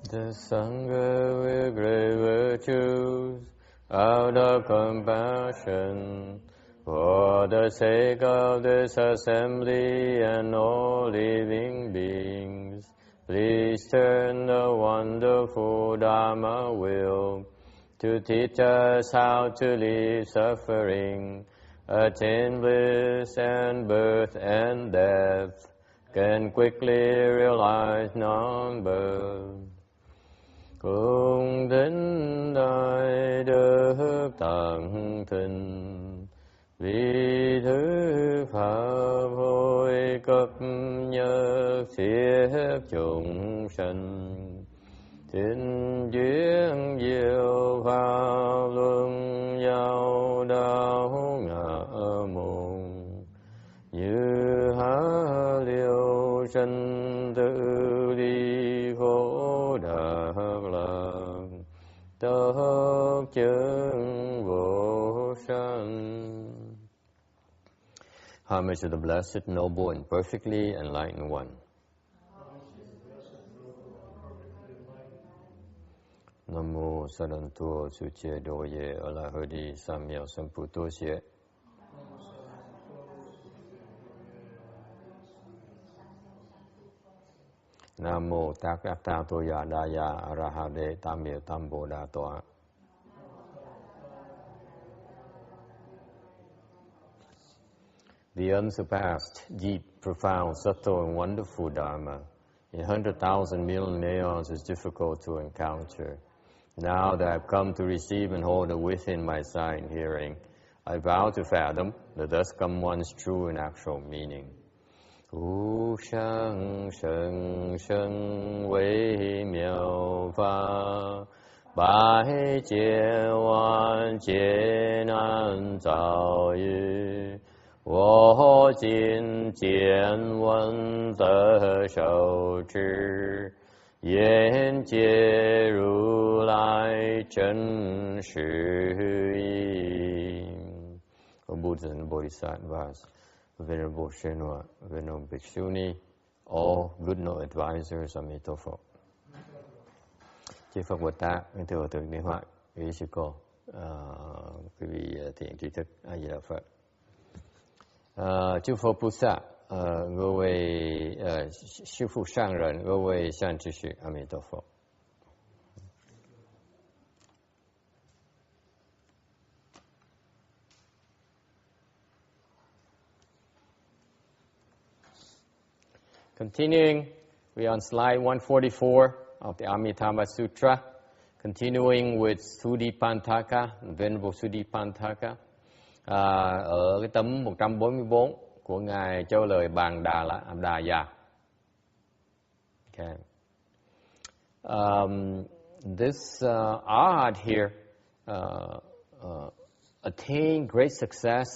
The Sangha with great virtues, out of compassion, for the sake of this assembly and all living beings, please turn the wonderful Dharma wheel to teach us how to leave suffering, attain bliss and birth and death, can quickly realize non-birth. Cung thính đại đức tận thịnh, vì thứ pháp hồi cấp nhất thiết chúng sanh, thịnh duyên diệu pháp luân giao đạo ngã môn, như há liêu sanh tự đi khổ đắc lạc, tất chứng vô sanh. Homage to the Blessed, Noble, and Perfectly Enlightened One. Namo Saranto Suche Doye Alahadi Samya Samputosye. Namo Takata Toya Daya Arahade Tamya Tambo Datoa. The unsurpassed, deep, profound, subtle, and wonderful Dharma in 100,000 million aeons is difficult to encounter. Now that I've come to receive and hold it within my sight and hearing, I vow to fathom the thus come one's true and actual meaning. Wu shang sheng sheng wei miao fa, bai jie wan jie nan zao yu, wo jin jian wen de shou zhi, yan jie ru lai chen shi yi. O Buddhas and Bodhisattvas, Venerable Shenua, Venerable Bhikshuni, all good note advisors, Amitabha. Chư Phật Bồ Tát, thưa Thượng Niết Hoại, quý sư cô, quý vị thiện tri thức, A Di Đà Phật. 诸佛菩萨，各位修复上人，各位善知识，阿弥陀佛。Continuing, we are on slide 144 of the Amitabha Sutra, continuing with Sudipantaka, Venerable Sudipantaka, ở cái tấm 144 của Ngài Châu Lời Bàn Đà Già. Okay. This Arhat here attained great success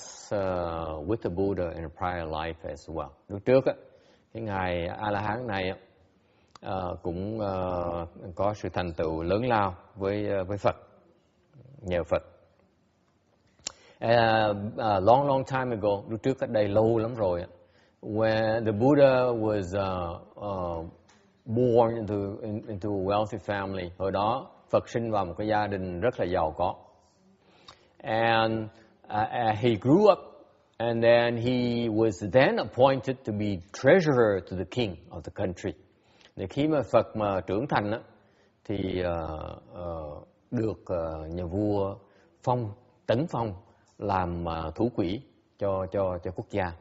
with the Buddha in a prior life as well. Lúc trước cái ngài A La Hán này cũng có sự thành tựu lớn lao với Phật, nhờ Phật. Long time ago, lúc trước cách đây lâu lắm rồi, when the Buddha was born into a wealthy family, hồi đó Phật sinh vào một cái gia đình rất là giàu có, and he grew up. And then he was then appointed to be treasurer to the king of the country. Để khi mà Phật mà trưởng thành á, thì được nhà vua tấn phong làm thủ quỹ cho quốc gia.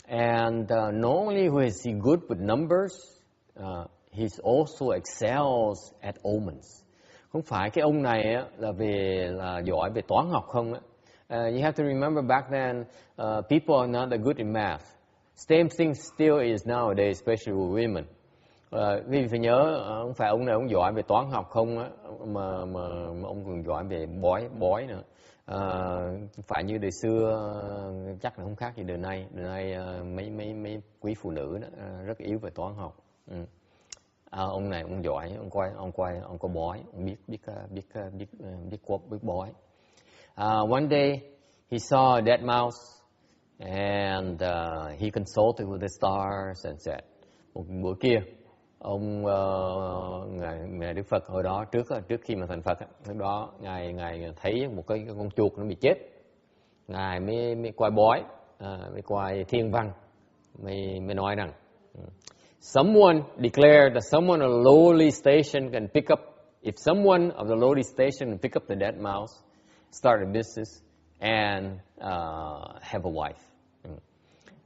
And not only was he good with numbers, he also excels at omens. Không phải cái ông này á, là giỏi về toán học không á. You have to remember back then, people are not that good in math. Same thing still is nowadays, especially with women. Quý vị phải nhớ, không phải ông này ông giỏi về toán học không á, mà ông còn giỏi về bói nữa. Phải như đời xưa, chắc là không khác gì đời nay. Đời nay mấy quý phụ nữ đó, rất yếu về toán học. Ông này ông giỏi, ông có bói, ông biết bói. One day, he saw a dead mouse, and he consulted with the stars and said, một bữa kia, ngài Đức Phật hồi đó trước khi mà thành Phật, lúc đó ngài thấy một cái con chuột nó bị chết, ngài mới coi bói, mới coi thiên văn, mới nói rằng someone declared that someone at a lowly station can pick up, if someone of the lowly station can pick up the dead mouse, start a business and have a wife.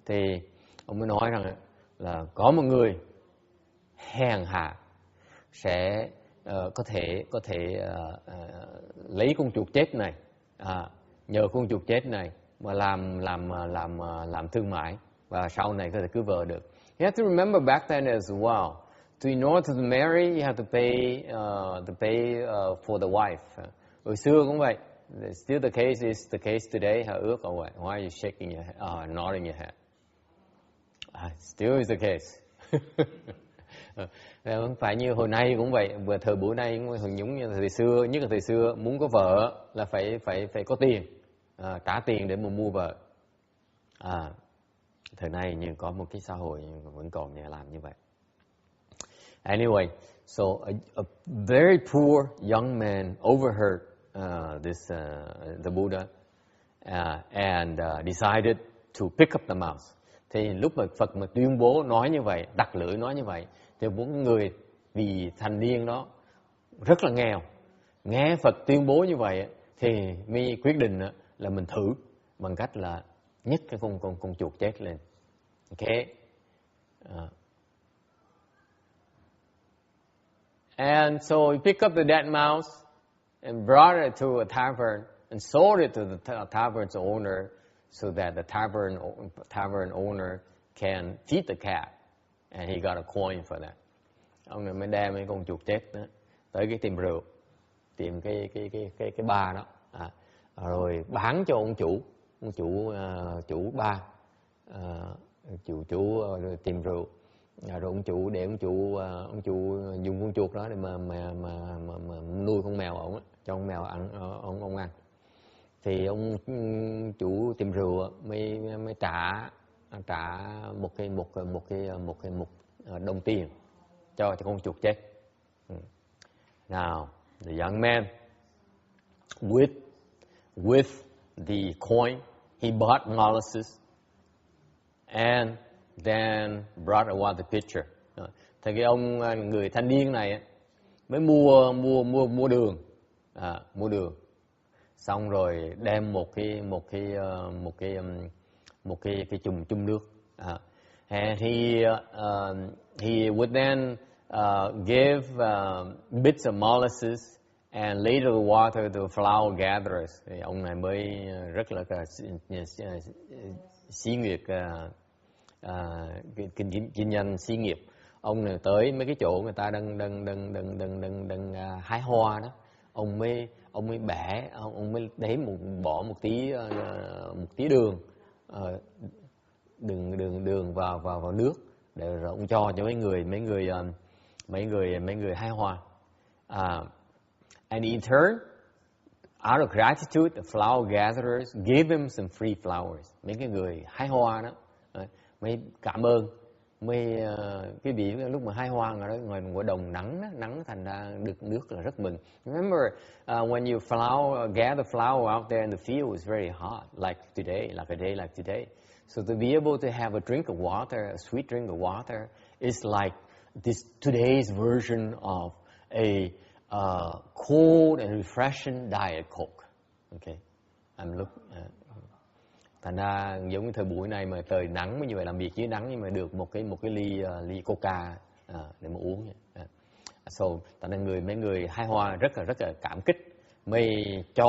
Thì ông mới nói rằng là có một người hèn hạ sẽ có thể lấy con chuột chết này, nhờ con chuột chết này mà làm thương mại và sau này có thể cưới vợ được. You have to remember back then as well. In order to marry, you have to pay for the wife. Hồi xưa cũng vậy. Still the case is the case today. How ước vậy? Why are you shaking your head, nodding your head? Still is the case. Không phải như hồi nay cũng vậy. Vừa thời buổi nay cũng giống như thời xưa, nhất là thời xưa muốn có vợ là phải có tiền, trả tiền để mà mua vợ. Thời nay như có một cái xã hội vẫn còn nhà làm như vậy. Anyway, so a very poor young man overheard the Buddha and decided to pick up the mouse. Thì lúc mà Phật mà tuyên bố nói như vậy, đặt lưỡi nói như vậy, thì bốn người vì thành niên đó rất là nghèo, nghe Phật tuyên bố như vậy thì mới quyết định là mình thử bằng cách là nhấc cái con chuột chết lên. Okay. And so he picked up the dead mouse and brought it to a tavern and sold it to the tavern's owner so that the tavern owner can feed the cat, and he got a coin for that. Ông này mới đem cái con chuột chết đó tới cái tiệm rượu, tìm cái bar đó, rồi bán cho ông chủ bar, chủ tiệm rượu, rồi ông chủ dùng con chuột đó để mà nuôi con mèo ổng, cho con mèo ăn, ông ăn. Thì ông chủ tiệm rượu mới trả một đồng tiền cho con chuột chết. Now the young man with the coin he bought molasses and then brought a water pitcher. Thì cái ông người thanh niên này mới mua đường, xong rồi đem một cái chum nước. And he would then give bits of molasses and later the water to flower gatherers. Thì ông này mới rất là xí nghiệp, kinh doanh xí nghiệp. Ông này tới mấy cái chỗ người ta đang hái hoa đó, ông mới bẻ, ông mới bỏ một tí đường vào nước để rồi ông cho mấy người hái hoa. And in turn, out of gratitude, the flower gatherers gave him some free flowers. Mấy cái người hái hoa đó mới cảm ơn, cái vị lúc mà hái hoa ngoài đồng nắng thành ra được nước là rất mừng. Remember when you gather flower out there in the field, it's very hot, like today, like a day like today. So to be able to have a drink of water, a sweet drink of water, is like today's version of a cold and refreshing diet Coke. Okay, thành ra giống như thời buổi này mà trời nắng như vậy, làm việc dưới nắng nhưng mà được một cái ly Coca để mà uống. So thành ra mấy người hái hoa rất là cảm kích, mới cho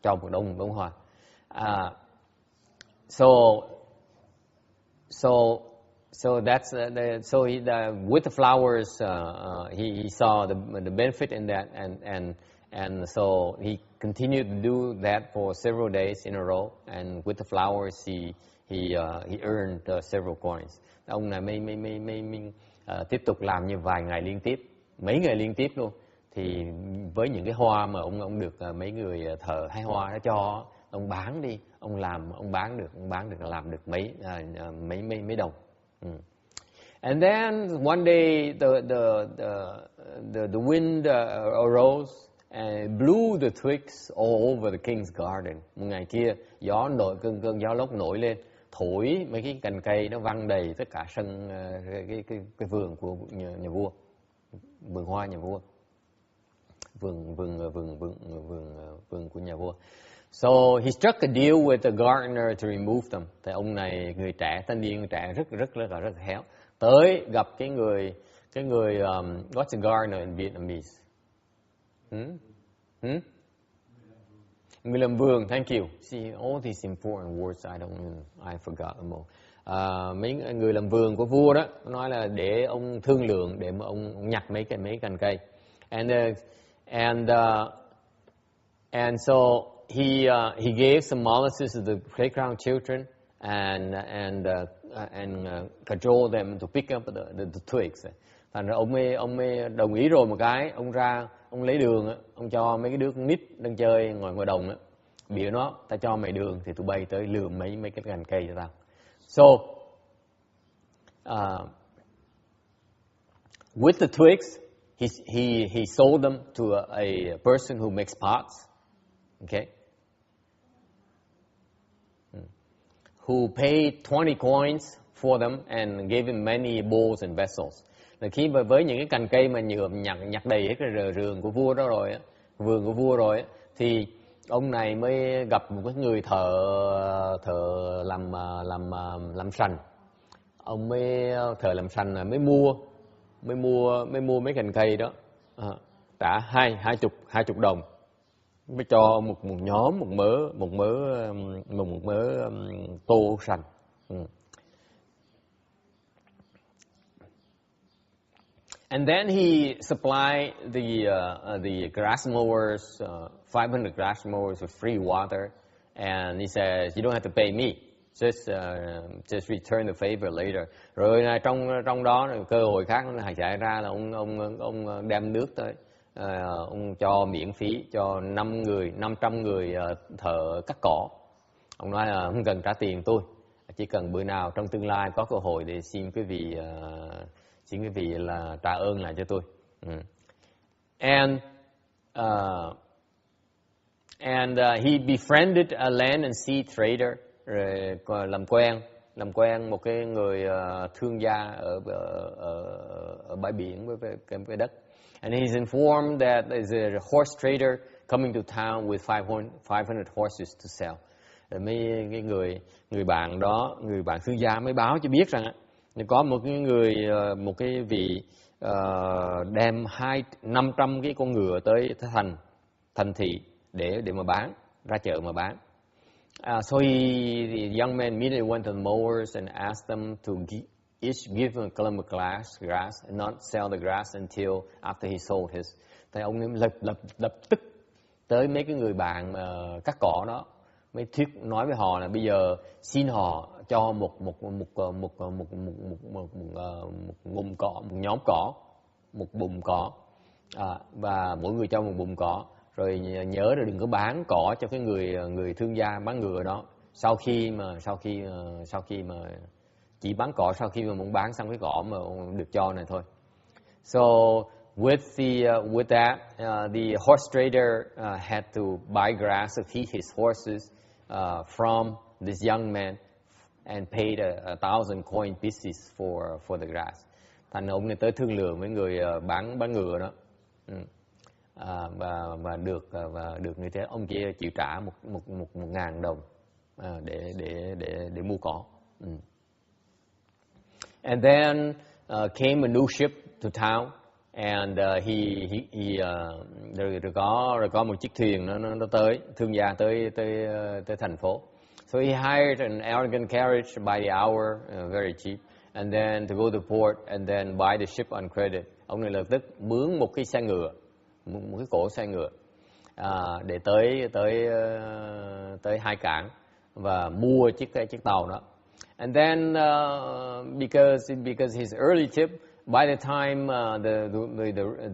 một đống hoa. So that's with the flowers, he saw the benefit in that, and so he continued to do that for several days in a row, and with the flowers he earned several coins. Ông này mới tiếp tục làm như vài ngày liên tiếp, mấy ngày liên tiếp luôn. Thì với những cái hoa mà ông được mấy người thợ hái hoa đó cho, ông bán đi, ông bán được làm được mấy đồng. And then one day the wind arose and blew the twigs all over the king's garden. Một ngày kia gió nổi, cơn gió lốc nổi lên, thổi mấy cái cành cây nó văng đầy tất cả sân cái vườn của nhà vua, vườn hoa nhà vua, vườn của nhà vua. So he struck a deal with the gardener to remove them. Thì ông này, người trẻ, thanh niên trẻ rất khéo, tới gặp cái người what's a gardener in Vietnamese? Người làm vườn. Thank you. See, all these important words I forgot them all. Mấy người làm vườn của vua đó nói là để ông thương lượng, để mà ông nhặt mấy cành cây. And so he gave some molasses to the playground children and control them to pick up the twigs. Thành ra ông mới đồng ý rồi một cái, ông ra, ông lấy đường, ông cho mấy cái đứa con nít đang chơi ngoài đồng á, biểu nó, ta cho mày đường thì tụi bay tới lượm mấy cái cành cây cho tao. So with the twigs, he sold them to a person who makes pots. Okay. Who paid 20 coins for them and gave him many bowls and vessels. Là khi mà với những cái cành cây mà nhặt đầy hết cái vườn của vua đó rồi, vườn của vua rồi, thì ông này mới gặp một cái người thợ làm sành. Ông mới thợ làm sành là mới mua mấy cành cây đó, trả 20 đồng, mới cho một nhóm một mớ tô sành. And then he supplied the grass mowers, 500 grass mowers with free water, and he says, "You don't have to pay me, just return the favor later." Rồi là trong đó cơ hội khác nó xảy ra là ông đem nước tới, ông cho miễn phí cho 500 người thợ cắt cỏ. Ông nói là không cần trả tiền tôi, chỉ cần bữa nào trong tương lai có cơ hội để xin quý vị là trả ơn lại cho tôi. And he befriended a land and sea trader, rồi làm quen một cái người thương gia ở bãi biển với cái đất. And he's informed that there's a horse trader coming to town with 500 horses to sell. Rồi mấy cái người bạn đó, người bạn thương gia mới báo cho biết rằng có một cái vị đem 500 cái con ngựa tới thành thị để mà bán, ra chợ mà bán. So the young man immediately went to the mowers and asked them to each give him a clump of grass and not sell the grass until after he sold his. Thì ông ấy lập tức tới mấy cái người bạn cắt cỏ đó, mới nói với họ là bây giờ xin họ cho một nhóm cỏ, một bùm cỏ, và mỗi người cho một bùm cỏ. Rồi nhớ là đừng có bán cỏ cho cái người thương gia bán ngựa đó. Sau khi mà chỉ bán cỏ sau khi mà muốn bán xong cái cỏ mà được cho này thôi. So with that, the horse trader had to buy grass to feed his horses from this young man and paid 1,000 coin pieces for the grass. Thành ông này tới thương lượng với người bán ngựa đó, và được như thế, ông kia chịu trả 1.000 đồng để mua cỏ. And then came a new ship to town, and rồi có một chiếc thuyền nó tới, thương gia tới thành phố. So he hired an elegant carriage by the hour, very cheap, and then to go to port and then buy the ship on credit. Ông này lập tức mướn một cái xe ngựa, một cái cỗ xe ngựa, để tới hai cảng và mua chiếc tàu đó. And then because his early tip, by the time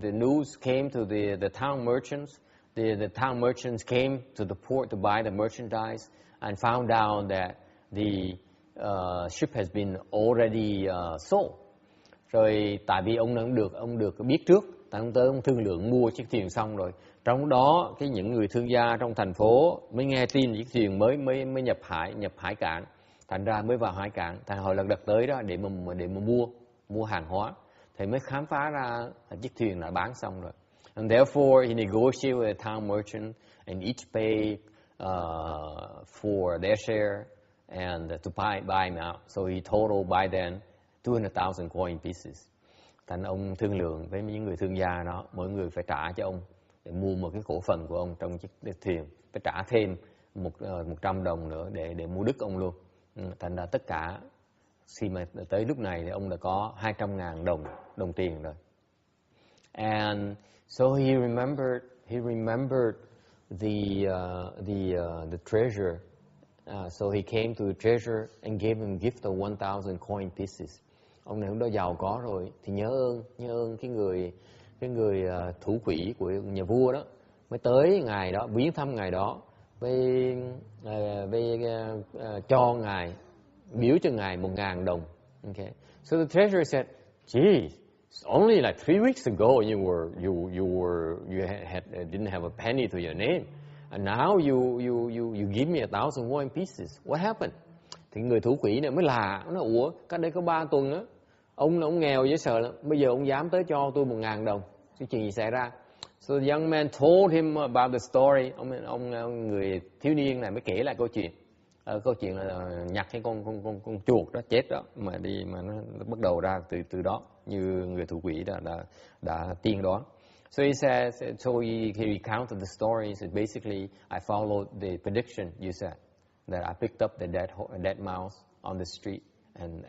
the news came to the town merchants, the town merchants came to the port to buy the merchandise and found out that the ship has been already sold. Rồi tại vì ông được biết trước, tại ông tới ông thương lượng mua chiếc thuyền xong rồi. Trong đó những người thương gia trong thành phố mới nghe tin chiếc thuyền mới nhập hải cảng, thành ra mới vào hải cảng, thành họ lật đật tới đó để mà mua hàng hóa, thì mới khám phá ra chiếc thuyền đã bán xong rồi. And therefore he negotiated with the town merchant and each paid for their share and to buy him out. So he total by then 200,000 coin pieces. Thành ông thương lượng với những người thương gia đó, mỗi người phải trả cho ông để mua một cái cổ phần của ông trong chiếc thuyền, phải trả thêm 100 đồng nữa để mua đứt ông luôn. Thành ra tất cả khi mà tới lúc này thì ông đã có 200.000 đồng tiền rồi. And so he remembered the treasure. So he came to the treasure and gave him gift of 1,000 coin pieces. Ông này hôm đó giàu có rồi thì nhớ ơn cái người thủ quỹ của nhà vua đó, mới tới ngày đó viếng thăm ngày đó, với cho ngài, biếu cho ngài 1.000 đồng. Okay. So the treasurer said, "Gee, it's only like 3 weeks ago you didn't have a penny to your name, and now you give me 1,000 coin pieces. What happened?" Thì người thủ quỹ này mới lạ, nó nói, ủa, cách đây có 3 tuần á, ông nghèo dễ sợ lắm, bây giờ ông dám tới cho tôi 1.000 đồng, cái chuyện gì xảy ra? So the young man told him about the story. Ông người thiếu niên này mới kể lại câu chuyện. Câu chuyện là nhặt cái con chuột đó chết đó mà nó bắt đầu ra từ đó, như người thủ quỹ đã tiên đoán. So he says, so he recounted the story. So basically, I followed the prediction you said, that I picked up the dead mouse on the street, and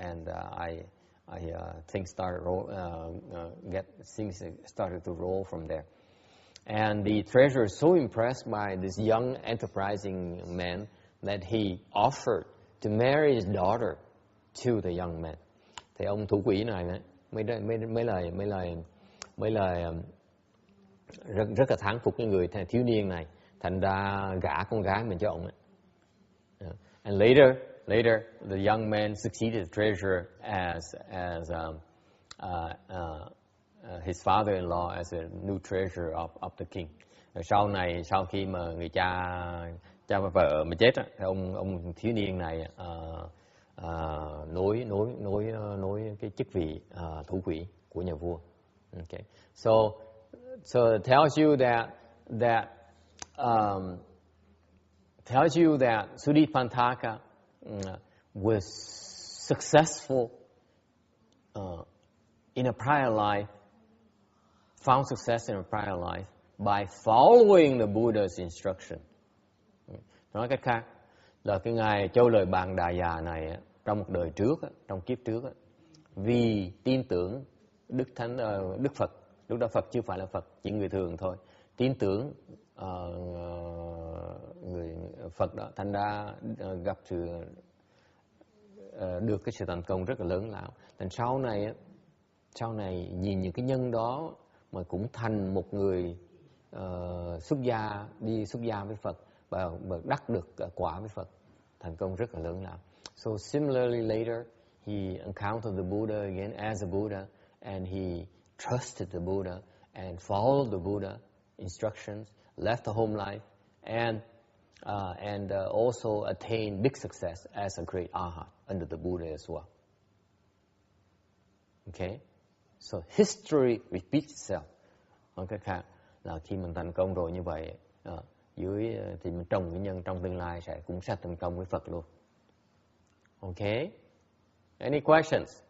things started to roll from there. And the treasurer is so impressed by this young enterprising man that he offered to marry his daughter to the young man. Thì ông thủ quỹ này mấy lời rất là thán phục cái người thiếu niên này, thành ra gả con gái mình cho ông ấy. And later the young man succeeded the treasurer as his father-in-law as a new treasurer of the king. Rồi sau khi mà người cha vợ mà chết á, thì ông thiếu niên này nối cái chức vị thủ quỹ của nhà vua. Okay. So it tells you that Sudipantaka was successful in a prior life, found success in a prior life by following the Buddha's instruction. Nói cách khác là cái ngài Châu Lời Bàn Đà Già này trong một đời trước, trong kiếp trước, vì tin tưởng Đức Phật, lúc đó Phật chưa phải là Phật, chỉ người thường thôi, tin tưởng người Phật đó, thành ra gặp được cái sự thành công rất là lớn lao. Thành sau này nhìn những cái nhân đó mà cũng thành một người xuất gia với Phật và đắc được quả với Phật, thành công rất là lớn lao. So similarly later he encountered the Buddha again as a Buddha, and he trusted the Buddha and followed the Buddha instructions, left the home life, and also attained big success as a great arhat under the Buddha as well. Okay, so history repeats itself. Nói cách khác là khi mình thành công rồi như vậy, thì mình trồng cái nhân trong tương lai cũng sẽ thành công với Phật luôn. Okay, any questions?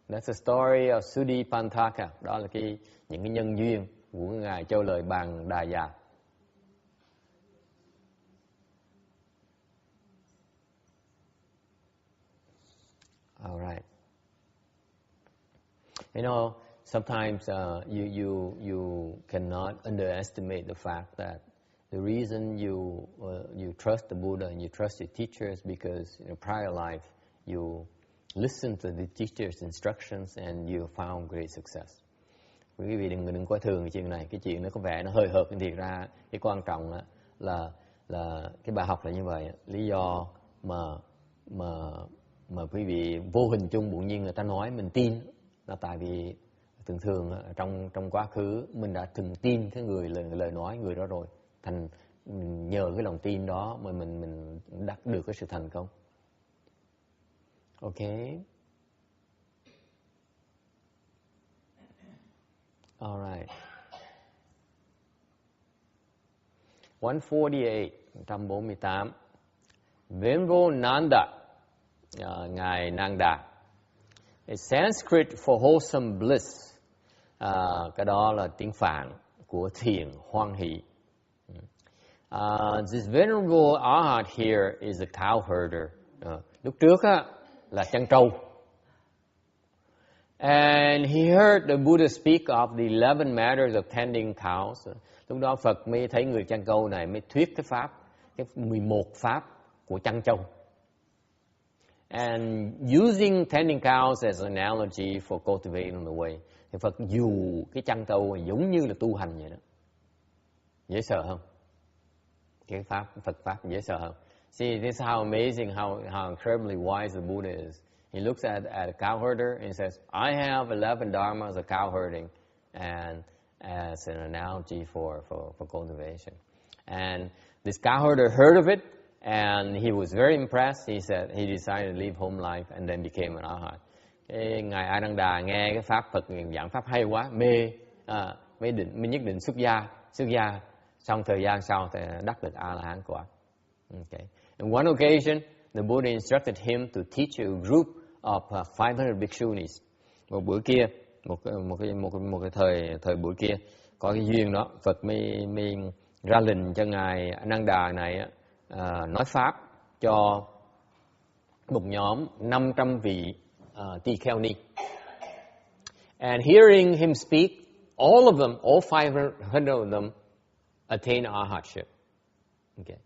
That's the story of Sudipantaka. Đó là những cái nhân duyên của ngài Châu Lời Bàn Đà Già. All right. You know, sometimes you cannot underestimate the fact that the reason you trust the Buddha and you trust your teachers because in a prior life you listen to the teacher's instructions and you found great success. Quý vị đừng coi thường cái chuyện này. Cái chuyện nó có vẻ nó hơi hợt, nhưng thiệt ra cái quan trọng là cái bài học là như vậy. Lý do mà mà quý vị vô hình chung bỗng nhiên người ta nói mình tin, là tại vì thường trong quá khứ mình đã từng tin cái lời nói người đó rồi, thành nhờ cái lòng tin đó mà mình đạt được cái sự thành công. Okay. All right. 148. Venerable Ngài Nanda. A Sanskrit for wholesome bliss. Cái đó là tiếng Phạn của thiền hoan hỷ. This venerable Arhat here is a cow herder. Lúc trước là chăn trâu. And he heard the Buddha speak of the 11 matters of tending cows. Lúc đó Phật mới thấy người chăn trâu này mới thuyết cái pháp, cái 11 pháp của chăn trâu. And using tending cows as an analogy for cultivating the way. Thì Phật dùng cái chăn trâu giống như là tu hành vậy đó. Dễ sợ không? Cái pháp, Phật pháp dễ sợ không? See, this is how amazing, how incredibly wise the Buddha is. He looks at a cow herder and he says, I have 11 dharmas of cow herding, and as an analogy for cultivation. And this cow herder heard of it, and he was very impressed. He said he decided to leave home life and then became an arhat. Ngài Ananda nghe cái pháp Phật giảng pháp hay quá, mê nhất định xuất gia. Xong thời gian sau thì đắc được A La Hán quả. Okay. On one occasion, the Buddha instructed him to teach a group of 500 bhikshunis. Một bữa kia, một cái thời buổi kia, có cái duyên đó, Phật mới ra lệnh cho ngài Ananda này nói pháp cho một nhóm 500 vị tỳ kheo ni. And hearing him speak, all of them, all 500 of them, attain arhatship. Okay.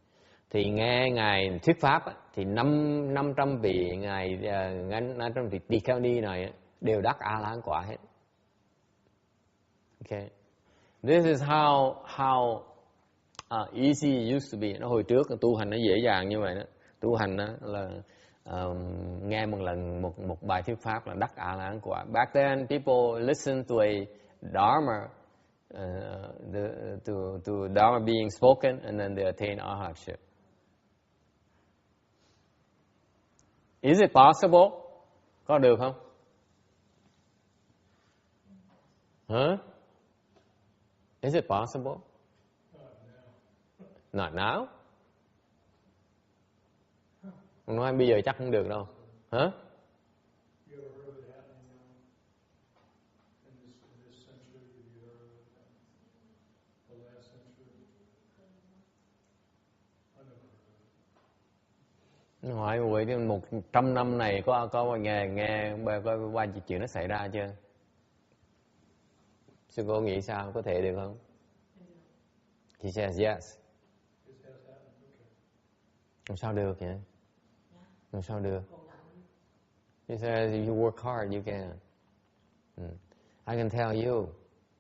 Thì nghe ngài thuyết pháp thì 500 vị ngài 500 vị tỳ kheo ni này đều đắc A La Hán quả hết. Okay. This is how easy it used to be. Nó hồi trước tu hành nó dễ dàng như vậy đó. Tu hành đó là nghe một lần một bài thuyết pháp là đắc A La Hán quả. Back then people listen to a dharma, to dharma being spoken, and then they attain arhatship. Is it possible? Có được không? Huh? Is it possible? Not now. Nói bây giờ chắc không được đâu. Hả? Hỏi vậy thì 100 năm này có nghe qua chuyện nó xảy ra chưa? Sư cô nghĩ sao? Có thể được không? He says yes. Làm sao được vậy? Làm sao được? He says if you work hard, you can. I can tell you,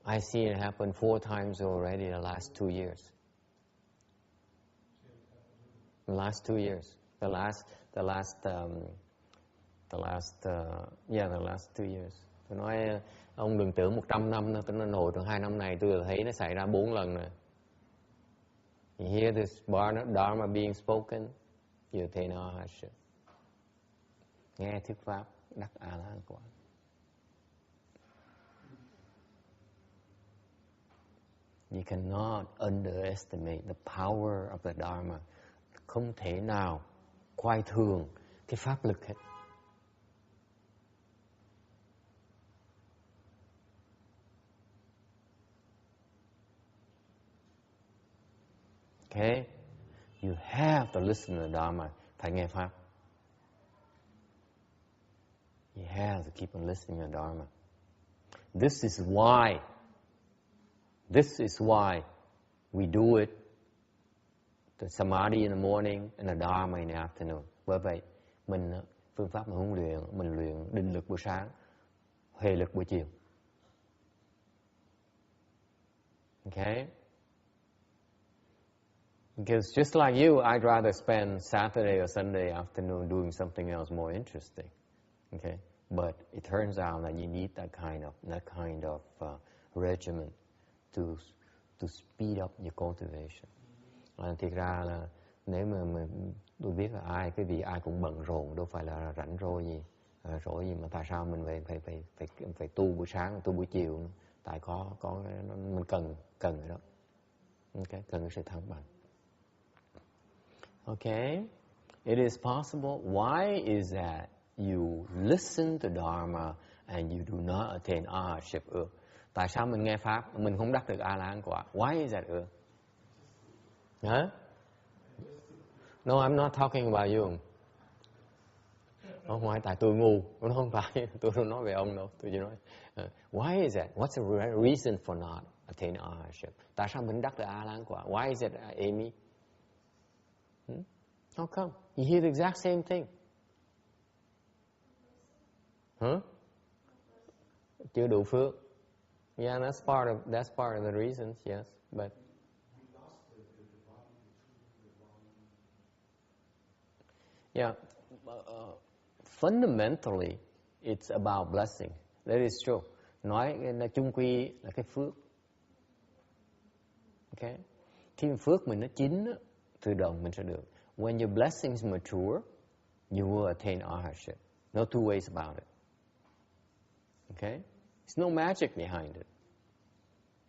I see it happen 4 times already in the last 2 years. The last 2 years. The last 2 years. Tôi nói ông đừng tưởng 100 năm đâu, tôi nói hồi trong 2 năm này tôi thấy nó xảy ra 4 lần rồi. You hear this dharma being spoken, you attain arhatship. Nghe thuyết pháp đắc A La Hán quả. You cannot underestimate the power of the dharma. Không thể nào coi thường cái pháp lực hết. Okay? You have to listen to the Dharma. Phải nghe pháp. You have to keep on listening to the Dharma. This is why we do it. The Samadhi in the morning and the Dharma in the afternoon. Bởi vậy, phương pháp mình huấn luyện, mình luyện định lực buổi sáng, huệ lực buổi chiều. Okay? Because just like you, I'd rather spend Saturday or Sunday afternoon doing something else more interesting. Okay, but it turns out that you need that kind of regimen to speed up your cultivation. Thiệt ra là nếu mà tôi biết là cái vị ai cũng bận rộn, đâu phải là rảnh rỗi gì mà tại sao mình phải tu buổi sáng, tu buổi chiều? Tại có mình cần cái đó. Okay, cần sự thăng bằng. Okay, it is possible. Why is that you listen to Dharma and you do not attain arhatship? Tại sao mình nghe pháp mình không đắc được A La Hán quả? Why is that? Huh? No, I'm not talking about you. Không phải tại tôi ngu, nó không phải, tôi không nói về ông đâu, tôi chỉ nói why is that? What's the reason for not attaining arhatship? Tại sao mình đắc được A La Hán quả? Why is it, Amy? How come? You hear the exact same thing. Huh? Chưa đủ phước. Yeah, that's part of the reasons, yes, but yeah, fundamentally, it's about blessing. That is true. Nói là chung quy là cái phước. Okay? Khi mà phước mình nó chín, tự động mình sẽ được. When your blessings mature, you will attain arhatship. No two ways about it. Okay? There's no magic behind it.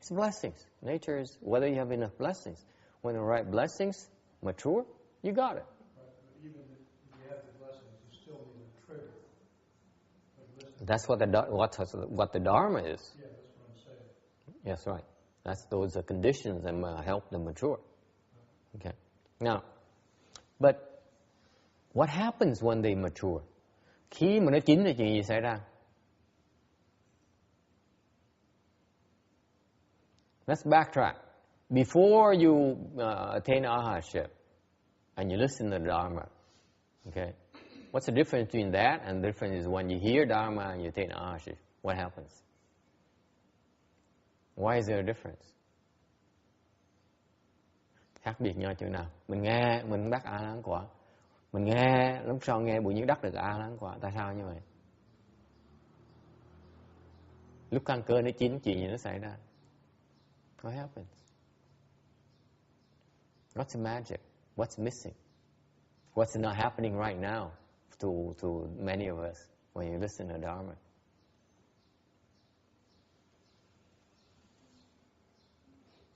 It's blessings. Nature is, whether you have enough blessings. When the right blessings mature, you got it. That's what the Dharma is. Yeah, that's what I'm saying. Yes, right. Those are conditions that help them mature. Okay. Now, but what happens when they mature? Khi mà nó chín thì chuyện gì xảy ra? Let's backtrack. Before you attain arhatship and you listen to the Dharma, okay? What's the difference between that and the difference is when you hear Dharma and you attain arhatship? What happens? Why is there a difference? Khác biệt nhau chỗ nào? Mình nghe, mình đắc A La Hán quả. Mình nghe, lúc sau nghe bụi nhiên đắc được A La Hán quả. Tại sao như vậy? Lúc căn cơ nó chín, chuyện gì nó xảy ra? What happens? What's the magic? What's missing? What's not happening right now to many of us when you listen to Dharma?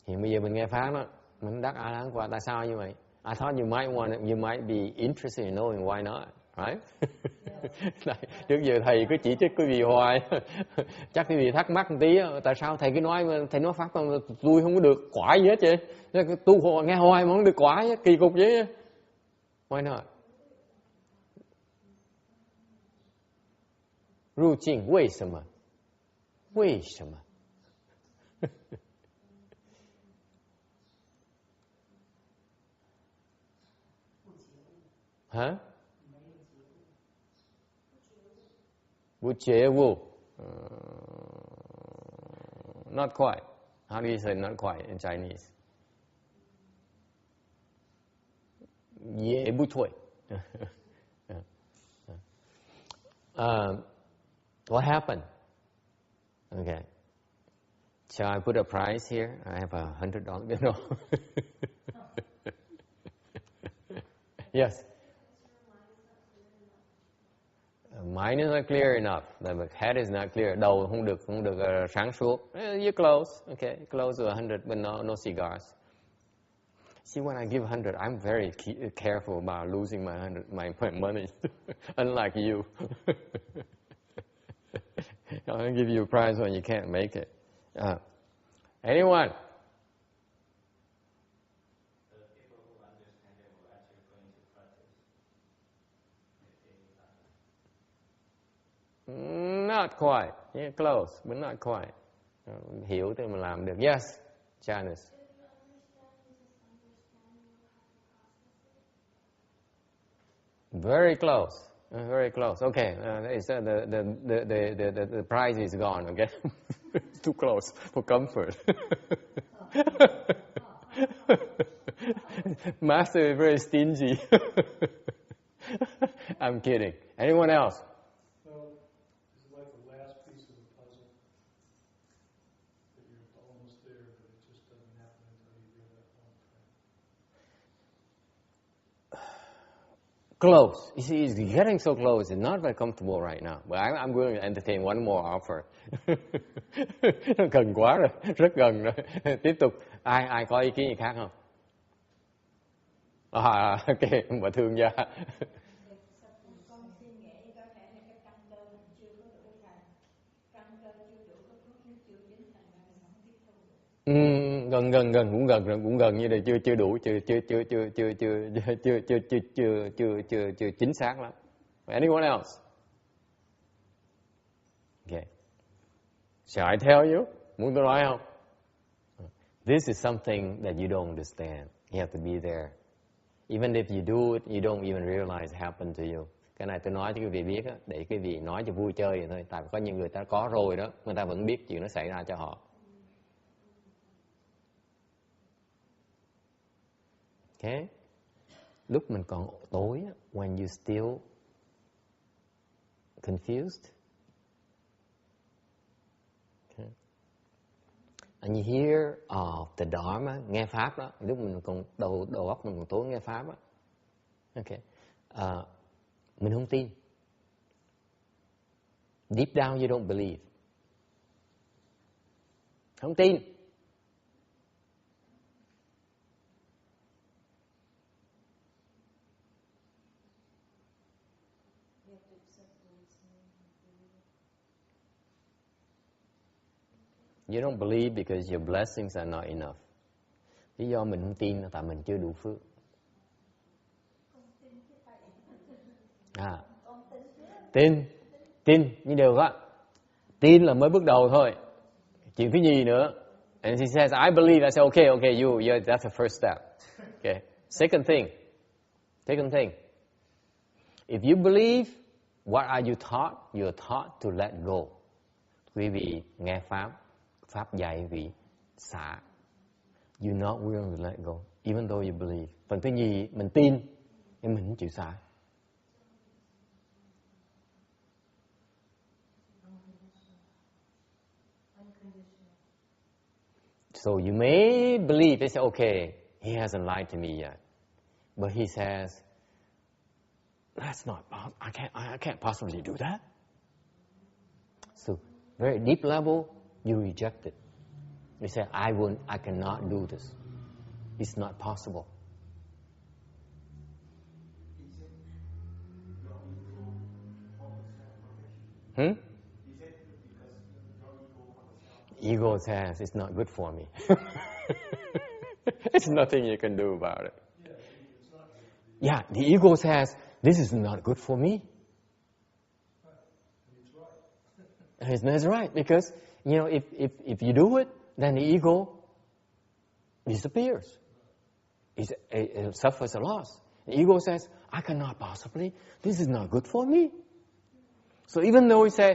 Hiện bây giờ mình nghe pháp đó, mình đắc A La Hán quả. Tại sao như vậy? I thought you might be interested in knowing why not, right? Trước giờ thầy cứ chỉ trích quý vị hoài. Chắc quý vị thắc mắc một tí, tại sao thầy cứ nói pháp mà tôi không có được quả gì hết vậy? Tu nghe hoài mà không được quả gì, kỳ cục vậy. Why not? 入境为什么？为什么？ Huh? 不觉悟. Not quite. How do you say not quite in Chinese? 也不退. What happened? Okay. Shall I put a price here? I have $100. No. Yes. Mind is not clear enough. The head is not clear. Đầu không được sáng suốt. You're close. Okay, close to 100, but no cigars. See, when I give 100, I'm very careful about losing my money. Unlike you. I'll give you a prize when you can't make it. Anyone? Not quite. Yeah, close, but not quite. Hiểu thì mình làm được. Yes, Janice. Very close. Very close. Okay, the prize is gone. Okay, too close for comfort. Master is very stingy. I'm kidding. Anyone else? So, is it like the last piece of the puzzle that you're almost there, but it just doesn't happen until you get that one thing? Close. You see, it's getting so close. It's not very comfortable right now. But I'm going to entertain one more offer. Nó gần quá rồi, rất gần rồi. Tiếp tục. Ai có ý kiến gì khác không? Ok, bà thương gia. Con suy nghĩ có thể là cái căn cơ mình chưa có đủ thành, căn cơ chưa đủ có phước nó chưa dính thành ra mình không tiếp thu được. Cũng gần như là chưa đủ, chưa chính xác lắm. Anyone else? Okay. Shall I tell you? Muốn tôi nói không? This is something that you don't understand. You have to be there. Even if you do it, you don't even realize it happened to you. Cái này tôi nói cho quý vị biết á, để quý vị nói cho vui chơi vậy thôi. Tại có những người ta có rồi đó, người ta vẫn biết chuyện nó xảy ra cho họ. Okay? Lúc mình còn tối á, when you still confused, okay, and you hear of the Dharma, nghe pháp đó, lúc mình còn đầu óc mình còn tối nghe pháp á, okay, mình không tin. Deep down you don't believe. Không tin. You don't believe because your blessings are not enough. Lý do mình không tin là tại mình chưa đủ phước. Tin như đều đó. Tin là mới bước đầu thôi. Chuyện thứ nhì nữa. And he says, I believe. I say, okay, that's the first step. Okay. Second thing. If you believe, what are you taught? You're taught to let go. Quý vị nghe Pháp dạy vị xả. You're not willing to let go, even though you believe. Phần thứ nhì, mình tin, nhưng mình không chịu xả. So you may believe, they say, okay, he hasn't lied to me yet. But he says, that's not, I can't possibly do that. So, very deep level, you reject it. You say, I cannot do this. It's not possible. Ego says it's not good for me. There's nothing you can do about it. Yeah, the ego says, this is not good for me. It's right, because, if you do it, then the ego disappears. It suffers a loss. The ego says, I cannot possibly, this is not good for me. So even though we say,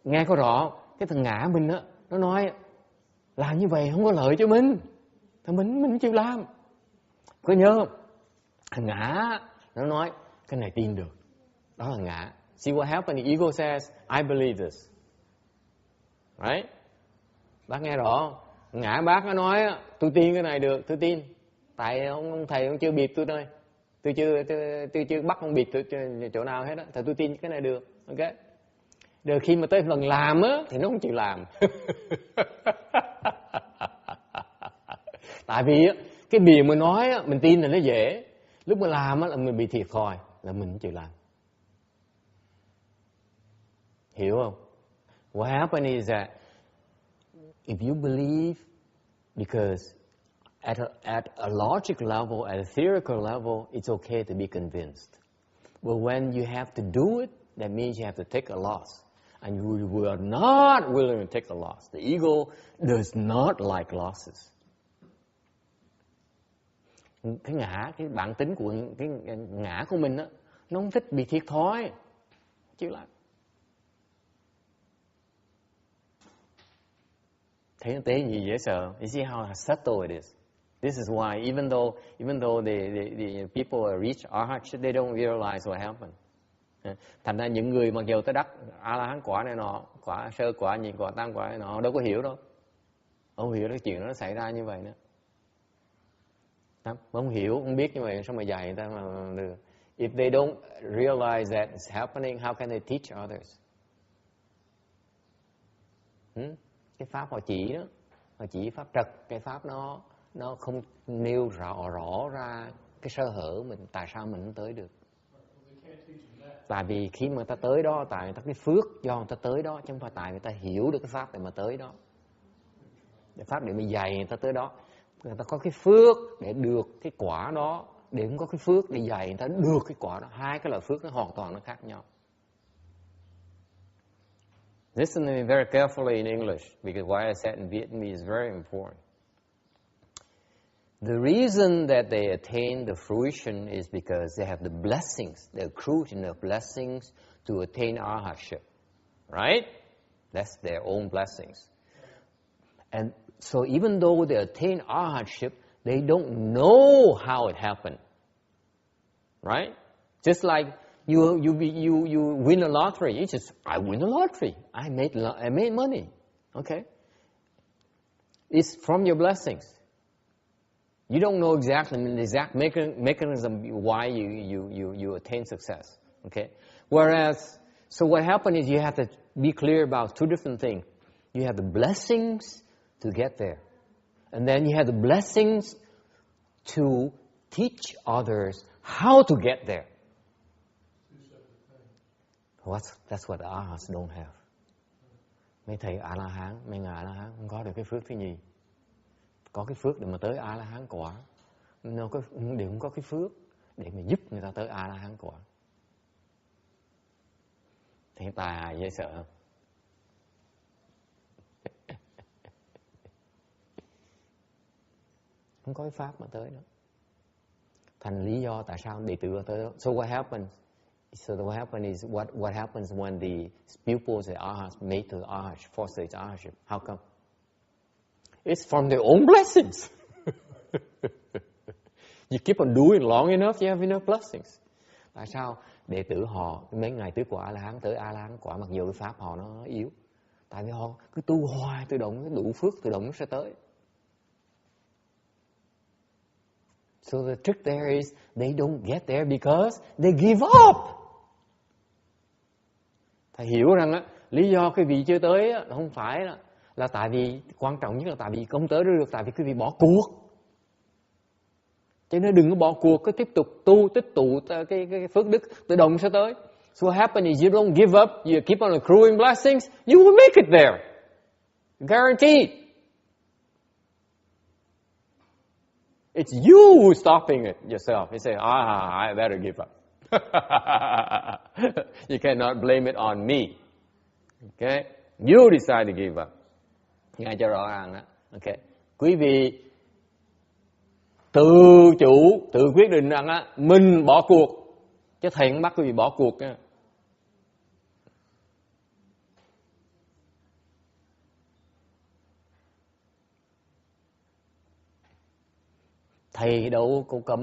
nghe có rõ, cái thằng ngã mình á, nó nói, làm như vậy không có lợi cho mình. Thì mình chịu làm. Có nhớ không? Thằng ngã, nó nói, cái này tin được. Đó là ngã. See what happened? The ego says, I believe this. Right? Bác nghe rõ. Ngã bác nó nói, tôi tin cái này được, tôi tin. Tại ông thầy ông chưa bịp tôi thôi. Tôi chưa bắt ông bịp chỗ nào hết á. Thì tôi tin cái này được. Ok? Rồi khi mà tới lần làm á, thì nó không chịu làm. Tại vì á, cái điều mà nói á, mình tin là nó dễ. Lúc mà làm á, là mình bị thiệt thòi, là mình không chịu làm. Hiểu không? What happened is that if you believe, because at a logic level, at a theoretical level, it's okay to be convinced. But when you have to do it, that means you have to take a loss. And you are not willing to take a loss. The ego does not like losses. Cái bản tính của cái ngã của mình á, nó không thích bị thiệt thòi. Chịu làm. Thấy nó tế gì dễ sợ. You see how subtle it is. This is why even though the people reach arhat, they don't realize what happened. Thành ra những người mặc dù tới đắc A La Hán quả này nọ, quả sơ quả, nhị quả, tam quả này nọ đâu có hiểu đâu. Không hiểu cái chuyện nó xảy ra như vậy nữa. Không hiểu, không biết như vậy sao mà dạy người ta mà được. If they don't realize that it's happening, how can they teach others? Cái pháp họ chỉ đó, họ chỉ pháp trật, cái pháp nó không nêu rõ ra cái sơ hở mình, tại sao mình không tới được. Tại vì khi mà người ta tới đó, tại người ta cái phước do người ta tới đó, chứ không phải tại người ta hiểu được cái pháp để mà tới đó. Cái pháp để mà dạy người ta tới đó. Người ta có cái phước để được cái quả đó, để không có cái phước để dạy người ta được cái quả đó. Hai cái loại phước nó hoàn toàn nó khác nhau. Listen to me very carefully in English, because what I said in Vietnamese is very important. The reason that they attain the fruition is because they have the blessings, they accrued enough blessings to attain arhatship. Right? That's their own blessings. And so even though they attain arhatship, they don't know how it happened. Right? Just like you win a lottery. You just, I win a lottery. I made money. Okay? It's from your blessings. You don't know exactly the exact mechanism why you attain success. Okay? Whereas, so what happened is you have to be clear about two different things. You have the blessings to get there. And then you have the blessings to teach others how to get there. That's what the arhats don't have. Mấy thầy A-la-hán, mấy ngài A-la-hán không có được cái phước thứ nhì. Có cái phước để mà tới A-la-hán quả. Nó đều không có cái phước để mà giúp người ta tới A-la-hán quả. Thì tài dễ sợ không? Không có cái pháp mà tới đó. Thành lý do tại sao đệ tử tới đó. So what happens? So what happens is what happens when the pupils at arhats made to arhat, fourth stage arhatship? How come? It's from their own blessings. You keep on doing long enough, you have enough blessings. Tại sao đệ tử họ mấy ngày tứ quả A-la-hán tới A-la-hán quả mặc dù cái pháp họ nó yếu? Tại vì họ cứ tu hoài tự động, cái đủ phước tự động nó sẽ tới. So the trick there is they don't get there because they give up. Thầy hiểu rằng á, lý do cái vị chưa tới á, không phải là tại vì, quan trọng nhất là tại vì không tới được, tại vì quý vị bỏ cuộc. Cho nên đừng có bỏ cuộc, cứ tiếp tục tu, tích tụ cái phước đức, tự động sẽ tới. So what happens is you don't give up, you keep on accruing blessings, you will make it there. Guaranteed. It's you who's stopping it yourself. You say, I better give up. You cannot blame it on me. Okay? You decide to give up. Nghe cho rõ ràng đó. Okay? Quý vị tự chủ, tự quyết định rằng á, mình bỏ cuộc. Chứ thầy không bắt quý vị bỏ cuộc nha. Thầy đâu có cấm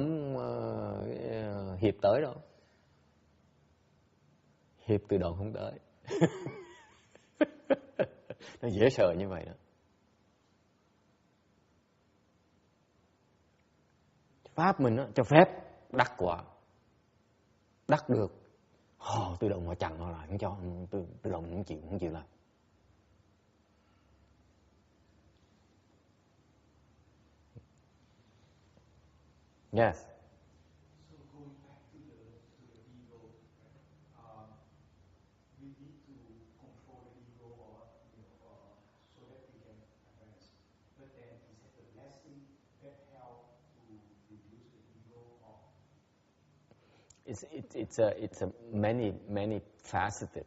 Hiệp tới đâu. Hiệp tự động không tới. Nó dễ sợ như vậy đó. Pháp mình đó, cho phép đắc quả. Đắc được. Tự động họ chặn họ lại, không cho, tự động không chịu làm. Yes. So going back to the ego, we need to control the ego or so that we can advance. But then is it the blessing that help to reduce the ego or? It's a many faceted.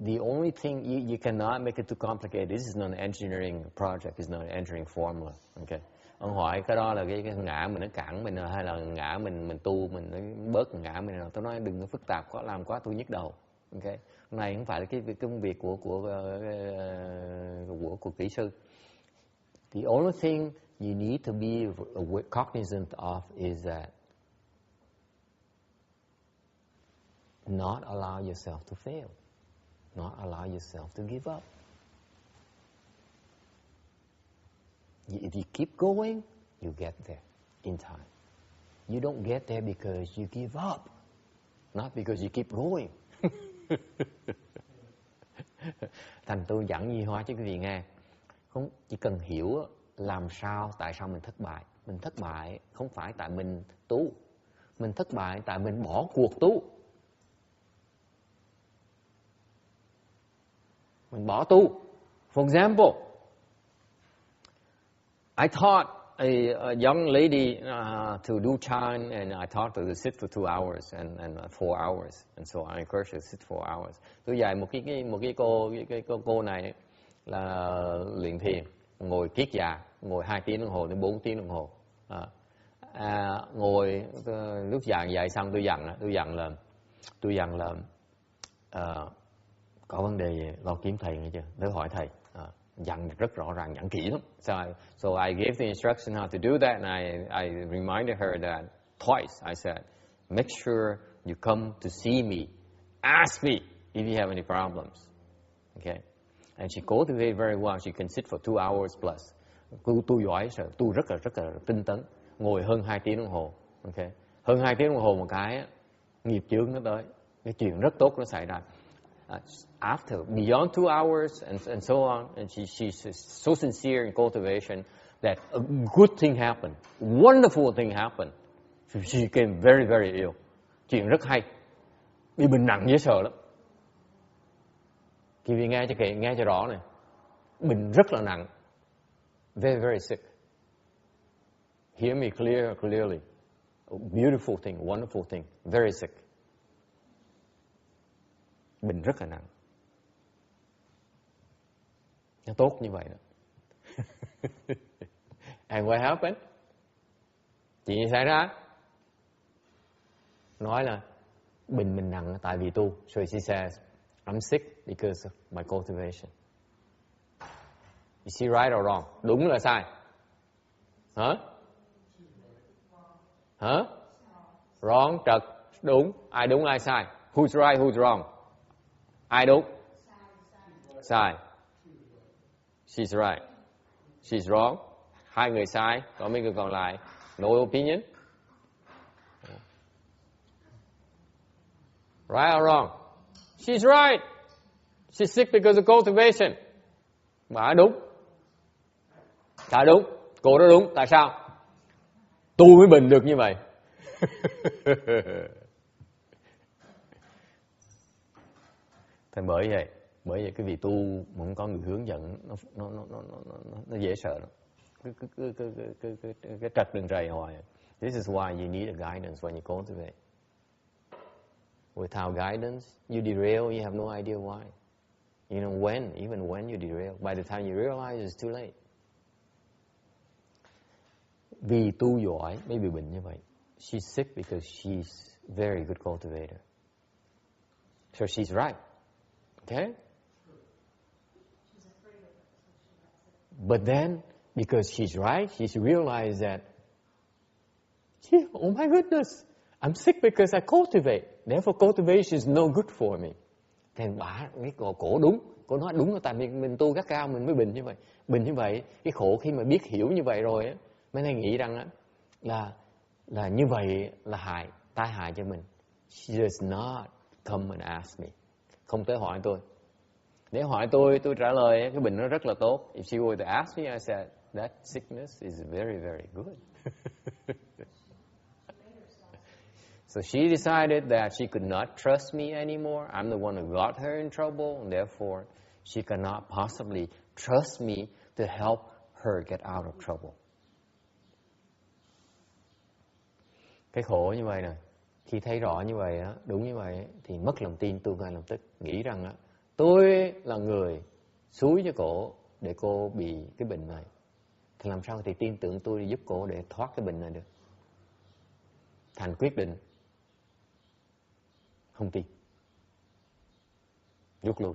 The only thing you cannot make it too complicated. This is not an engineering project. It's not an engineering formula. Okay. Ông hỏi cái đó là cái ngã mình nó cản mình hay là ngã mình tu mình nó bớt ngã mình nào. Tôi nói đừng có phức tạp quá, làm quá tôi nhức đầu. Okay. Hôm nay không phải là cái công việc của kỹ sư. The only thing you need to be cognizant of is that not allow yourself to fail, not allow yourself to give up. If you keep going, you get there in time. You don't get there because you give up, not because you keep going. Thành tôi giảng nhi hóa cho quý vị nghe. Không, chỉ cần hiểu làm sao, tại sao mình thất bại. Mình thất bại không phải tại mình tu. Mình thất bại tại mình bỏ cuộc tu. Mình bỏ tu. For example, I taught a young lady to do chan, and I taught her to sit for 2 hours and 4 hours, and so I encouraged her to sit 4 hours. Tôi dạy một cái cô này là luyện thiền, ngồi kiết già, ngồi 2 tiếng đồng hồ đến 4 tiếng đồng hồ. Ngồi lúc dạy xong tôi dặn là có vấn đề lo kiếm thầy nghe chưa? Tới hỏi thầy. Dặn rất rõ ràng, dặn kỹ lắm. So I gave the instruction how to do that, and I reminded her that twice. I said, make sure you come to see me. Ask me if you have any problems. Okay? And she cultivated very well. She can sit for 2 hours plus. Tu giỏi, tu rất là tinh tấn. Ngồi hơn 2 tiếng đồng hồ. Okay? Hơn 2 tiếng đồng hồ một cái, nghiệp chướng nó tới. Cái chuyện rất tốt nó xảy ra. After, beyond 2 hours and so on, and she's so sincere in cultivation that a good thing happened, wonderful thing happened. She became very, very ill. Chuyện rất hay. Bị bệnh nặng dễ sợ lắm. Quý vị nghe cho rõ này. Bệnh rất là nặng. Very, very sick. Hear me clearly. A beautiful thing, wonderful thing. Very sick. Bệnh rất là nặng. Nó tốt như vậy đó. And what happened? Chuyện gì xảy ra? Nói là bệnh mình nặng tại vì tu. So she says, I'm sick because of my cultivation. You see right or wrong? Đúng là sai? Hả? Wrong, trật, đúng. Ai đúng ai sai? Who's right, who's wrong? Ai đúng? Sai. She's right. She's wrong. 2 người sai, còn mấy người còn lại no opinion. Right or wrong? She's right. She's sick because of cultivation. Bà đúng. Ta đúng. Cô đó đúng. Tại sao? Tu mới bình được như vậy. Thì bởi vậy cái vị tu mà không có người hướng dẫn nó dễ sợ lắm. Cái trật đường rầy hoài. This is why you need a guidance when you cultivate. Without guidance, you derail, you have no idea why. You know even when you derail, by the time you realize it's too late. Vì tu giỏi mới bị bệnh như vậy. She's sick because she's very good cultivator. So she's right. Okay? But then, because she's right, she's realized that, oh my goodness, I'm sick because I cultivate. Therefore, cultivation is no good for me. Thì bà, cái cổ đúng. Cô nói đúng là tại vì mình tu gắt cao mình mới bệnh như vậy. Bệnh như vậy, cái khổ khi mà biết hiểu như vậy rồi á, mới hay nghĩ rằng á, là như vậy là tai hại cho mình. She does not come and ask me. Không tới hỏi tôi. Nếu hỏi tôi trả lời cái bệnh nó rất là tốt. If she were to ask me, I said, that sickness is very, very good. So she decided that she could not trust me anymore. I'm the one who got her in trouble, and therefore she cannot possibly trust me to help her get out of trouble. Cái khổ như vậy nè, khi thấy rõ như vậy á, đúng như vậy thì mất lòng tin tu ngay lập tức, nghĩ rằng á, tôi là người xúi cho cổ để cô bị cái bệnh này. Thì làm sao thì tin tưởng tôi để giúp cô để thoát cái bệnh này được? Thành quyết định không tin, rút lui.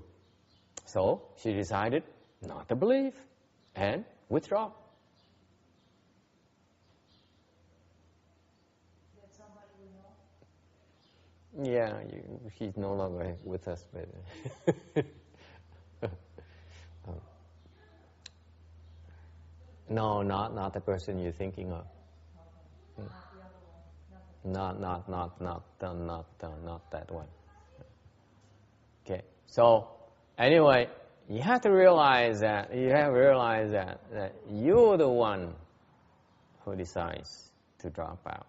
So she decided not to believe and withdraw. Yeah, she's no longer with us, but no, not the person you're thinking of. Not that one. Okay. So anyway, you have to realize that that you're the one who decides to drop out.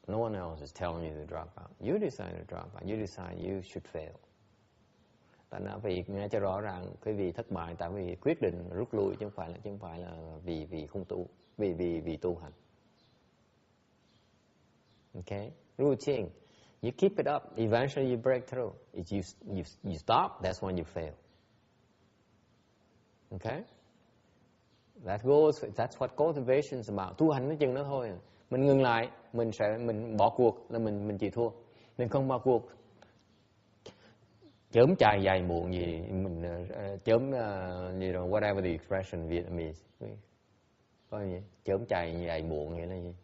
No one else is telling you to drop out. You decide to drop out. You decide you should fail. Tại nó vì nghe cho rõ ràng cái vì thất bại tại vì quyết định rút lui chứ không phải là vì không tu, vì tu hành. Okay, routine. You keep it up. Eventually you break through. If you stop, that's when you fail. Okay, that's what cultivation is about. Tu hành nói chừng đó thôi. Mình ngừng lại, mình bỏ cuộc là mình chịu thua. Mình không bỏ cuộc. Chớm chài dài muộn gì mình chớm whatever the expression Vietnamese. Có gì? Chớm chài dài muộn nghĩa là gì?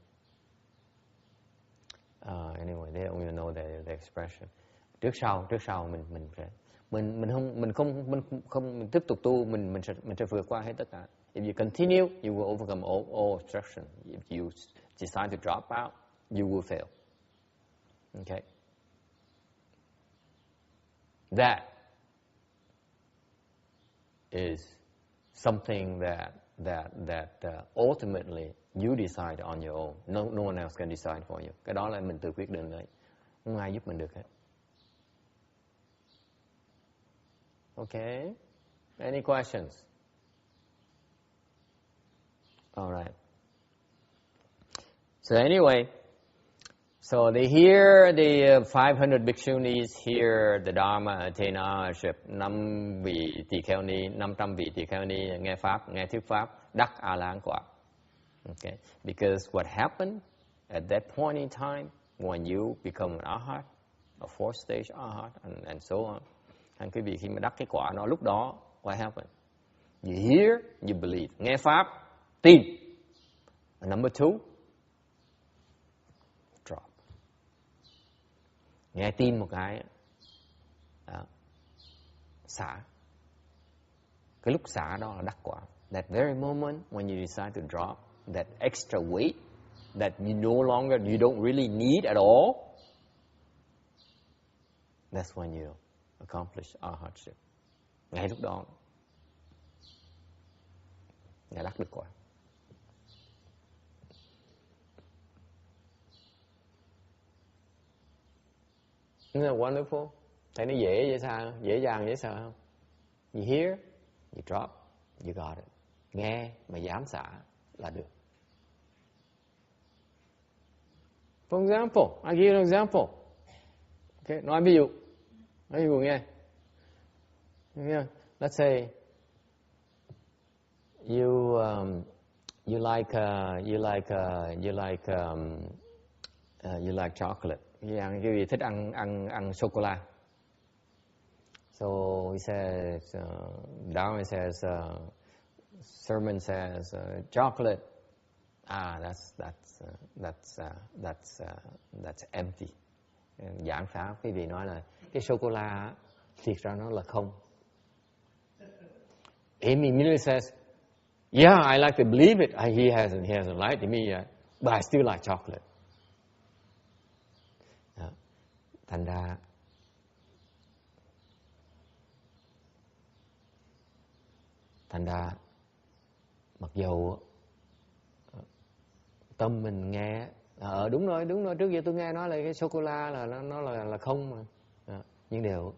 Anyway, they don't even know the expression. Trước sau mình không tiếp tục tu, mình sẽ vượt qua hết tất cả. If you continue, you will overcome all obstruction. If you decide to drop out, you will fail. Okay. That is something that ultimately you decide on your own. No one else can decide for you. Cái đó là mình tự quyết định đấy. Không ai giúp mình được hết. Okay. Any questions? All right. So anyway, so they hear the 500 bhikshunis hear the Dharma attain ownership. 500 vị tỳ kheo ni nghe pháp, nghe thuyết pháp, đắc A La Hán quả. Okay, because what happened at that point in time when you become an arhat, a fourth stage arhat, and so on. Anh quý vị khi mà đắc cái quả nó lúc đó, what happened? You hear, you believe. Nghe pháp, tin. And number two, drop. Nghe tin một cái, xả. Cái lúc xả đó là đắc quả. That very moment when you decide to drop that extra weight that you don't really need at all, that's when you accomplish arhatship. Ngay lúc đó, Ngài đắc được quả. Isn't that wonderful? Thấy nó dễ sao? Dễ dàng dễ sợ không? You hear, you drop, you got it. Nghe mà dám xả là được. For example, I give you an example. Okay, nói ví dụ nghe. Let's say you like chocolate. Cái gì thích ăn sô cô la. So he says, Darwin says, sermon says, chocolate. That's empty. Giảng pháp quý vị nói là cái sô cô la thiệt ra nó là không. Amy immediately says, yeah, I like to believe it. He hasn't lied to me yet, but I still like chocolate. Thành ra mặc dù tâm mình nghe đúng rồi, trước giờ tôi nghe nói là cái sô cô la là nó là không mà. Nhưng đều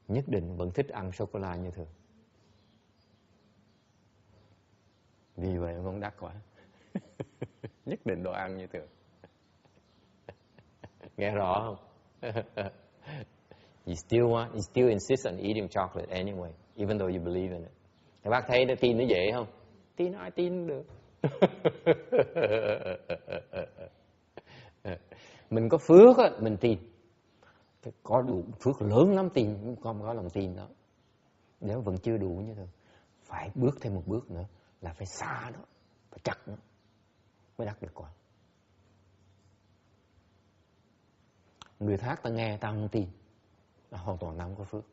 nhất định vẫn thích ăn sô cô la như thường. Vì vậy không đắc quả. Nhất định đồ ăn như thường. Nghe rõ không? You still insist on eating chocolate anyway, even though you believe in it. Các bác thấy nó tin nó dễ không? Tin ai tin được. Mình có phước á, mình tin. Có đủ phước lớn lắm tin, không có lòng tin đó. Nếu vẫn chưa đủ như thường, phải bước thêm một bước nữa là phải xa nó, phải chặt nó mới đắc được quả. Người khác ta nghe ta không tin, hoàn toàn ta không có phước,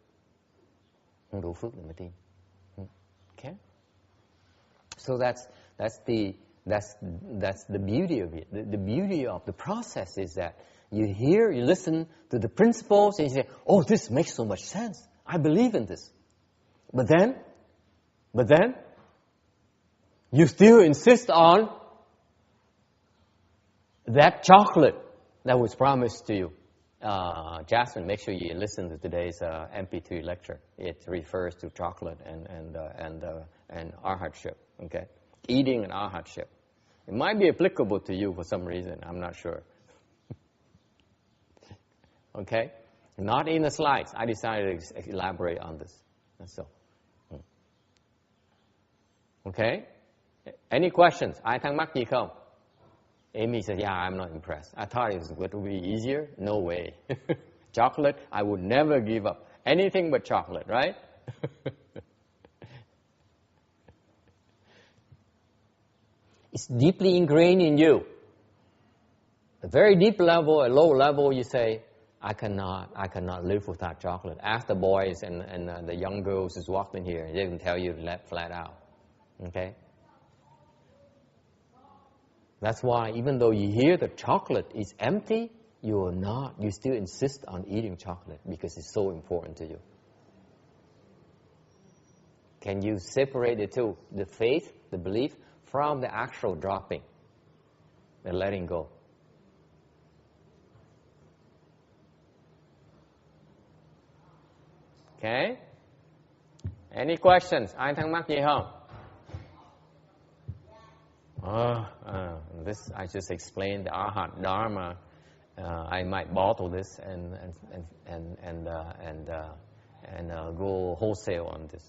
không đủ phước để mà tin. Okay? So that's the beauty of it. The beauty of the process is that you hear, you listen to the principles, and you say, "Oh, this makes so much sense. I believe in this." But then, you still insist on that chocolate that was promised to you. Jasmine, make sure you listen to today's MP3 lecture. It refers to chocolate and arhatship. Okay, eating and arhatship. It might be applicable to you for some reason. I'm not sure. Okay, not in the slides. I decided to elaborate on this. So, okay. Any questions? Ai thắc mắc gì không? Amy said, "Yeah, I'm not impressed. I thought it was going to be easier. No way. Chocolate, I would never give up. Anything but chocolate, right?" It's deeply ingrained in you. A very deep level, a low level, you say, I cannot live without chocolate. Ask the boys and the young girls who's walked in here. They can tell you flat out. Okay? That's why even though you hear the chocolate is empty, you still insist on eating chocolate because it's so important to you. Can you separate the two, the faith, the belief, from the actual dropping, the letting go? Okay? Any questions? Ai thắc mắc gì không? This I just explained the Arhat Dharma. I might bottle this and go wholesale on this.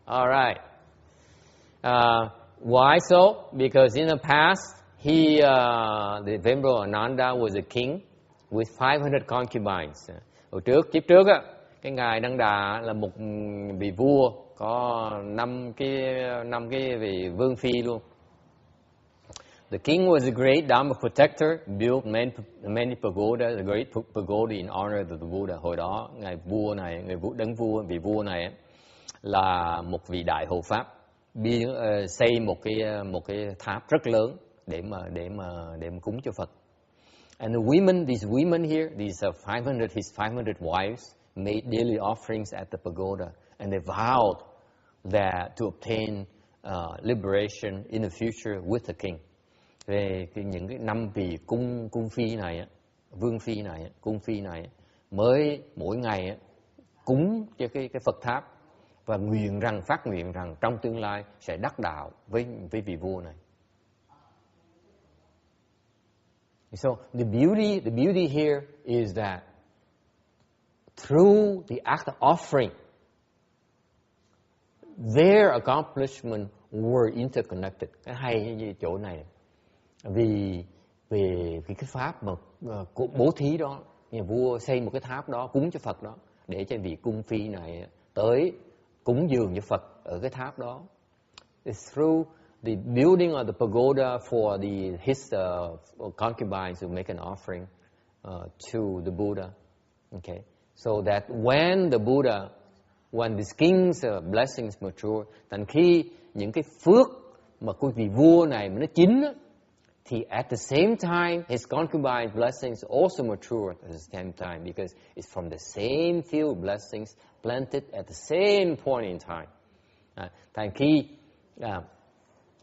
All right. Why so? Because in the past, the Vimbalananda was a king with 500 concubines. Hồi trước, kiếp trước á, cái ngài Đăng Đà là một vị vua có 5 cái vị vương phi luôn. The king was a great Dharma protector, built many pagodas, a great pagoda in honor of the Buddha. Hồi đó ngài vua này, vị vua này là một vị đại hộ pháp, xây một cái tháp rất lớn để mà cúng cho Phật. And these women here, his 500 wives made daily offerings at the pagoda, and they vowed that to obtain liberation in the future with the king. Về những cái 5 vị cung phi này, vương phi này, cung phi này mới mỗi ngày cúng cho cái Phật tháp và phát nguyện rằng trong tương lai sẽ đắc đạo với vị vua này. So the beauty here is that through the act of offering, their accomplishment were interconnected. Cái hay như chỗ này, vì cái pháp mà bố thí đó, nhà vua xây một cái tháp đó cúng cho Phật đó, để cho vị cung phi này tới cúng dường cho Phật ở cái tháp đó. It's through the building of the pagoda for his concubines who make an offering to the Buddha. Okay, so that when this king's blessings mature, thành khi những cái phước mà của vị vua này mà nó chín á, thì at the same time his concubine blessings also mature at the same time, because it's from the same field blessings planted at the same point in time. Thành khi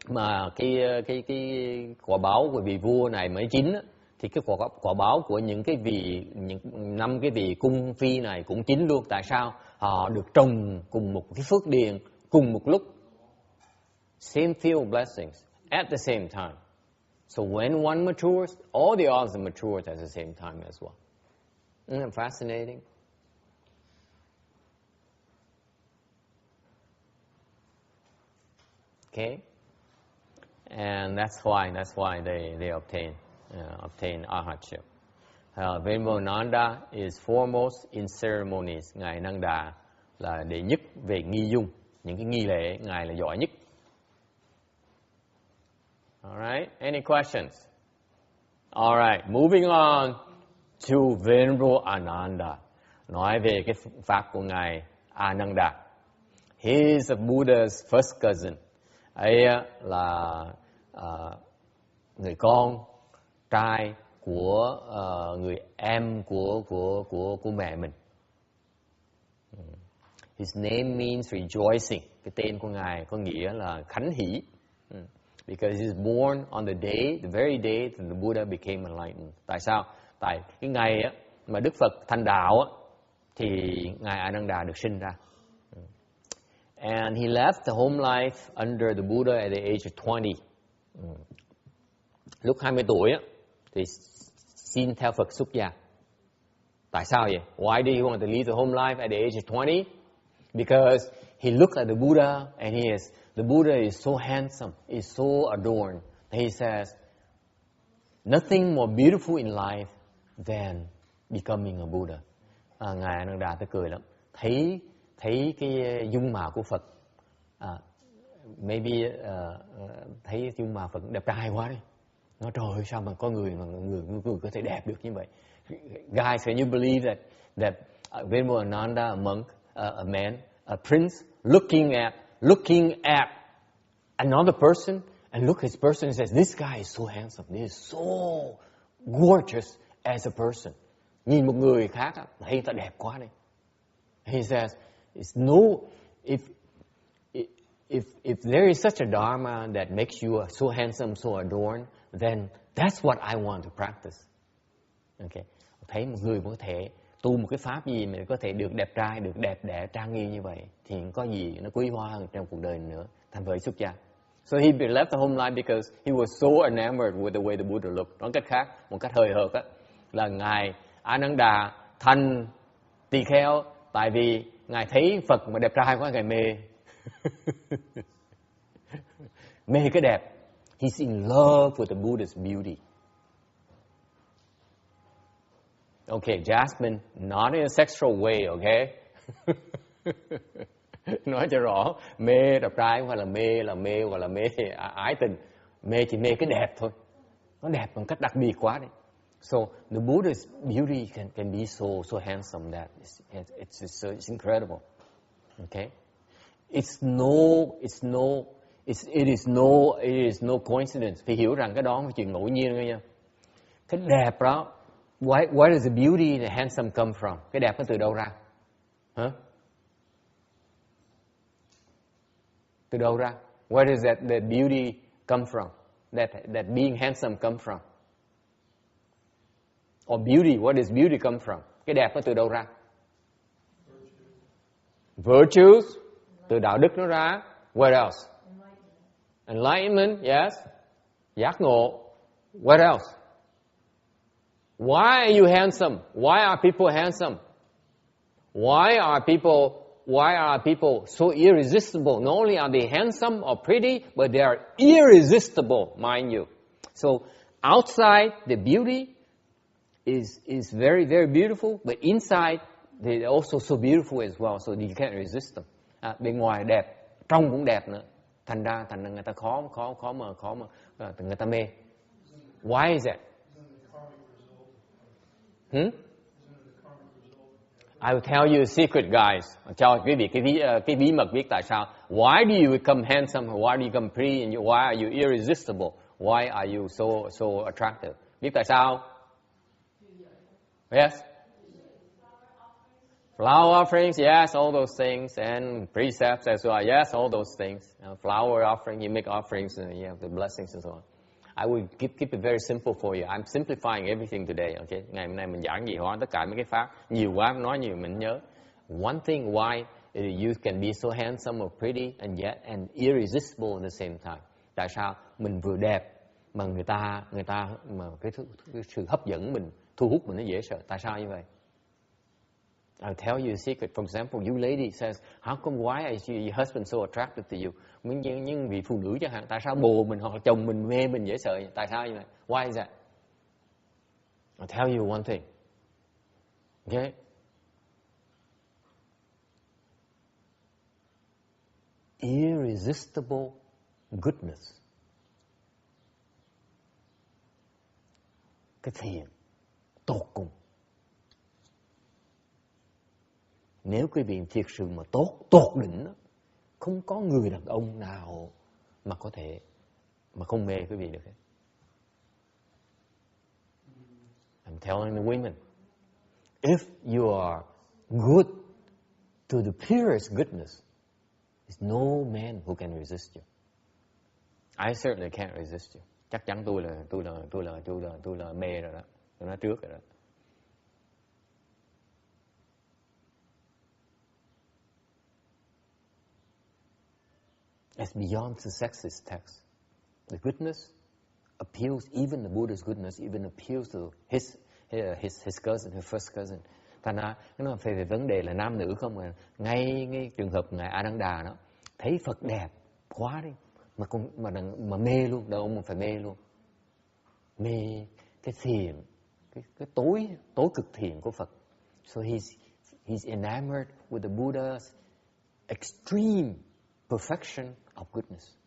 mà cái quả báo của vị vua này mới chín á, thì cái quả báo của những 5 cái vị cung phi này cũng chín luôn. Tại sao? Họ được trồng cùng một cái phước điền cùng một lúc, same field blessings at the same time. So when one matures, all the others mature at the same time as well. Isn't that fascinating? Okay, and that's why they obtain arhatship. Vimbalananda is foremost in ceremonies. Ngài Nanda Đà là đệ nhất về nghi dung, những cái nghi lễ ngài là giỏi nhất. All right, any questions? All right, moving on to Venerable Ananda. Nói về cái pháp của ngài Ananda. He is a Buddha's first cousin. Ấy là người con trai của người em của mẹ mình. His name means rejoicing. Cái tên của ngài có nghĩa là khánh hỷ. Because he was born on the very day that the Buddha became enlightened. Tại sao? Tại cái ngày mà Đức Phật thành đạo thì ngài Ananda được sinh ra. And he left the home life under the Buddha at the age of 20. Lúc 20 tuổi thì xin theo Phật xuất gia. Tại sao vậy? Why did he want to leave the home life at the age of 20? Because he looked at the Buddha and the Buddha is so handsome, is so adorned. He says, nothing more beautiful in life than becoming a Buddha. Ngài Ananda tới cười lắm. Thấy cái dung mạo của Phật, thấy dung mạo Phật đẹp trai quá đi. Nói trời ơi, sao mà có người có thể đẹp được như vậy? Guys, can you believe that Venerable Ananda, a monk, a man, a prince, looking at another person, and look at this person and says, this guy is so handsome, he is so gorgeous as a person. Nhìn một người khác, thấy ta đẹp quá đi. He says, if there is such a dharma that makes you so handsome, so adorned, then that's what I want to practice. Okay. Thấy một người có thể tu một cái pháp gì mà có thể được đẹp trai, được đẹp đẽ, trang nghiêm như vậy, thì có gì nó quý hóa hơn trong cuộc đời nữa. Thành với xuất gia. So he left the home life because he was so enamored with the way the Buddha looked. Nói cách khác, một cách hời hợt là ngài Ananda thành tỳ kheo tại vì ngài thấy Phật mà đẹp trai quá, ngài mê. Mê cái đẹp. He's in love with the Buddha's beauty. Okay, Jasmine, not in a sexual way, okay? Nói cho rõ, mê đẹp trai hoặc là mê ái tình. Mê chỉ mê cái đẹp thôi. Nó đẹp bằng cách đặc biệt quá đấy. So the Buddha's beauty can be so handsome that it's incredible. Okay? It is no coincidence. Phải hiểu rằng cái đó là chuyện ngẫu nhiên thôi nha. Cái đẹp đó, where does the beauty and the handsome come from? Cái đẹp nó từ đâu ra? Hả? Từ đâu ra? Where does that beauty come from? That being handsome come from? Or beauty, where does beauty come from? Cái đẹp nó từ đâu ra? Virtues, từ đạo đức nó ra. What else? Enlightenment, yes. Giác ngộ. What else? Why are you handsome? Why are people handsome? Why are people so irresistible? Not only are they handsome or pretty, but they are irresistible, mind you. So outside, the beauty is very, very beautiful, but inside, they're also so beautiful as well, so you can't resist them. Bên ngoài đẹp, trong cũng đẹp nữa. Thành ra người ta khó mà người ta mê. Why is that? I will tell you a secret, guys. Cho quý vị cái bí mật biết tại sao. Why do you become handsome? Why do you become pretty? And why are you irresistible? Why are you so attractive? Biết tại sao? Yes. Flower offerings, yes, all those things, and precepts as well, yes, all those things. Flower offering, you make offerings, and you have the blessings and so on. I will keep it very simple for you. I'm simplifying everything today, okay? Ngày hôm nay mình giảng gì hóa tất cả mấy cái pháp. Nhiều quá, nói nhiều mình nhớ. One thing why you can be so handsome or pretty and yet irresistible at the same time. Tại sao mình vừa đẹp mà người ta mà cái sự hấp dẫn mình, thu hút mình nó dễ sợ. Tại sao như vậy? I'll tell you a secret. For example, you lady says, how come why is your husband so attracted to you? Những vị phụ nữ chẳng hạn, tại sao bồ mình hoặc chồng mình mê mình dễ sợ? Tại sao như vậy? Why is that? I'll tell you one thing. Okay? Irresistible goodness. cái thiền tột cùng. Nếu quý vị thiệt sự mà tột đỉnh đó, không có người đàn ông nào mà có thể mà không mê quý vị được hết. I'm telling the women, if you are good to the purest goodness, there's no man who can resist you. I certainly can't resist you. Chắc chắn tôi là mê rồi đó. Tôi nói trước rồi đó. It's beyond the sexist text. The goodness appeals, even the Buddha's goodness, even appeals to his cousin, his first cousin. Thành ra nó về vấn đề là nam nữ không à. Ngay cái trường hợp ngài Ananda đó, thấy Phật đẹp quá đi, mà mê luôn, đâu mà phải mê luôn. Mê cái thiền, cái tối cực thiền của Phật. So he's enamored with the Buddha's extreme perfection of goodness.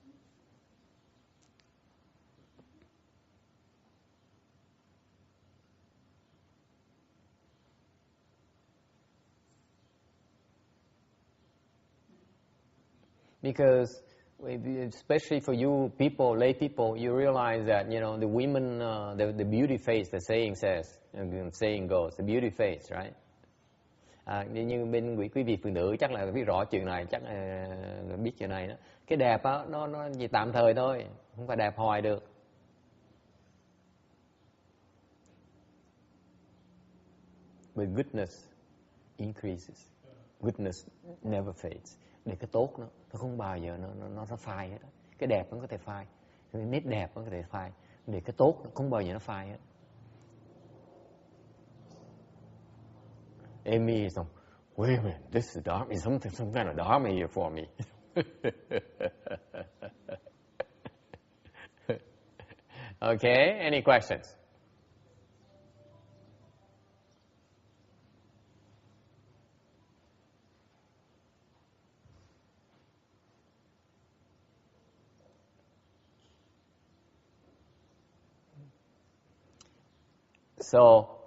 Because especially for you people, lay people, you realize that, you know, the women, the beauty face, the saying says, saying goes, the beauty face, right? Như bên quý vị phụ nữ chắc là biết rõ chuyện này, chắc là biết chuyện này đó. Cái đẹp á, nó chỉ tạm thời thôi, không phải đẹp hoài được. But goodness increases. Goodness never fades. Để cái tốt nó không bao giờ nó phai hết. Cái đẹp nó có thể phai, cái nét đẹp nó có thể phai. Để cái tốt nó không bao giờ nó phai hết. Amy is like, wait a minute, this is Dharma, some kind of Dharma here for me. Okay, any questions? So,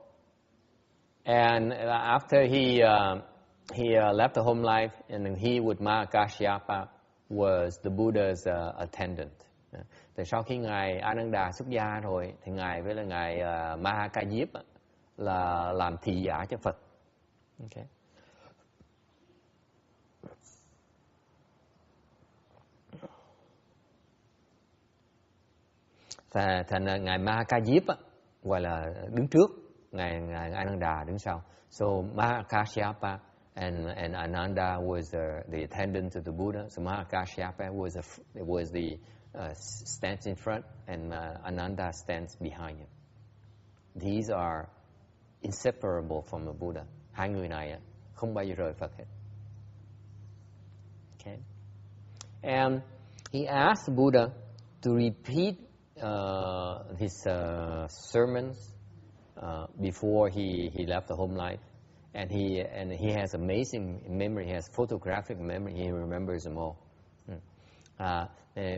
and after he left the home life, and then he with Mahakasyapa was the Buddha's attendant. Thì sau khi ngài Ananda xuất gia rồi, thì ngài với là ngài Mahakadiếp là làm thị giả cho Phật. Okay. Thành ngài Mahakadiếp gọi là đứng trước, ngài Ananda đứng sau. So Mahakasyapa and Ananda was the attendant to the Buddha. So Mahakasyapa was the stands in front, and Ananda stands behind him. These are inseparable from the Buddha. Hai người này không bao giờ rời Phật hết. Okay. And he asked the Buddha to repeat his sermons before he left the home life, and he has amazing memory. He has photographic memory. He remembers them all.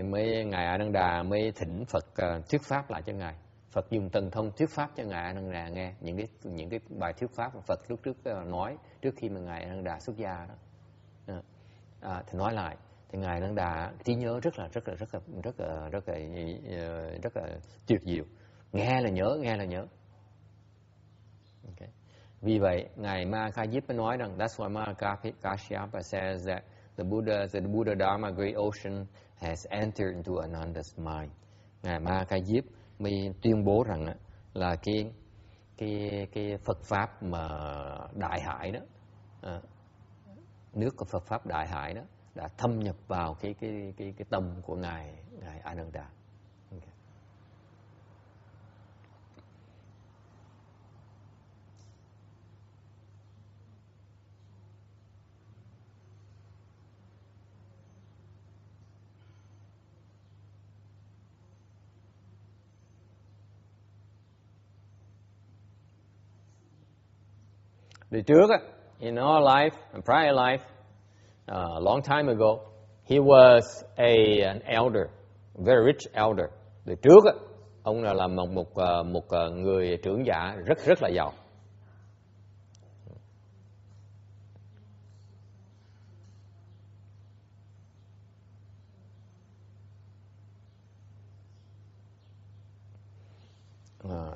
Mới ngài Ananda mới thỉnh Phật thuyết pháp lại cho ngài. Phật dùng thần thông thuyết pháp cho ngài Ananda nghe những cái bài thuyết pháp mà Phật lúc trước nói trước khi mà ngài Ananda xuất gia đó. Thì nói lại. Thì ngài Ananda trí nhớ rất là tuyệt diệu. Nghe là nhớ. Okay. Vì vậy ngài Mahakadiếp mới nói rằng that's why Mahakasyapa says that the Buddha Dharma great ocean has entered into Ananda's mind. Ngài Mahakadiếp mới tuyên bố rằng là cái Phật pháp mà đại hải đó, nước của Phật pháp đại hải đó đã thâm nhập vào cái tâm của ngài Ananda. Okay. Từ trước in our life, in prior life, a long time ago, he was an elder, a very rich elder. Từ trước Ông là một người trưởng giả rất là giàu.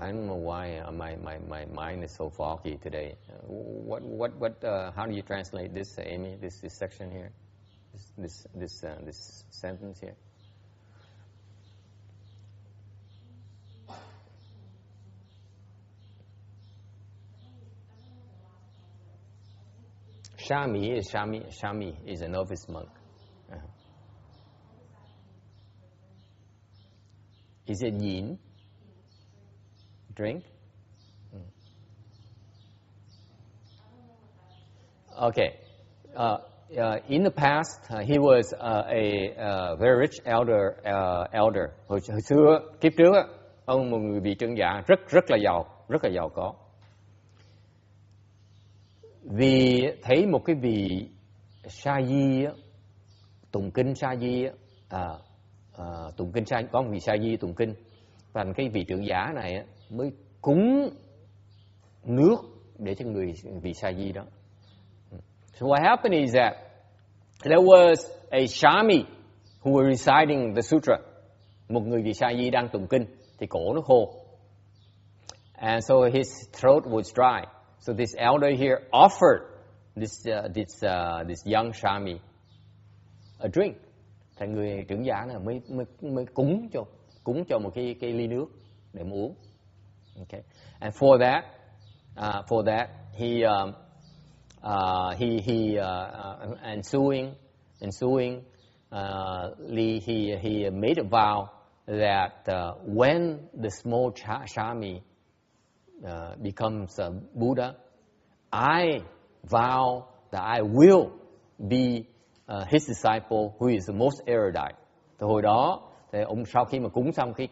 I don't know why my mind is so foggy today. How do you translate this, Amy? This section here, this sentence here. Shami is a novice monk. Is it yin? Drink? Okay. In the past, he was a very rich elder. Hồi xưa, kiếp trước, ông một người vị trưởng giả rất là giàu có. Vì thấy một cái vị sa di tụng kinh sa di có một vị sa di tụng kinh, và cái vị trưởng giả này mới cúng nước để cho vị sa di đó. So what happened is that there was a Shami who was reciting the sutra. Một người vị sa di đang tụng kinh thì cổ nó khô, and so his throat was dry. So this elder here offered this young Shami a drink. Thì người trưởng giả này mới cúng cho một cái ly nước để mà uống. Okay. And for that he ensuing he made a vow that when the small Shami becomes a Buddha, I vow that I will be his disciple who is the most erudite. Từ hồi đó thì ông sau khi mà cúng xong cái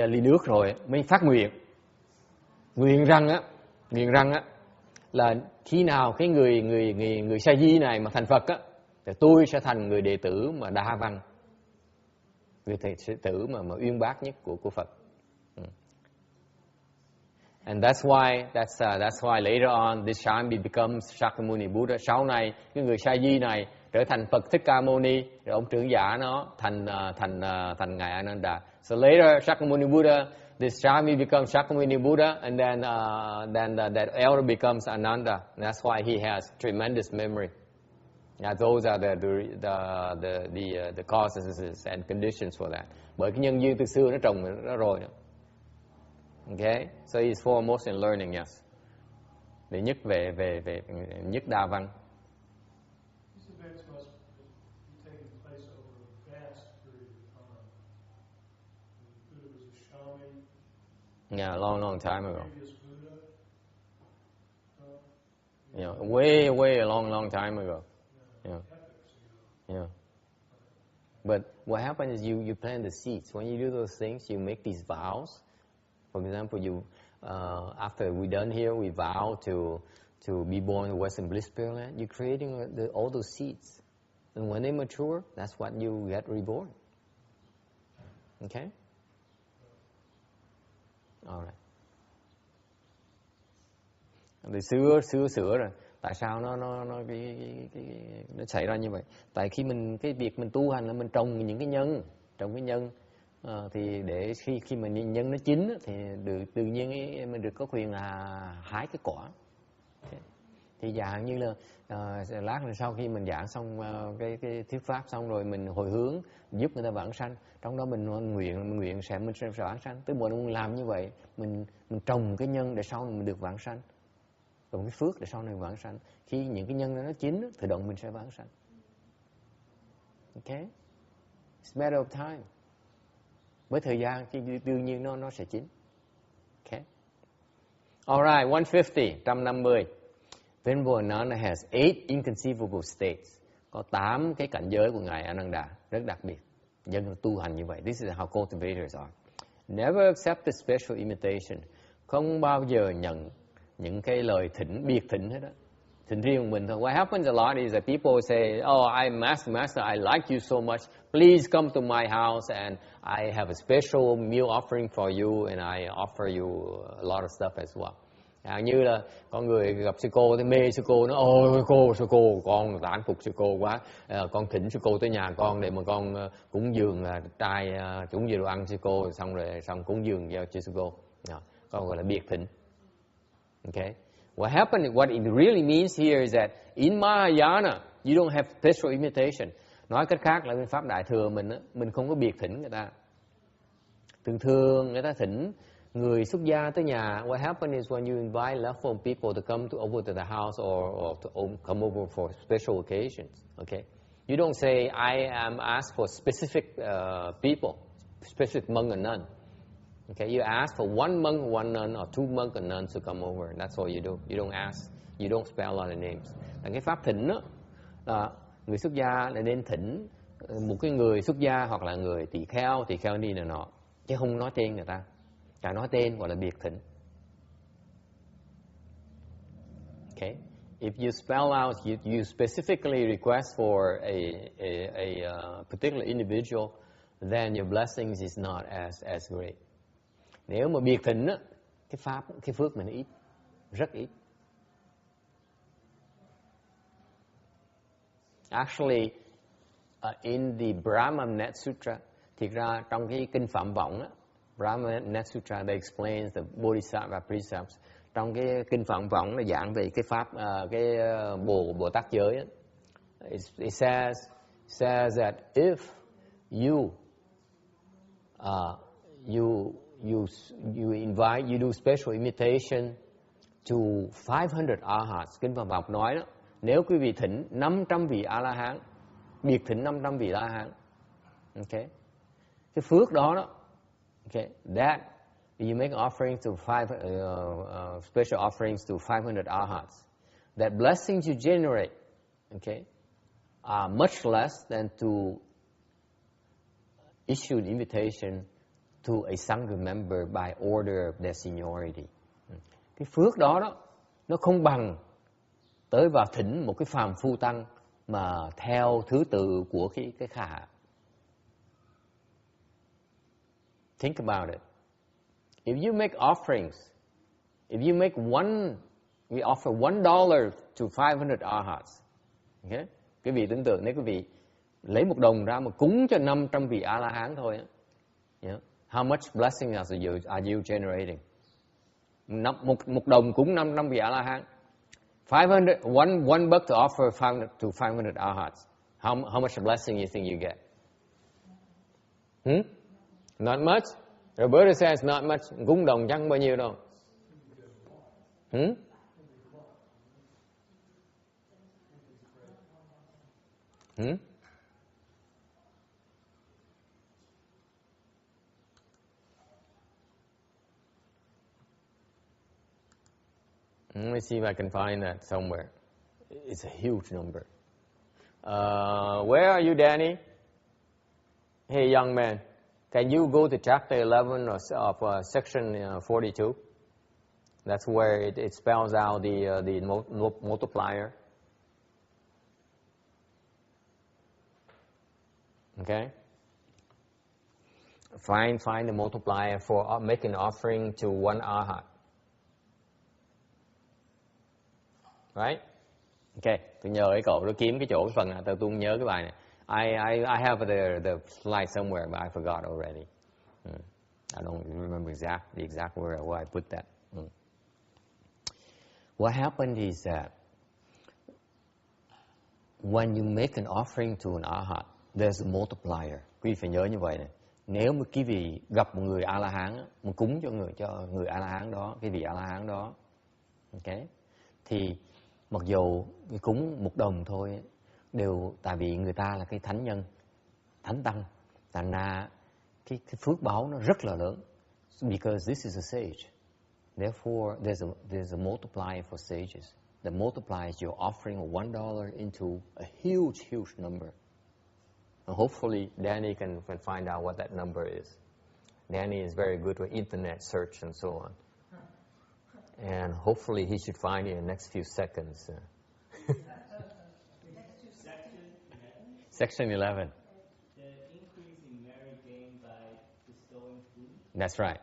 ly nước rồi mới phát nguyện rằng là khi nào cái người sa di này mà thành Phật á, thì tôi sẽ thành người đệ tử mà đa văn, người đệ tử mà uyên bác nhất của Phật. And that's why later on this Shami becomes Shakyamuni Buddha. Sau này cái người sa di này trở thành Phật Thích Ca Mâu Ni, rồi ông trưởng giả nó thành ngài Ananda. So later Shakyamuni Buddha, this Shami becomes Shakyamuni Buddha, and then that elder becomes Ananda. And that's why he has tremendous memory. Yeah, those are the causes and conditions for that. Bởi cái nhân duyên từ xưa nó trồng nó rồi đó. Okay, so he's foremost in learning, yes. Để nhất về nhất đa văn. Yeah, long time ago. Yeah, way a long time ago. Yeah. But what happens is you plant the seeds. When you do those things, you make these vows. For example, after we're done here, we vow to be born in Western Bliss Pureland. You're creating all those seeds, and when they mature, that's what you get reborn. Okay. All right. Từ xưa rồi. Tại sao nó xảy ra như vậy? Tại khi cái việc mình tu hành là mình trồng những cái nhân, thì để khi mà nhân nó chín thì tự nhiên mình được có quyền là hái cái quả. Thì dạng như là lát rồi sau khi mình giảng xong cái thuyết pháp xong rồi mình hồi hướng giúp người ta vãng sanh, trong đó mình nguyện sẽ vãng sanh. Tới mỗi mình làm như vậy, mình trồng cái nhân để sau này mình được vãng sanh, trồng cái phước để sau này vãng sanh. Khi những cái nhân đó nó chín, tự động mình sẽ vãng sanh. Okay, it's a matter of time. Với thời gian thì đương nhiên nó sẽ chín. Okay. Alright, 150. Venerable has 8 inconceivable states. Có 8 cái cảnh giới của ngài Ananda rất đặc biệt. Dân tu hành như vậy. This is how cultivators are. Never accept a special invitation. Không bao giờ nhận những cái lời biệt thỉnh hết á. thỉnh riêng mình thôi. What happens a lot is that people say, oh, I'm master, I like you so much. Please come to my house and I have a special meal offering for you and I offer you a lot of stuff as well. Như là con người gặp sư cô thì mê sư cô, nó ôi sư cô con tán phục sư cô quá, con thỉnh sư cô tới nhà con để mà con cúng dường trai, cúng dường đồ ăn sư cô, xong cúng dường cho sư cô. Con gọi là biệt thỉnh. Okay. What it really means here is that in Mahayana you don't have special invitation. Nói cách khác là bên pháp Đại thừa mình không có biệt thỉnh người ta. Thường người ta thỉnh người xuất gia tới nhà. What happens is when you invite leftfold people to come over to the house or to come over for special occasions, okay? You don't say I am asked for specific people, specific monk and nun. Okay, you ask for one monk, one nun, or two monk and nuns to come over. That's all you do. You don't ask. You don't spell out the names. Là cái pháp thỉnh đó, người xuất gia là nên thỉnh một cái người xuất gia hoặc là người tỳ kheo đi này nọ, chứ không nói tên người ta. Cả nói tên gọi là biệt thỉnh. Okay, if you spell out, you specifically request for a particular individual, then your blessings is not as great. Nếu mà biệt thỉnh á, cái phước mình ít, rất ít. Actually, in the Brahmanet Sutra, thiệt ra trong cái kinh Phạm Vọng á, Brahmanet Sutra, they explains the Bodhisattva precepts. Trong cái kinh Phạm Vọng nó giảng về cái pháp, cái Bồ Tát giới á. It says that if you do special invitation to 500 arhats. Kinh Phật học nói đó, nếu quý vị thỉnh 500 vị A-la-hán, biệt thỉnh 500 vị A-la-hán, okay, cái phước đó, okay, that you make offering to special offerings to 500 arhats, that blessings you generate, okay, are much less than to issue an invitation to a Sangha member by order of their seniority. Cái phước đó nó không bằng tới vào thỉnh một cái phàm phu tăng mà theo thứ tự của cái khả. Think about it. If you make offerings, if you make we offer $1 to 500 arhats. Okay? Quý vị tưởng tượng nếu quý vị lấy $1 ra mà cúng cho 500 vị A-la-hán thôi á. Yeah. How much blessing are you generating? Một đồng cúng 500 vị A-la-hán. 500, one buck to offer 500 arhats. How much blessing you think you get? Not much. Roberta says not much. Cúng đồng chẳng bao nhiêu đâu. Let me see if I can find that somewhere. It's a huge number. Where are you, Danny? Hey, young man, can you go to chapter 11 of section 42? That's where it spells out the multiplier. Okay. Find the multiplier for making offering to one arhat. Right? Okay, tôi nhờ cái cậu nó kiếm cái chỗ cái phần này, tôi nhớ cái bài này. I have the slide somewhere, but I forgot already. I don't remember the exact where I put that. What happened is that when you make an offering to an arhat, there's a multiplier. Quý vị phải nhớ như vậy này. Nếu mà quý vị gặp một người A-la-hán, mà cúng cho người A-la-hán đó, cái vị A-la-hán đó, okay, thì mặc dù cúng $1 thôi, đều tại vì người ta là cái thánh nhân, thánh tăng, thành ra cái phước báo nó rất là lớn. Because this is a sage, therefore there's a multiplier for sages. That multiplies your offering of $1 into a huge number. And hopefully Danny can find out what that number is. Danny is very good with internet search and so on. And hopefully he should find it in the next few seconds. Section 11. The increase in merit gained by bestowing food. That's right.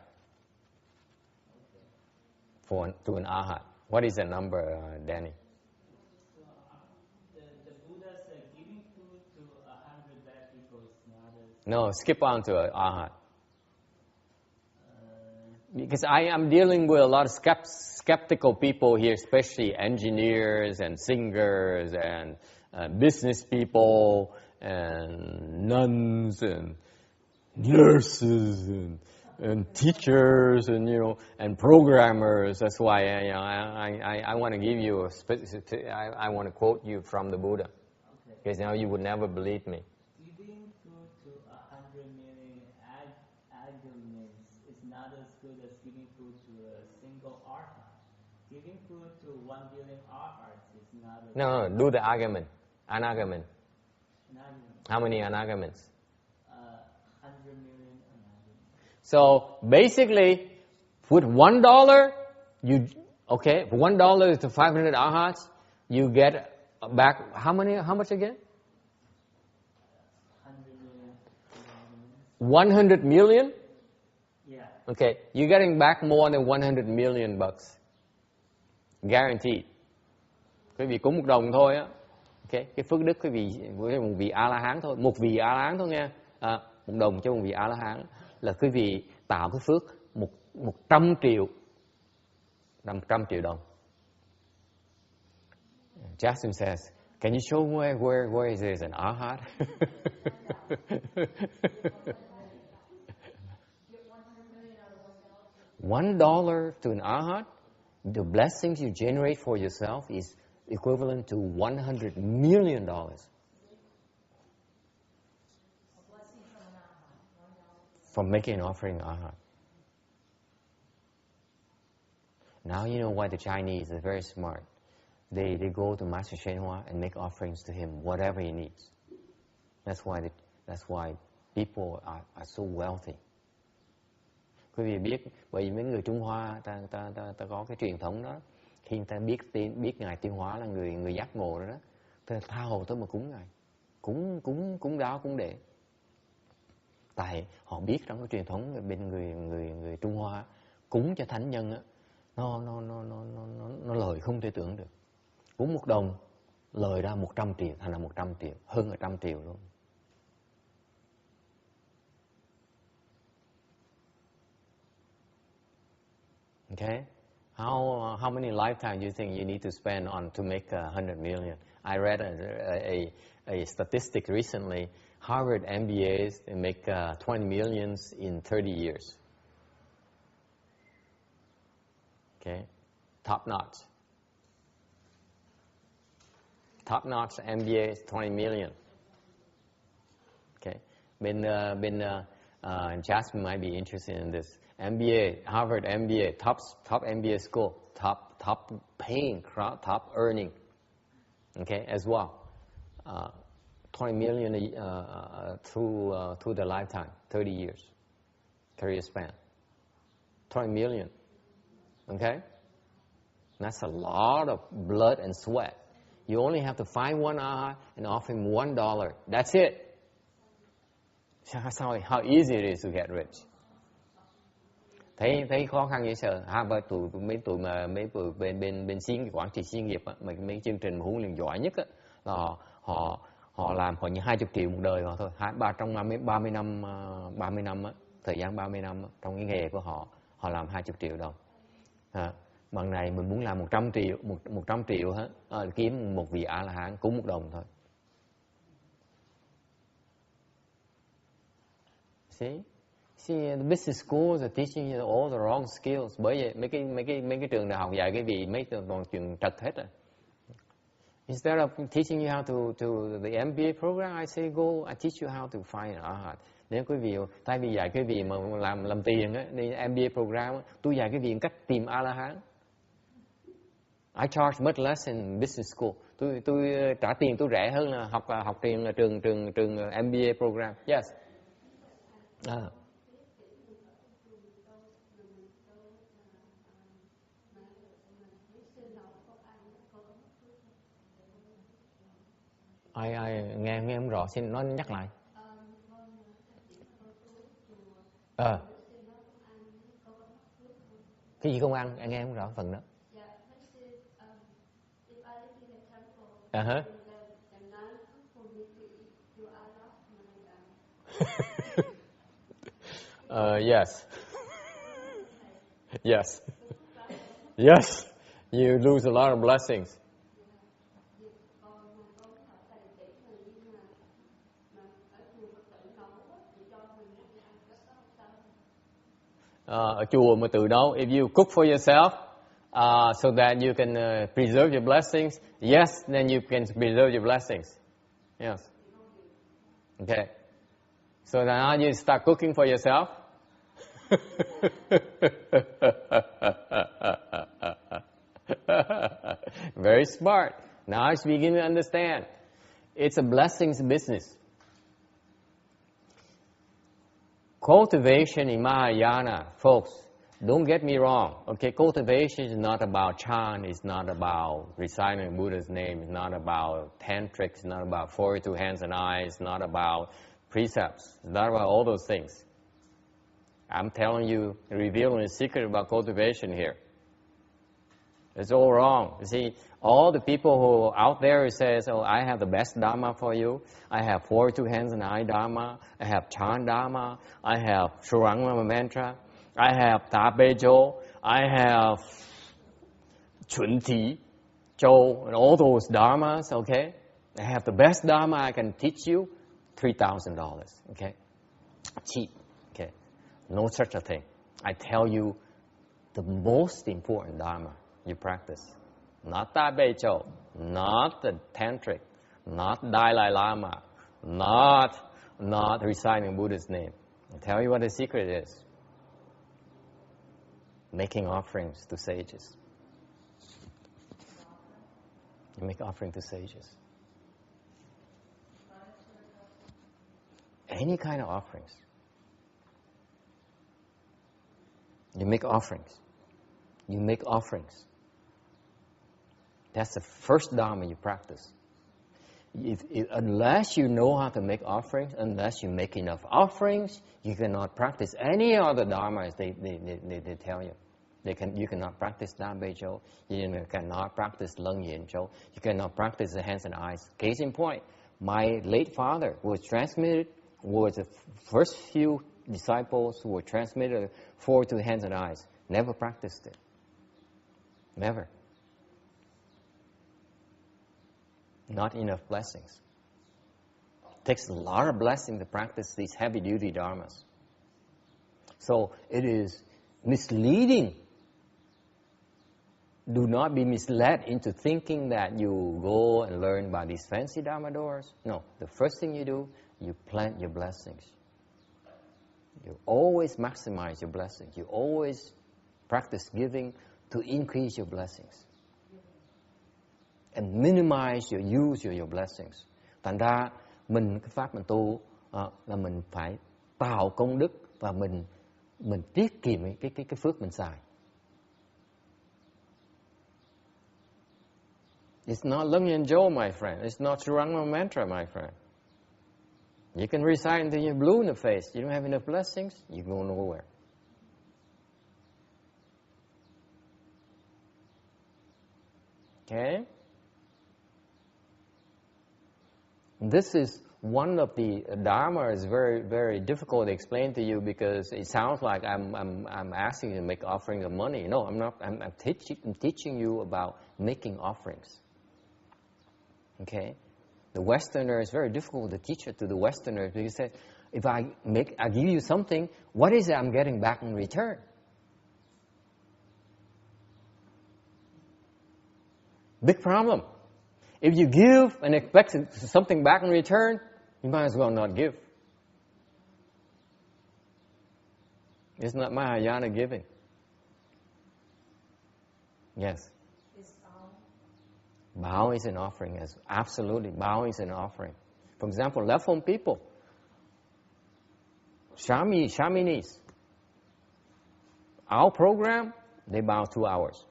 To an arhat. What is the number, Danny? So, the Buddha said giving food to 100 bad people is not as... No, skip on to an arhat. Because I am dealing with a lot of skeptical people here, especially engineers and singers and business people and nuns and nurses and teachers and and programmers. That's why I want to give you I want to quote you from the Buddha, because now you would never believe me. Giving food to 100 million arguments is not as good as giving food to a single arhat. Giving food to 1 billion arhats is not as... No, do the argument. An argument. An argument. How many arguments? 100 million arguments. So basically, with $1, for $1 to 500 arhats, you get back how much again? 100 million? Yeah. Okay, you're getting back more than 100 million bucks. Guaranteed. Quý vị cúng $1 thôi á. Okay, cái phước đức quý vị với một vị A-la-hán thôi, một vị A-la-hán thôi nha. $1 cho một vị A-la-hán là quý vị tạo cái phước 100 triệu. 100 triệu đồng. Justin says, can you show where is there an arhat? $1 to an arhat, the blessings you generate for yourself is equivalent to $100 million. From making an offering arhat. Now you know why the Chinese are very smart. They go to Master Shen Hua and make offerings to him, whatever he needs. That's why people are so wealthy. Quý vị biết, bởi vì mấy người Trung Hoa ta có cái truyền thống đó, khi người ta biết ngài Tiêu Hóa là người giác ngộ đó, ta tha hồ tới mà cúng ngài, cúng đó cúng để. Tại họ biết trong cái truyền thống bên người Trung Hoa cúng cho thánh nhân á, nó lời không thể tưởng được. Cúng $1 lời ra 100 triệu, thành là 100 triệu, hơn 100 triệu luôn. Okay, how many lifetimes do you think you need to spend on to make 100 million? I read a statistic recently. Harvard MBAs they make 20 millions in 30 years. Okay, top notch. Top notch MBA is 20 million. Okay, Jasmine might be interested in this. MBA, Harvard MBA, top MBA school, top paying, top earning. Okay, as well. 20 million through the lifetime, 30 years, career span. 20 million. Okay, that's a lot of blood and sweat. You only have to find one arhat and offer him $1. That's it. How easy it is to get rich. Thấy khó khăn dễ sợ. Mấy tụi bên xí quản trị xí nghiệp á, mấy chương trình huấn luyện giỏi nhất á, là họ làm khoảng như 20 triệu một đời họ thôi. Trong 30 năm á, thời gian 30 năm á, trong cái nghề của họ làm 20 triệu đồng. Bằng này mình muốn làm 100 triệu hết, kiếm một vị A-la-hán cúng $1 thôi. See, the business schools are teaching you all the wrong skills. Bởi vậy mấy cái trường đại học dạy cái gì mấy toàn trường trật hết rồi. Instead of teaching you how to the MBA program, I say go, I teach you how to find an arhat. Nếu quý vị thay vì dạy cái gì mà làm tiền á, đi MBA program á, tôi dạy cái gì cách tìm A-la-hán. I charge much less in business school. Tôi trả tiền tôi rẻ hơn là học trường MBA program. Yes. Ai nghe không rõ, xin nói nhắc lại. Cái gì không ăn, anh nghe không rõ phần đó. Yes. Yes. Yes. You lose a lot of blessings. Ở chùa mà tự nấu, if you cook for yourself, so that you can preserve your blessings, yes, then you can preserve your blessings. Yes. Okay. So now you start cooking for yourself. Very smart. Now it's beginning to understand. It's a blessings business. Cultivation in Mahayana, folks, don't get me wrong. Okay, cultivation is not about chant, it's not about reciting Buddha's name, it's not about tantrics, it's not about 42 hands and eyes, it's not about precepts, it's not about all those things. I'm telling you, revealing a secret about cultivation here. It's all wrong. You see, all the people who out there who says, oh, I have the best Dharma for you. I have 42 hands and eye Dharma. I have chant Dharma. I have Shurangma mantra. I have Tabejo. I have Chunti, Zhou, and all those Dharmas, okay? I have the best Dharma I can teach you, $3,000, okay? Cheap, okay? No such a thing. I tell you the most important Dharma you practice. Not Tabejo, not the Tantric, not Dalai Lama, not reciting Buddha's name. I'll tell you what the secret is. Making offerings to sages. You make offering to sages. Any kind of offerings. You make offerings. You make offerings. That's the first Dharma you practice. Unless you know how to make offerings, unless you make enough offerings, you cannot practice any other Dharmas they tell you. You cannot practice Dabejo, you cannot practice Leng Yen Zhou, you cannot practice the hands and eyes. Case in point, my late father was the first few disciples who were transmitted 42 hands and eyes. Never practiced it. Never. Not enough blessings. It takes a lot of blessing to practice these heavy-duty dharmas. So it is misleading. Do not be misled into thinking that you go and learn by these fancy dharma doors. No, the first thing you do, you plant your blessings. You always maximize your blessings. You always practice giving to increase your blessings. And minimize your use of your blessings. Thành ra cái pháp mình tu là mình phải tạo công đức và mình tiết kiệm cái phước mình xài. It's not Leng Yen Zhou, my friend. It's not Shurangma mantra, my friend. You can recite until you're blue in the face. You don't have enough blessings, you go nowhere. Okay? This is one of the Dharma is very, very difficult to explain to you because it sounds like I'm asking you to make offerings of money. No, I'm not. I'm teaching you about making offerings. Okay? The Westerner is very difficult to teach it to the Westerners because they say, if I give you something, what is it I'm getting back in return? Big problem. If you give and expect something back in return, you might as well not give. It's not Mahayana giving. Yes. Bao is an offering. Yes, absolutely. Bao is an offering. For example, left home people, Shaminis. Our program, they bow 2 hours.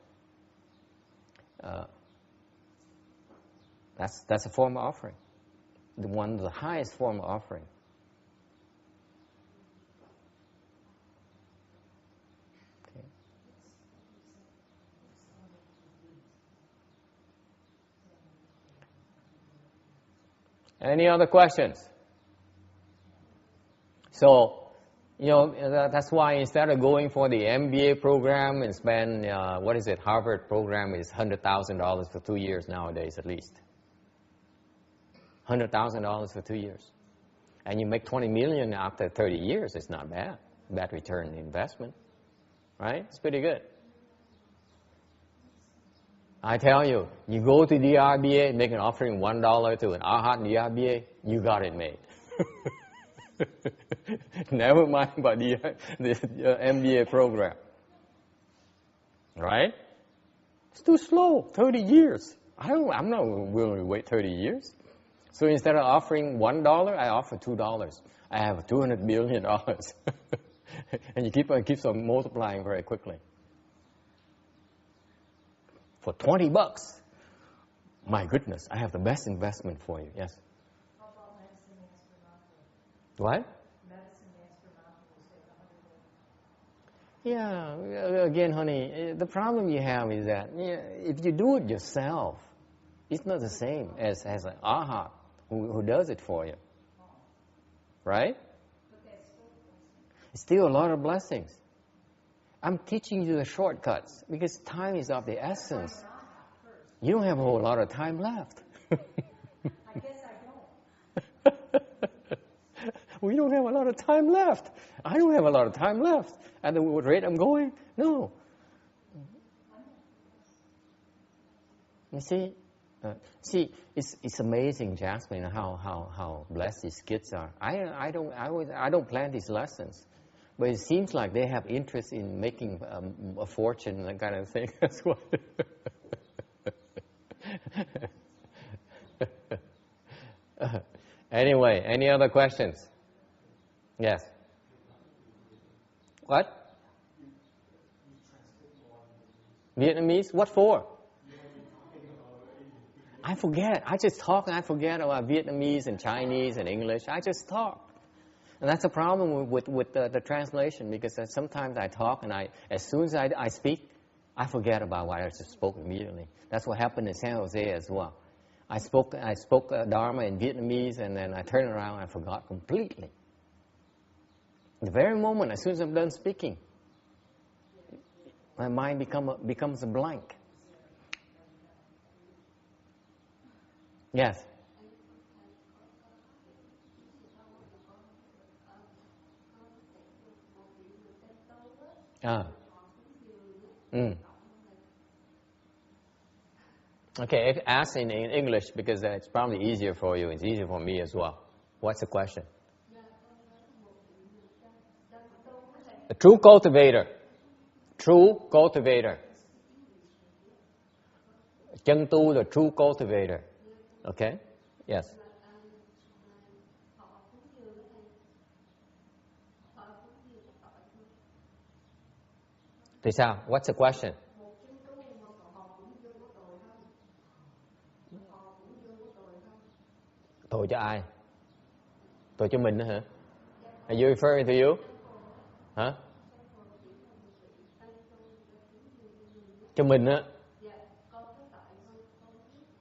That's a form of offering. the highest form of offering. Okay. Any other questions? So, that's why instead of going for the MBA program and spend, Harvard program is $100,000 for 2 years nowadays at least. $100,000 for 2 years. And you make $20 million after 30 years, it's not bad. Bad return investment. Right? It's pretty good. I tell you, you go to the RBA, make an offering $1 to an Arhat in the RBA, you got it made. Never mind about the MBA program. Right? It's too slow, 30 years. I'm not willing to wait 30 years. So instead of offering $1, I offer $2. I have $200 million. And you keep on multiplying very quickly. For $20, my goodness, I have the best investment for you. Yes? How about medicine expert? What? Medicine expert. Yeah, again, honey, the problem you have is that if you do it yourself, it's not the same as an Arhat who does it for you. Right? It's still a lot of blessings. I'm teaching you the shortcuts because time is of the essence. You don't have a whole lot of time left. I guess I don't. We don't have a lot of time left. I don't have a lot of time left. At the rate I'm going, no. You see, it's amazing, Jasmine, how blessed these kids are. I don't plan these lessons, but it seems like they have interest in making a fortune and that kind of thing. That's why. Anyway, any other questions? Yes. What? Vietnamese? What for? I forget. I just talk and I forget about Vietnamese and Chinese and English. I just talk. And that's a problem with the translation, because sometimes I talk and as soon as I speak, I forget about what I just spoke immediately. That's what happened in San Jose as well. I spoke Dharma in Vietnamese, and then I turned around and I forgot completely. The very moment, as soon as I'm done speaking, my mind becomes a blank. Yes. Okay, ask in English because it's probably easier for you. It's easier for me as well. What's the question? A true cultivator. True cultivator. Chân tu, the true cultivator. Okay? Yes. Thì sao? What's the question? Tội cho ai? Tội cho mình đó hả? Are you referring to you? Hả? Cho mình á?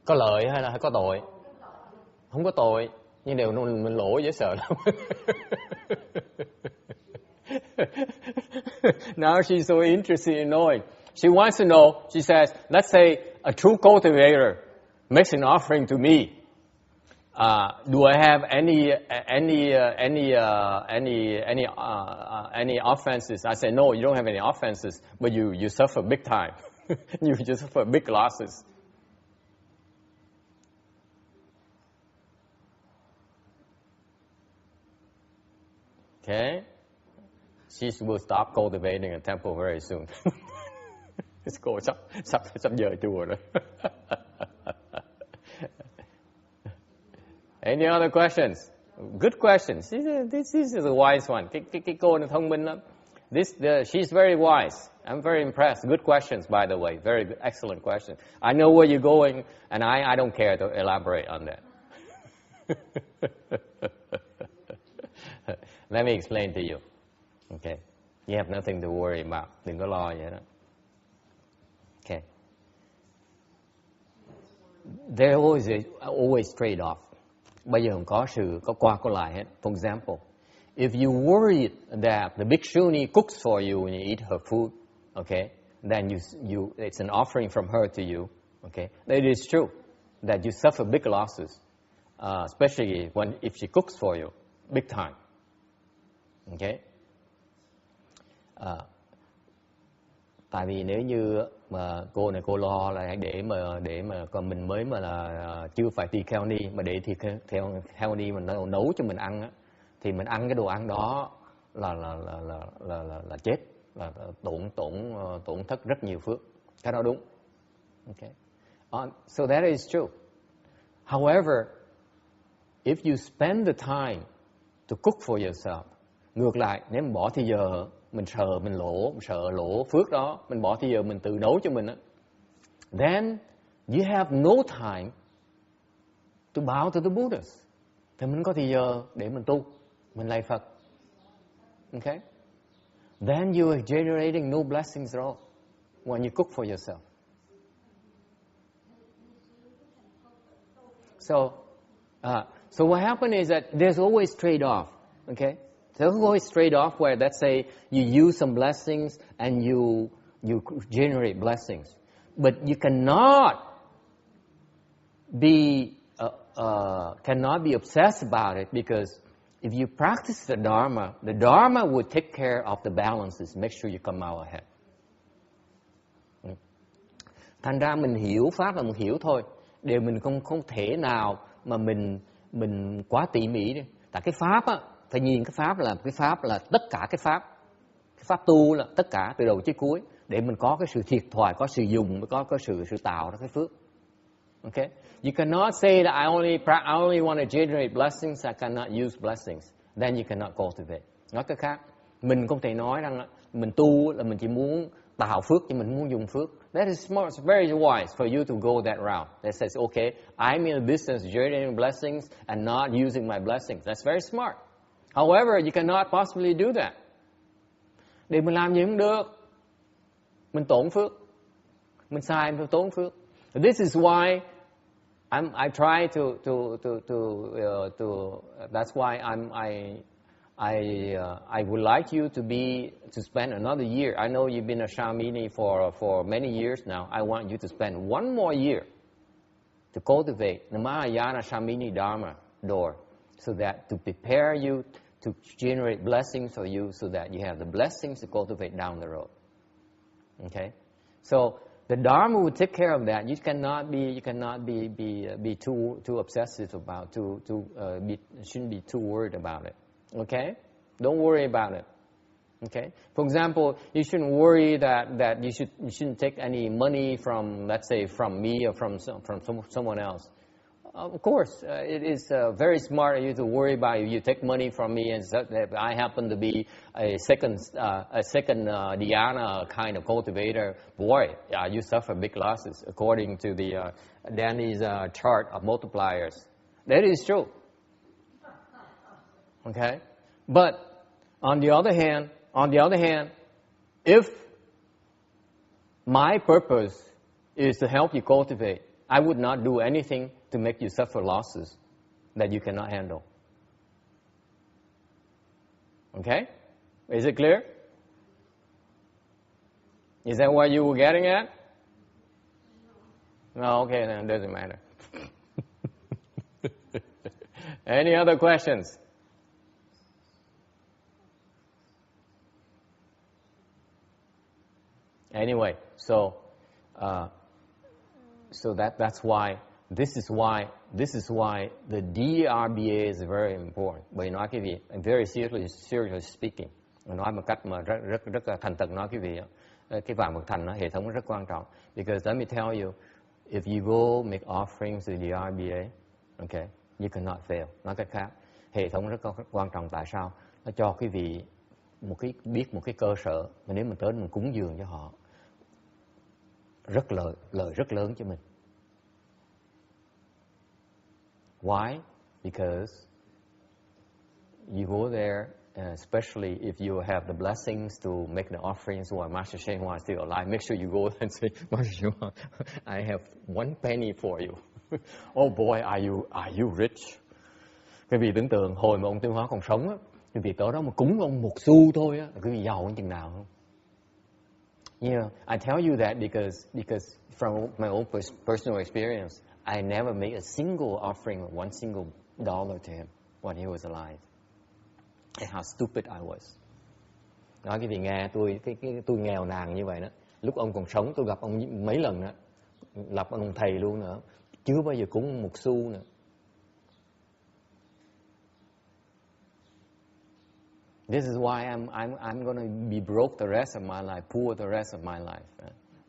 Có lợi hay là có tội? Không có tội, nhưng đều mình lỗ dễ sợ lắm. Now she's so interested in knowing. She wants to know, she says, let's say a true cultivator makes an offering to me. Do I have any offenses? I say, no, you don't have any offenses, but you suffer big time. You just suffer big losses. Okay? She will stop cultivating a temple very soon. Cô sắp dời chùa rồi. Any other questions? Good questions. This is a wise one. Cái cô này thông minh lắm. She's very wise. I'm very impressed. Good questions, by the way. Very good, excellent questions. I know where you're going, and I don't care to elaborate on that. Let me explain to you. Okay. You have nothing to worry about. Đừng có lo vậy đó. Okay. There always trade-off. Bây giờ không có sự có qua có lại hết. For example, if you worried that the bhikshuni cooks for you when you eat her food, okay, then it's an offering from her to you, okay. It is true that you suffer big losses, especially if she cooks for you, big time, okay. Tại vì nếu như mà cô này cô lo là để mà còn mình mới mà là chưa phải tỳ kheo ni mà để thì kheo ni mà nấu cho mình ăn á, thì mình ăn cái đồ ăn đó là chết, là tổn thất rất nhiều phước. Cái đó đúng. Okay. So that is true. However, if you spend the time to cook for yourself, ngược lại nếu mình bỏ thì giờ mình sợ lỗ phước đó, mình bỏ thì giờ mình tự nấu cho mình á, then you have no time to bow to the Buddhas. Thì mình có thì giờ để mình tu, mình lạy Phật. Okay? Then you are generating no blessings at all when you cook for yourself. So what happened is that there's always trade-off. Okay? There's always trade-off where, let's say, you use some blessings and you generate blessings, but you cannot be obsessed about it, because if you practice the Dharma will take care of the balances, make sure you come out ahead. Thành ra mình hiểu pháp là mình hiểu thôi, điều mình không thể nào mà mình quá tỉ mỉ đi. Tại cái pháp á, phải nhìn cái pháp là tất cả cái pháp tu là tất cả từ đầu tới cuối, để mình có cái sự thiệt thòi, có sự dùng, có sự tạo ra cái phước. Okay? You cannot say that I only want to generate blessings, I cannot use blessings. Then you cannot cultivate. Nói cái khác, mình không thể nói rằng mình tu là mình chỉ muốn tạo phước nhưng mình muốn dùng phước. That is smart. It's very wise for you to go that route. That says, okay, I'm in a business generating blessings and not using my blessings. That's very smart. However, you cannot possibly do that. Để mình làm gì cũng được. Mình tổn phước. Mình sai mình tổn phước. This is why I try to that's why I would like you to spend another year. I know you've been a Shamini for many years now. I want you to spend one more year to cultivate the Mahayana Shamini Dharma door, so that to prepare you to generate blessings for you, so that you have the blessings to cultivate down the road. Okay, so the Dharma will take care of that. You cannot be too obsessive about shouldn't be too worried about it. Okay, don't worry about it. Okay, for example, you shouldn't worry that you shouldn't take any money from, let's say, from me or from someone else. Of course, it is very smart of you to worry about if you take money from me and that I happen to be a second dhyana kind of cultivator. Boy, you suffer big losses according to the Danny's chart of multipliers. That is true. Okay, but on the other hand, if my purpose is to help you cultivate, I would not do anything to make you suffer losses that you cannot handle. Okay? Is it clear? Is that what you were getting at? No, okay, then it doesn't matter. Any other questions? Anyway, so that's why this is why the DRBA is very important. Bởi nói cái gì, very seriously speaking, nói một cách mà rất thành thật nói cái gì, cái vạn vật thành hệ thống rất quan trọng. Because let me tell you, if you go make offerings to the DRBA, okay, you cannot fail. Nói cách khác, hệ thống rất quan trọng. Tại sao? Nó cho quý vị biết một cái cơ sở mà nếu mình tới mình cúng dường cho họ, lợi rất lớn cho mình. Why? because you go there, especially if you have the blessings to make the offerings while Master Shen Hua is still alive. Make sure you go and say, Master Shen Hua, I have 1 penny for you. Oh boy, are you rich? Cái vị tưởng tượng hồi mà ông Tiêu Hóa còn sống á, cái vị tới đó mà cúng ông 1 xu thôi á, cái vị giàu hơn chừng nào không? You know, I tell you that because from my own personal experience, I never made a single offering of $1 single to him when he was alive. And how stupid I was. Nói cái vị nghe tôi nghèo nàn như vậy đó. Lúc ông còn sống tôi gặp ông mấy lần đó, lập ông thầy luôn nữa, chưa bao giờ cúng 1 xu nữa. This is why I'm going to be broke the rest of my life, poor the rest of my life.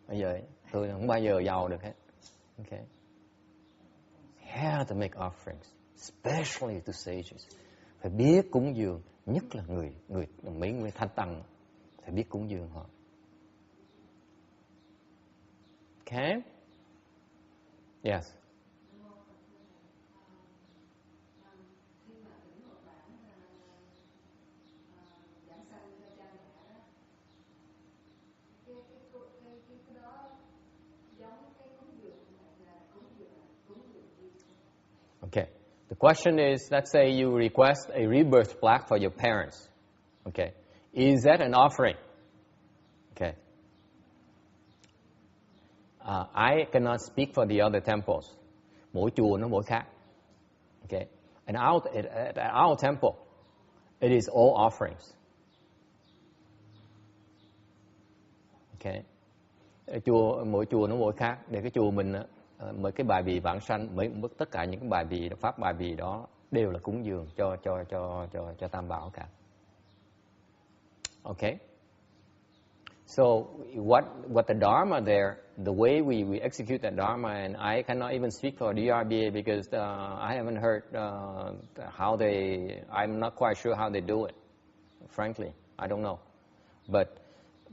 Bây giờ tôi không bao giờ giàu được hết. Okay. Have to make offerings, especially to sages. Phải biết cúng dường, nhất là mấy người thanh tăng, phải biết cúng dường họ. Okay? Yes. Okay. The question is, let's say you request a rebirth plaque for your parents. Okay. Is that an offering? Okay. I cannot speak for the other temples. Mỗi chùa nó mỗi khác. Okay. And at our temple, it is all offerings. Okay. Mỗi chùa nó mỗi khác. Để cái chùa mình mấy cái bài vị vãng sanh, tất cả những cái bài vị, pháp bài vị đó đều là cúng dường cho Tam Bảo cả. Okay. So what the Dharma there, the way we execute that Dharma, and I cannot even speak for DRBA because I haven't heard I'm not quite sure how they do it. Frankly, I don't know. But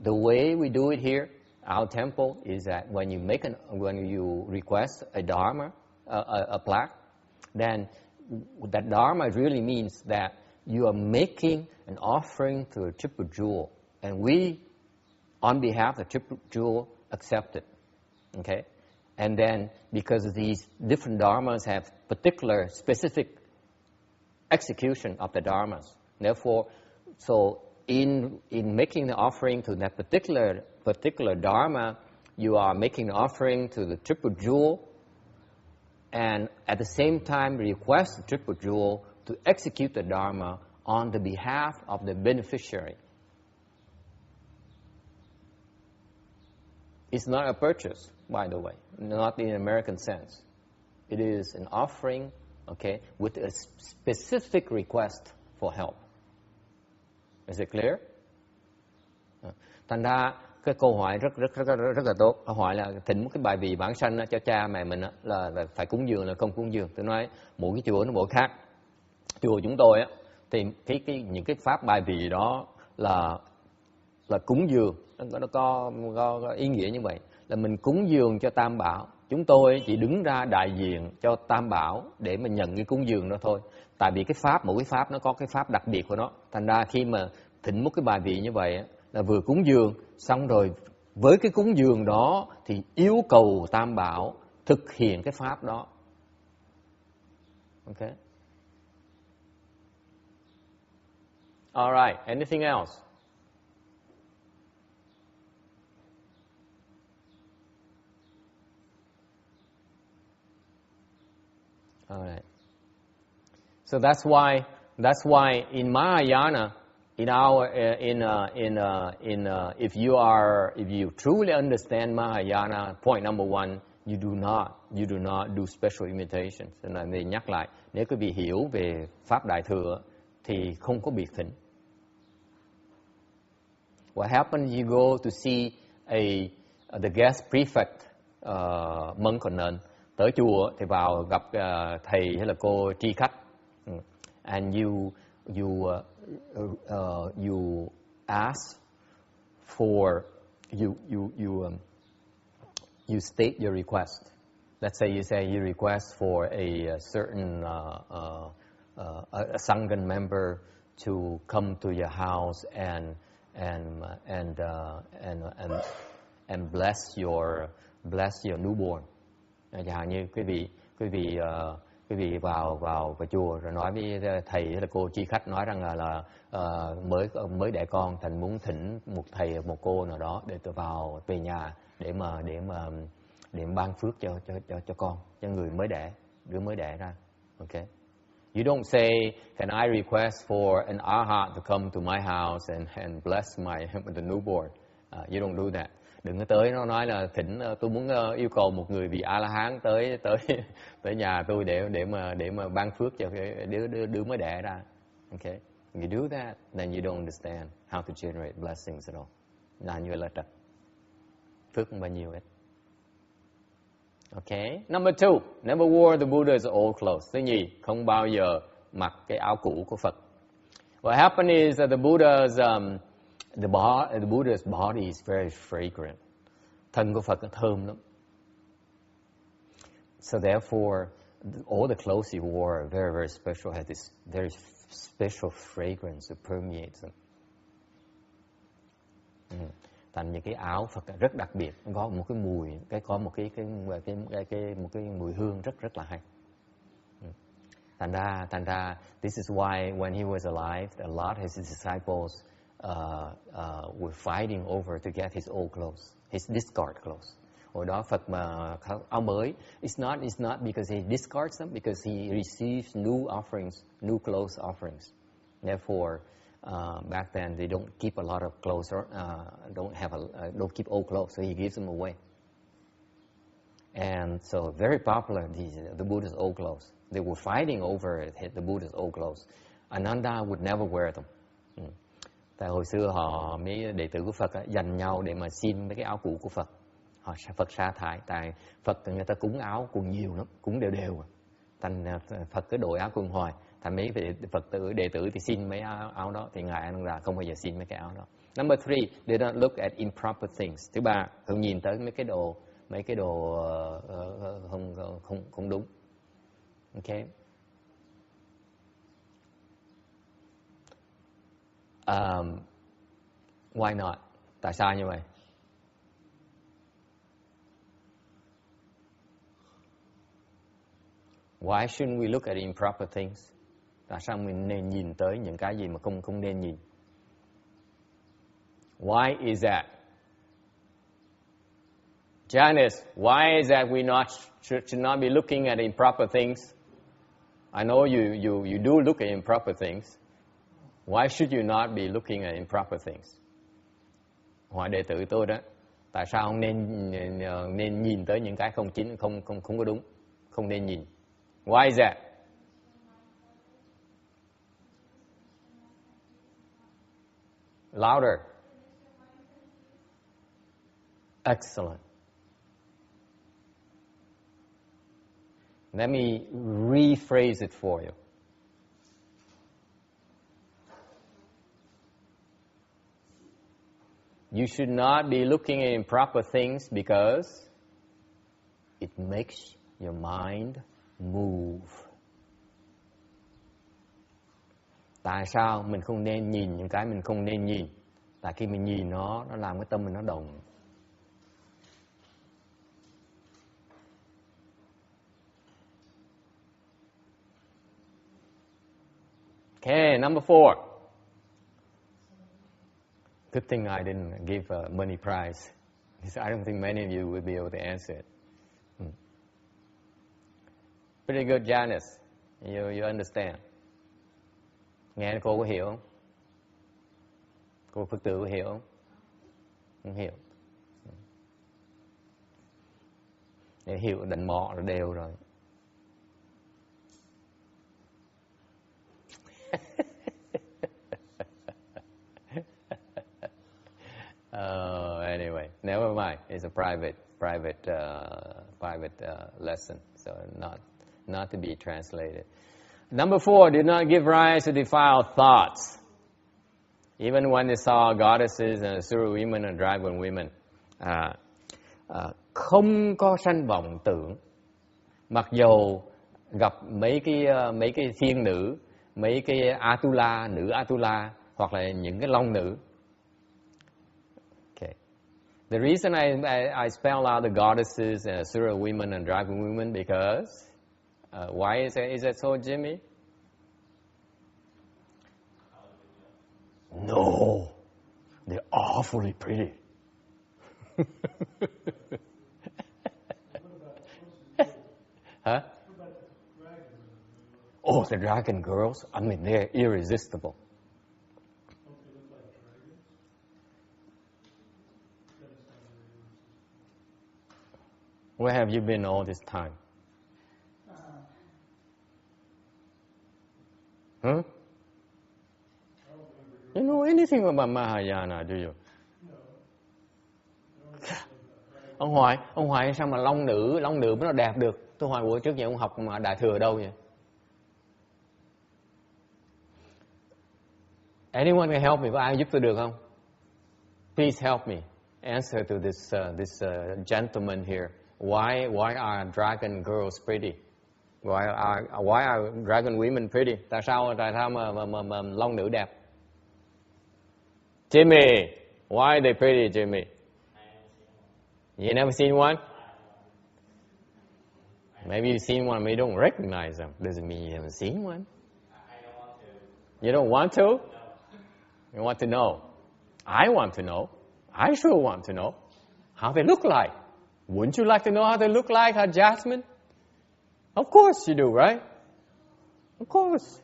the way we do it here, our temple, is that when you request a Dharma, a plaque, then that Dharma really means that you are making an offering to a triple jewel, and we, on behalf of the triple jewel, accept it. Okay, and then because these different dharmas have particular, specific execution of the dharmas, therefore, so in making the offering to that particular dharma, you are making an offering to the triple jewel, and at the same time request the triple jewel to execute the dharma on the behalf of the beneficiary. It's not a purchase, by the way, not in American sense. It is an offering, okay, with a specific request for help. Is it clear? Thành ra cái câu hỏi rất là tốt. Câu hỏi là thỉnh một cái bài vị vãng sanh cho cha mẹ mình là phải cúng dường là không cúng dường. Tôi nói mỗi cái chùa nó mỗi khác. Chùa chúng tôi á thì những cái pháp bài vị đó là cúng dường, nó có ý nghĩa như vậy, là mình cúng dường cho Tam Bảo. Chúng tôi chỉ đứng ra đại diện cho Tam Bảo để mà nhận cái cúng dường đó thôi. Tại vì cái pháp, mỗi cái pháp nó có cái pháp đặc biệt của nó. Thành ra khi mà thỉnh một cái bài vị như vậy là vừa cúng dường, xong rồi với cái cúng dường đó thì yêu cầu Tam Bảo thực hiện cái pháp đó. Okay. All right. Anything else? All right. So that's why in Mahayana, if you truly understand Mahayana, point number 1, you do not do special imitations. Nên là mình nhắc lại, nếu quý vị hiểu về pháp Đại thừa thì không có biệt thỉnh. What happens? You go to see the guest prefect monk or nun. Tới chùa thì vào gặp thầy hay là cô tri khách, and you ask for you state your request let's say you request for a certain a Sangha member to come to your house and bless your newborn. Chẳng hạn như quý vị vào chùa rồi nói với thầy hay là cô chi khách nói rằng là mới đẻ con, thành muốn thỉnh một thầy một cô nào đó để tôi vào về nhà để mà ban phước cho con, cho người mới đẻ, đứa mới đẻ ra. Okay. You don't say, can I request for an arhat to come to my house and bless the newborn? You don't do that. Đừng có tới nó nói là thỉnh tôi muốn yêu cầu một người vị A La Hán tới nhà tôi để mà ban phước cho cái đứa mới đẻ ra. Okay. If you do that, then you don't understand how to generate blessings at all. Là như là trật. Phước không bao nhiêu hết. Okay. Number 2, never wore the Buddha's old clothes. Thứ nhì, không bao giờ mặc cái áo cũ của Phật. What happened is that the Buddha's body is very fragrant. Thân của Phật thơm lắm. So therefore, all the clothes he wore are very, very special, had this very special fragrance that permeates them. Thành những cái áo Phật rất đặc biệt, có một cái mùi, có một cái mùi hương rất là hay. Thành ra, this is why when he was alive, a lot of his disciples were fighting over to get his old clothes, his discard clothes. Hồi đó Phật mà áo mới, it's not because he discards them, because he receives new offerings, new clothes offerings. Therefore, back then they don't keep a lot of clothes, don't keep old clothes, so he gives them away. And so very popular, the Buddha's old clothes. They were fighting over the Buddha's old clothes. Ananda would never wear them. Tại hồi xưa mấy đệ tử của Phật giành nhau để mà xin mấy cái áo cũ của Phật. Phật sa thải, tại Phật người ta cúng áo cũng nhiều lắm, cúng đều. Thành Phật cứ đổi áo quần hoài. Thành mấy Phật tử đệ tử thì xin mấy áo đó, thì ngài Ananda không bao giờ xin mấy cái áo đó. Number 3, they don't look at improper things. Thứ ba, không nhìn tới mấy cái đồ không đúng. Okay. Why not? Tại sao như vậy? Why shouldn't we look at improper things? Tại sao mình nên nhìn tới những cái gì mà không nên nhìn? Why is that? Janice, why is that we should not be looking at improper things? I know you do look at improper things. Why should you not be looking at improper things? Hỏi đệ tử tôi đó, tại sao không nên nhìn tới những cái không có đúng, không nên nhìn? Why is that? Louder. Excellent. Let me rephrase it for you. You should not be looking at improper things because it makes your mind move. Tại sao mình không nên nhìn những cái mình không nên nhìn? Tại khi mình nhìn nó làm cái tâm mình nó động. Okay, number 4. Good thing I didn't give a money prize, because I don't think many of you would be able to answer it. Pretty good, Janice. You understand? Nghe cô có hiểu không? Cô Phật tử có hiểu không? Không hiểu. Để hiểu định mọ rồi đều rồi. Anyway, never mind. It's a private lesson, so not to be translated. Number 4, did not give rise to defiled thoughts. Even when they saw goddesses and Asura women and dragon women. Không có sanh vọng tưởng Mặc dù gặp mấy cái thiên nữ, mấy cái Atula, nữ Atula, hoặc là những cái long nữ. Okay. The reason I spell out the goddesses and Asura women and dragon women because why is that so, Jimmy? No, they're awfully pretty. Huh? Oh, the dragon girls, I mean, they're irresistible. Where have you been all this time? Huh? You know anything about Mahayana, do you? Ông Hoài sao mà long nữ mới nó đẹp được? Tôi hỏi buổi trước giờ ông học mà Đại Thừa đâu vậy? Anyone can help me? Có ai giúp tôi được không? Please help me. Answer to this gentleman here. Why are dragon girls pretty? Why are dragon women pretty? Tại sao mà long nữ đẹp? Jimmy, why are they pretty, Jimmy? You never seen one? Maybe you've seen one, but you don't recognize them. Doesn't mean you haven't seen one. I don't want to. You don't want to? No. You want to know? I want to know. I sure want to know how they look like. Wouldn't you like to know how they look like, huh, Jasmine? Of course you do, right? Of course.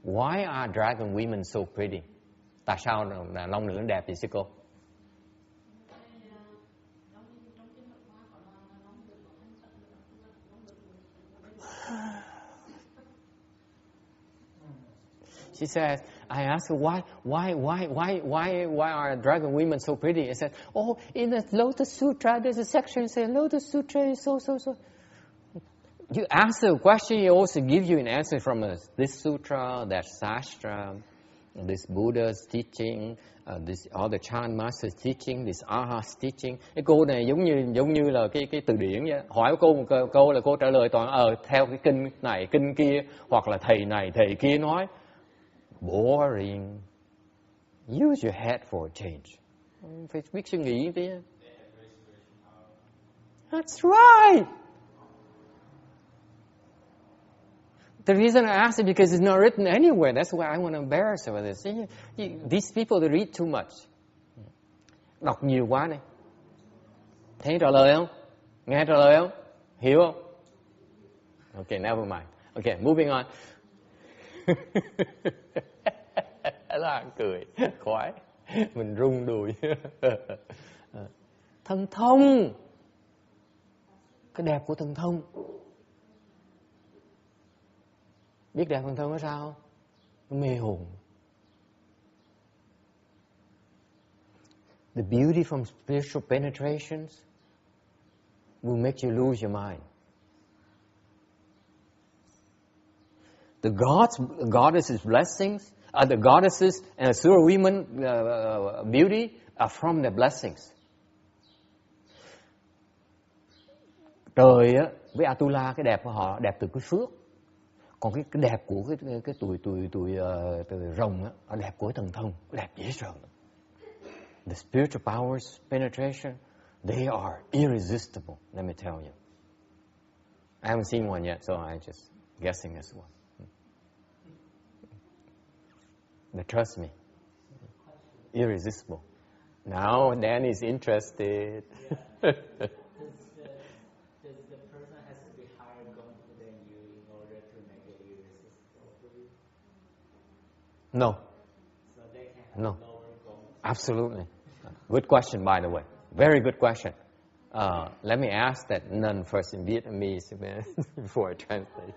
Why are dragon women so pretty? Tại sao là long nữ đẹp vậy sư cô? She says, I asked her why are dragon women so pretty? I said, oh, in the Lotus Sutra, there's a section that says Lotus Sutra is so. You ask her a question, he also give you an answer from this sutra, that sastra, this Buddha's teaching, this all the Chan Master's teaching, this Aha's teaching. Cái cô này giống như là cái từ điển vậy. Hỏi cô một câu là cô trả lời toàn theo cái kinh này, kinh kia, hoặc là thầy này, thầy kia nói. Boring. Use your head for a change. Phải biết suy nghĩ tí. That's right. The reason I asked it because it's not written anywhere. That's why I want to embarrass her with this. These people, they read too much. Đọc nhiều quá này. Thấy trả lời không? Nghe trả lời không? Hiểu không? Okay, never mind. Okay, moving on. Là cười, khoái. Mình rung đùi. Thần thông. Cái đẹp của thần thông. Biết đẹp thần thông là sao? Nó mê hồn. The beauty from spiritual penetrations will make you lose your mind. The goddesses' blessings, the goddesses and Asura women beauty are from their blessings. Trời á, với Atula cái đẹp của họ đẹp từ cái phước. Còn cái đẹp của cái tuổi rồng á, nó đẹp của thần thông, đẹp dễ sợ. The spiritual powers penetration, they are irresistible. Let me tell you. I haven't seen one yet, so I'm just guessing this one. But trust me, irresistible. Now Danny's interested. Yeah. Does the person has to be higher going than you in order to make it irresistible for you? No. So they can have No. lower goals? Absolutely. Good question, by the way. Very good question. Let me ask that nun first in Vietnamese before I translate.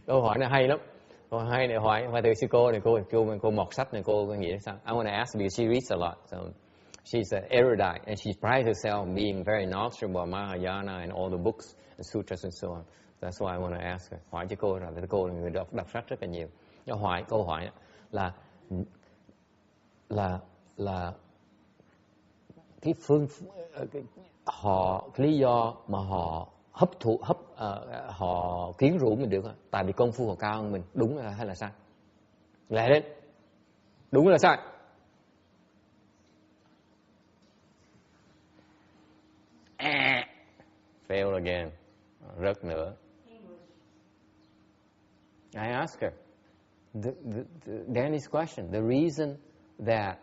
Câu hỏi này hay lắm. Câu hay này hỏi từ sư cô này, cô mọt sách này, cô nghĩ sao? I want to ask because she reads a lot. So she's an erudite and she prides herself being very knowledgeable about Mahayana and all the books and sutras and so on. That's why I want to ask her. Hỏi cho cô là cô là người đọc sách rất là nhiều. Câu hỏi là cái lý do mà họ họ quyến rũ mình được, tại vì công phu họ cao hơn mình, đúng hay là sai? Lại lên, đúng là sai? Fail again, rớt nữa. I ask her, Danny's question, the reason that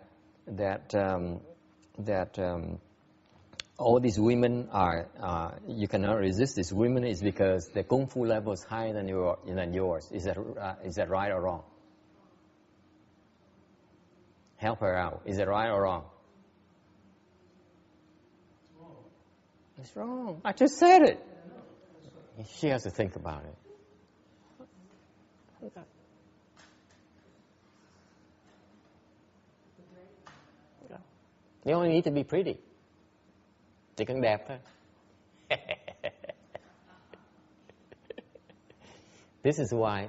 all these women are, you cannot resist these women is because the kung fu level is higher than yours. Is that right or wrong? Help her out. Is it right or wrong? It's wrong. I just said it. She has to think about it. You only need to be pretty. Chỉ cần đẹp thôi. This is why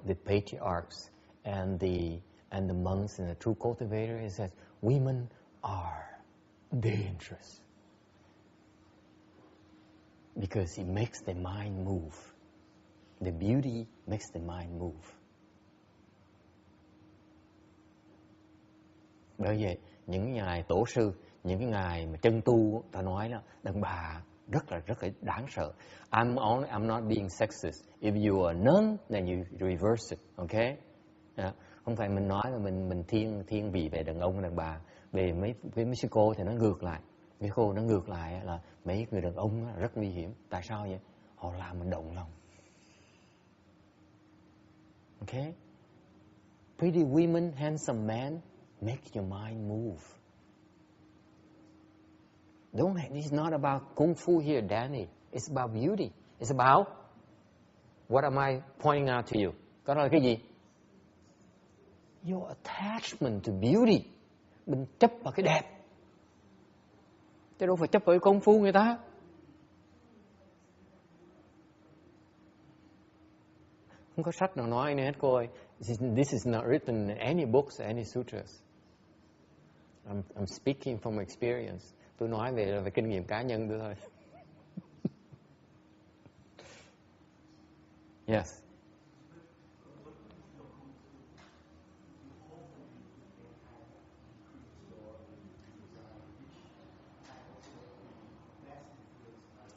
the patriarchs and the monks and the true cultivator is that women are dangerous because it makes the mind move. The beauty makes the mind move. Bởi vậy những ngài tổ sư, những cái ngài mà chân tu, ta nói là đàn bà rất là đáng sợ. I'm not being sexist. If you are none, then you reverse it, okay? Không phải mình nói là mình thiên vị về đàn ông đàn bà. Về mấy sư cô thì nó ngược lại. Mấy cô nó ngược lại là mấy người đàn ông rất nguy hiểm. Tại sao vậy? Họ làm mình động lòng. Okay? Pretty women, handsome men make your mind move. It's not about kung fu here, Danny. It's about beauty. It's about, what am I pointing out to you? Đó là cái gì? Your attachment to beauty. Mình chấp vào cái đẹp. Chứ đâu phải chấp vào cái công phu người ta. Không có sách nào nói này hết cô ơi. This is not written in any books, any sutras. I'm speaking from experience. Tôi nói về kinh nghiệm cá nhân tôi thôi. Yes.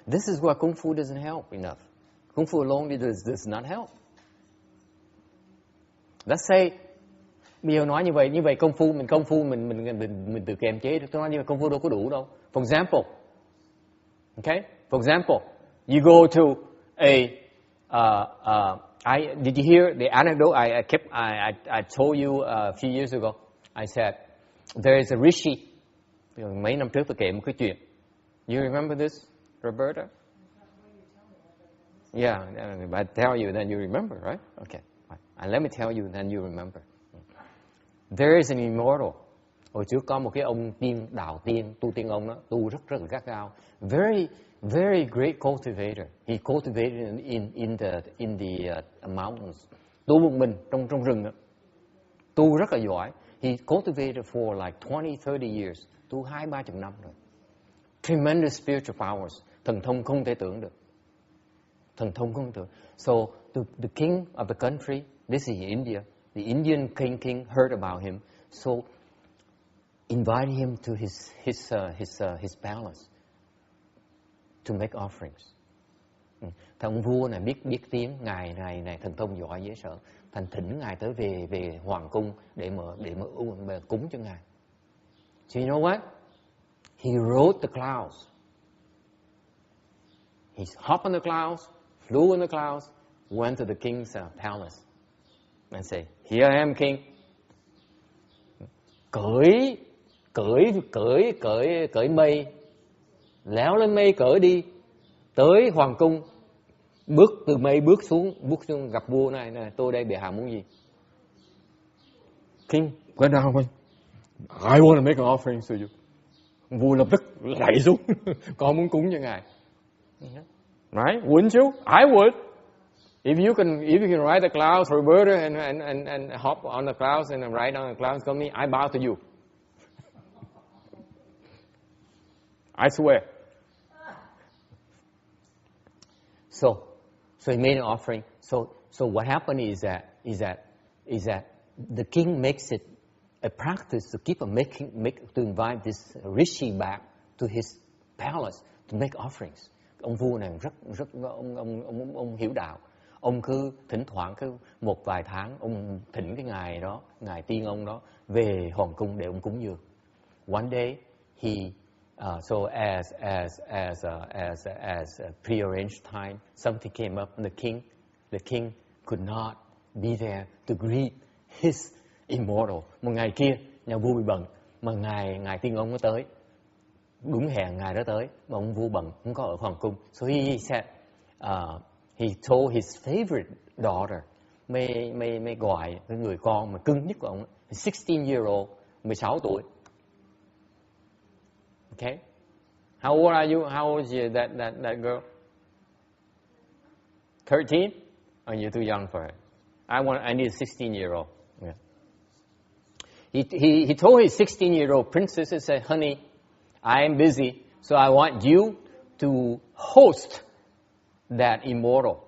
This is why Kung Fu doesn't help enough. Kung Fu alone does not help. Let's say, bây giờ nói như vậy công phu mình tự kiềm chế được. Tôi nói như vậy công phu đâu có đủ đâu. For example, you go to did you hear the anecdote I told you a few years ago? I said there is a rishi. Mấy năm trước tôi kể một cái chuyện. You remember this, Roberta? Yeah, if I tell you, then you remember, right? Okay. And let me tell you, then you remember. There is an immortal. Hồi trước có một cái ông tiên, đạo tiên, tu tiên ông đó, tu rất là gắt gao. Very, very great cultivator. He cultivated in the mountains. Tu một mình trong rừng đó. Tu rất là giỏi. He cultivated for like 20-30 years. Tu 20-30 năm rồi. Tremendous spiritual powers. Thần thông không thể tưởng được. Thần thông không tưởng. So the king of the country, this is India. The Indian king heard about him, so invited him to his palace to make offerings. Thằng vua này biết tiếng ngài này thần thông giỏi dễ sợ, thành thỉnh ngài tới về hoàng cung để mà cúng cho ngài. So you know what? He rode the clouds. He hopped on the clouds, flew in the clouds, went to the king's palace. And say, here I am, king. Cởi mây, léo lên mây cởi đi, tới hoàng cung, bước từ mây bước xuống gặp vua này, tôi đây bệ hạ muốn gì? King, go down. I want to make an offering to you. Vua lập tức lạy xuống, con muốn cúng cho ngài. Right? Wouldn't you? I would. If you can ride the clouds, Roberta, and hop on the clouds and ride on the clouds, come me, I bow to you. I swear. So he made an offering. So what happened is that the king makes it a practice to keep to invite this rishi back to his palace to make offerings. Ông vua này rất ông hiểu đạo. Ông cứ thỉnh thoảng cứ một vài tháng ông thỉnh cái ngài tiên ông đó về hoàng cung để ông cúng dường. One day he so as prearranged time, something came up, and the king could not be there to greet his immortal. Một ngày kia nhà vua bị bận mà ngài tiên ông nó tới, đúng hẹn ngài đó tới mà ông vua bận không có ở hoàng cung. So he said, he told his favorite daughter, mới gọi cái người con mà cưng nhất của ông, 16-year-old, 16 tuổi. Okay, how old are you? How old is that girl? 13? Or you're too young for it? I need a 16-year-old. Yeah. He told his 16-year-old princess, he said, honey, I am busy, so I want you to host that immortal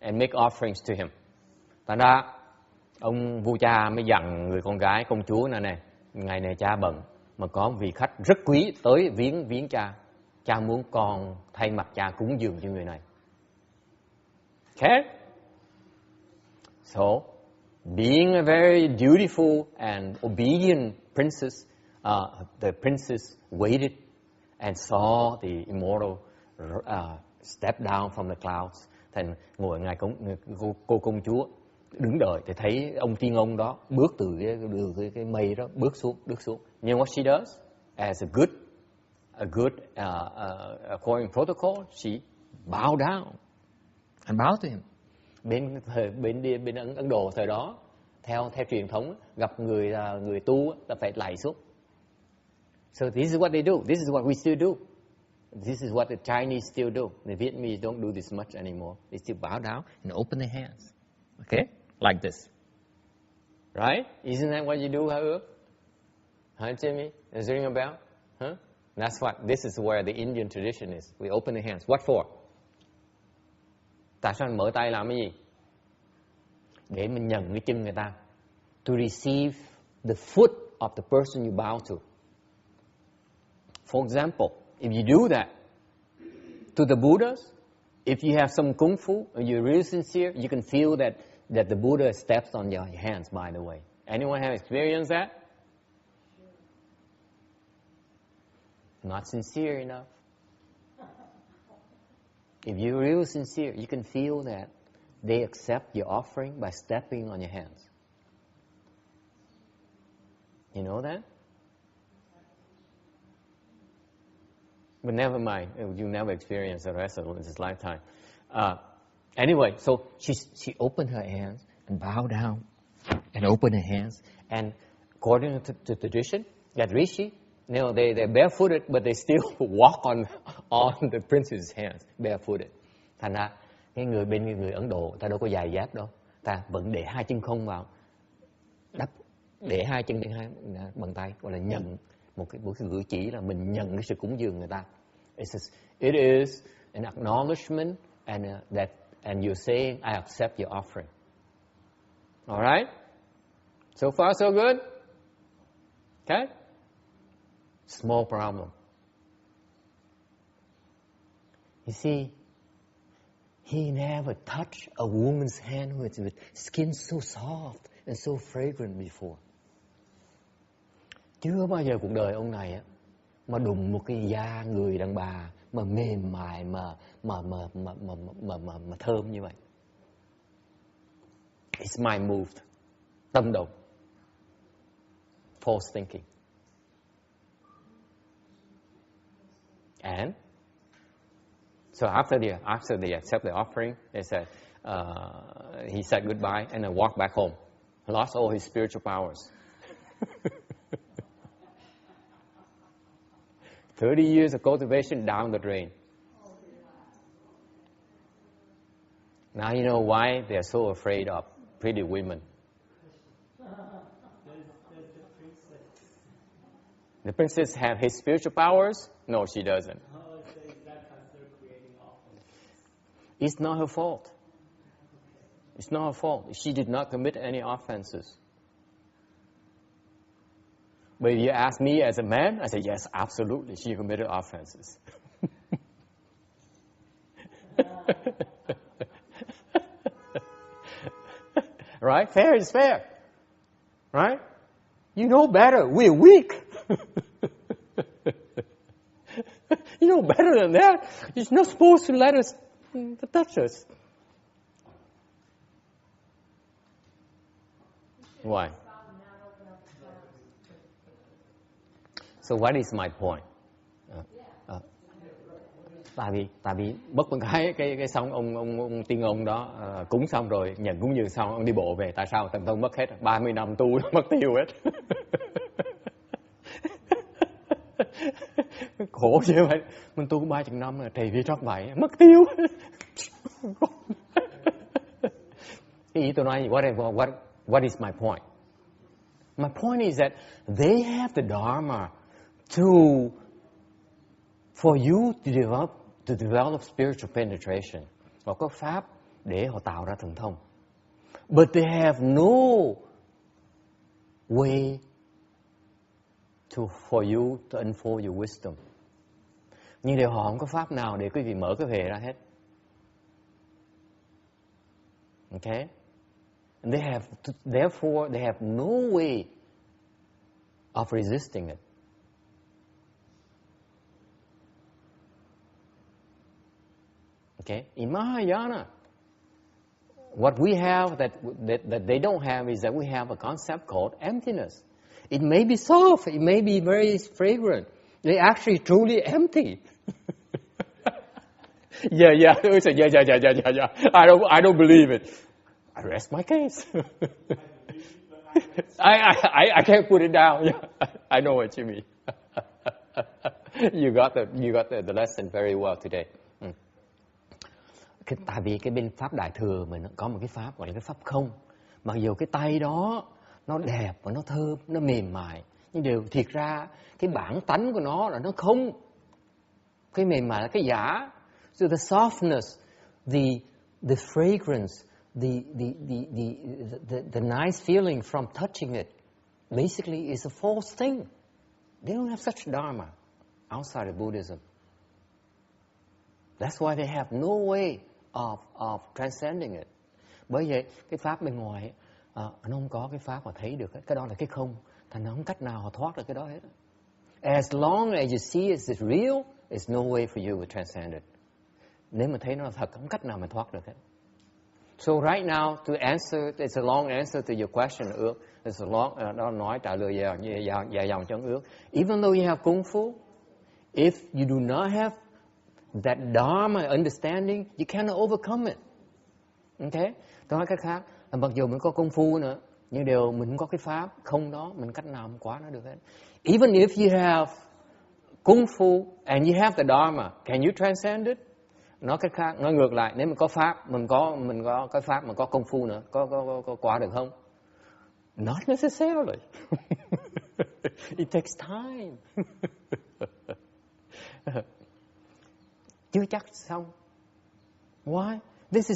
and make offerings to him. Thành ra ông vua cha mới dặn người con gái công chúa này, ngày này cha bận mà có một vị khách rất quý tới viếng cha. Cha muốn con thay mặt cha cúng dường cho người này. Okay? So, being a very dutiful and obedient princess, the princess waited and saw the immortal step down from the clouds. Thành ngồi cô công chúa đứng đợi thì thấy ông tiên ông đó bước từ cái mây đó bước xuống. You know what she does? As a good according protocol, she bow down and bow to him. Bên Ấn Độ thời đó, theo truyền thống, gặp người tu là phải lạy xuống. So this is what they do. This is what we still do. This is what the Chinese still do. The Vietnamese don't do this much anymore. They still bow down and open their hands. Okay? Like this. Right? Isn't that what you do, Hao? Huh, Jimmy? Is it ring a bell? Huh? This is where the Indian tradition is. We open the hands. What for? Tại sao mình mở tay làm cái gì? Để mình nhận cái chân người ta. To receive the foot of the person you bow to. For example, if you do that to the Buddhas, if you have some kung fu and you're really sincere, you can feel that the Buddha steps on your hands, by the way. Anyone have experienced that? Not sincere enough. If you're real sincere, you can feel that they accept your offering by stepping on your hands. You know that? But never mind, you never experience the rest of this lifetime. Anyway, so she opened her hands and bowed down and opened her hands. And according to tradition, that rishi, you know, they're barefooted, but they still walk on the prince's hands, barefooted. Thành ra cái người Ấn Độ, ta đâu có giày dép đâu, ta vẫn để hai chân không vào, để hai chân trên hai bàn tay, gọi là nhận một cái cử chỉ là mình nhận cái sự cúng dường người ta. It is an acknowledgement and you're saying I accept your offering. All right? So far so good? Okay? Small problem. You see, he never touched a woman's hand with skin so soft and so fragrant before. Chưa bao giờ cuộc đời ông này á mà đụng một cái da người đàn bà mà mềm mại mà thơm như vậy. It's mind moved. Tâm động. False thinking. And so after they accept the offering, they said, he said goodbye and then walked back home. Lost all his spiritual powers. 30 years of cultivation down the drain. Now you know why they're so afraid of pretty women. The princess have his spiritual powers? No, she doesn't. It's not her fault. It's not her fault. She did not commit any offenses. But if you ask me as a man, I say, yes, absolutely, she committed offenses. Right? Fair is fair. Right? You know better. We're weak. You know better than that. You're not supposed to let us touch us. Why? So what is my point? Tại vì bất một cái xong ông tiên ông đó cúng xong rồi nhận cúng dường xong ông đi bộ về. Tại sao Tần Tông mất hết 30 năm tu nó mất tiêu hết. Khổ chứ vậy. Mình tu 30 năm là trì vi trót bậy mất tiêu. Cái ý tôi nói what is my point? My point is that they have the Dharma for you to develop spiritual penetration. Họ có pháp để họ tạo ra thần thông. But they have no way for you to unfold your wisdom. Nhưng điều họ không có pháp nào để quý vị mở cái huệ ra hết. Okay? And therefore they have no way of resisting it. Okay? In Mahayana, what we have that they don't have is that we have a concept called emptiness. It may be soft, it may be very fragrant. They actually truly empty. Yeah. I don't believe it. I rest my case. I can't put it down. Yeah, I know what you mean. You got the lesson very well today. Tại vì cái bên pháp Đại Thừa mình có một cái pháp gọi là cái pháp không. Mặc dù cái tay đó nó đẹp và nó thơm, nó mềm mại, nhưng điều thiệt ra cái bản tánh của nó là nó không. Cái mềm mại là cái giả. So the softness, the fragrance, the nice feeling from touching it, basically is a false thing. They don't have such dharma outside of Buddhism. That's why they have no way of transcending it. Bởi vậy cái pháp bên ngoài nó không có cái pháp mà thấy được. Cái đó là cái không. Thành nó không cách nào họ thoát được cái đó hết. As long as you see it's real, there's no way for you to transcend it. Nếu mà thấy nó là thật, không cách nào mà thoát được hết. So right now, to answer, it's a long answer to your question, Ước. It's a long, nó nói trả lời dài dòng cho Ước. Even though you have Kung Fu, if you do not have that Dharma understanding, you cannot overcome it. Okay? Tôi nói cách khác, là mặc dù mình có Kung Fu nữa, nhưng điều mình không có cái pháp không đó, mình cách nào không quá nó được hết. Even if you have Kung Fu and you have the Dharma, can you transcend it? Nói cách khác, nói ngược lại, nếu mình có pháp, mình có cái pháp mà có Kung Fu nữa, có qua được không? Not necessarily. It takes time. Chưa chắc xong. Why? This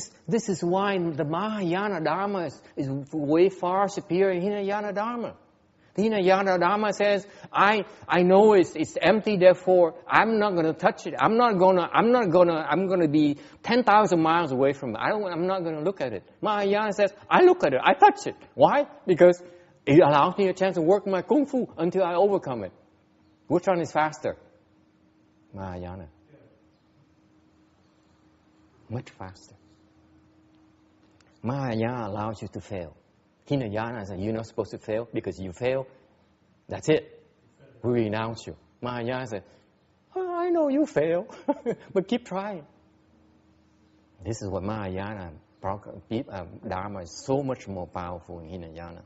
is why the Mahayana Dharma is way far superior to Hinayana Dharma. The Hinayana Dharma says, I know it's empty, therefore I'm not going to touch it. I'm going to be 10,000 miles away from it. I'm not going to look at it. Mahayana says, I look at it, I touch it. Why? Because it allows me a chance to work my Kung Fu until I overcome it. Which one is faster? Mahayana. Much faster. Mahayana allows you to fail. Hinayana says you're not supposed to fail because you fail. That's it. We renounce you. Mahayana says, I know you fail, but keep trying. This is what Mahayana Dharma is so much more powerful in Hinayana.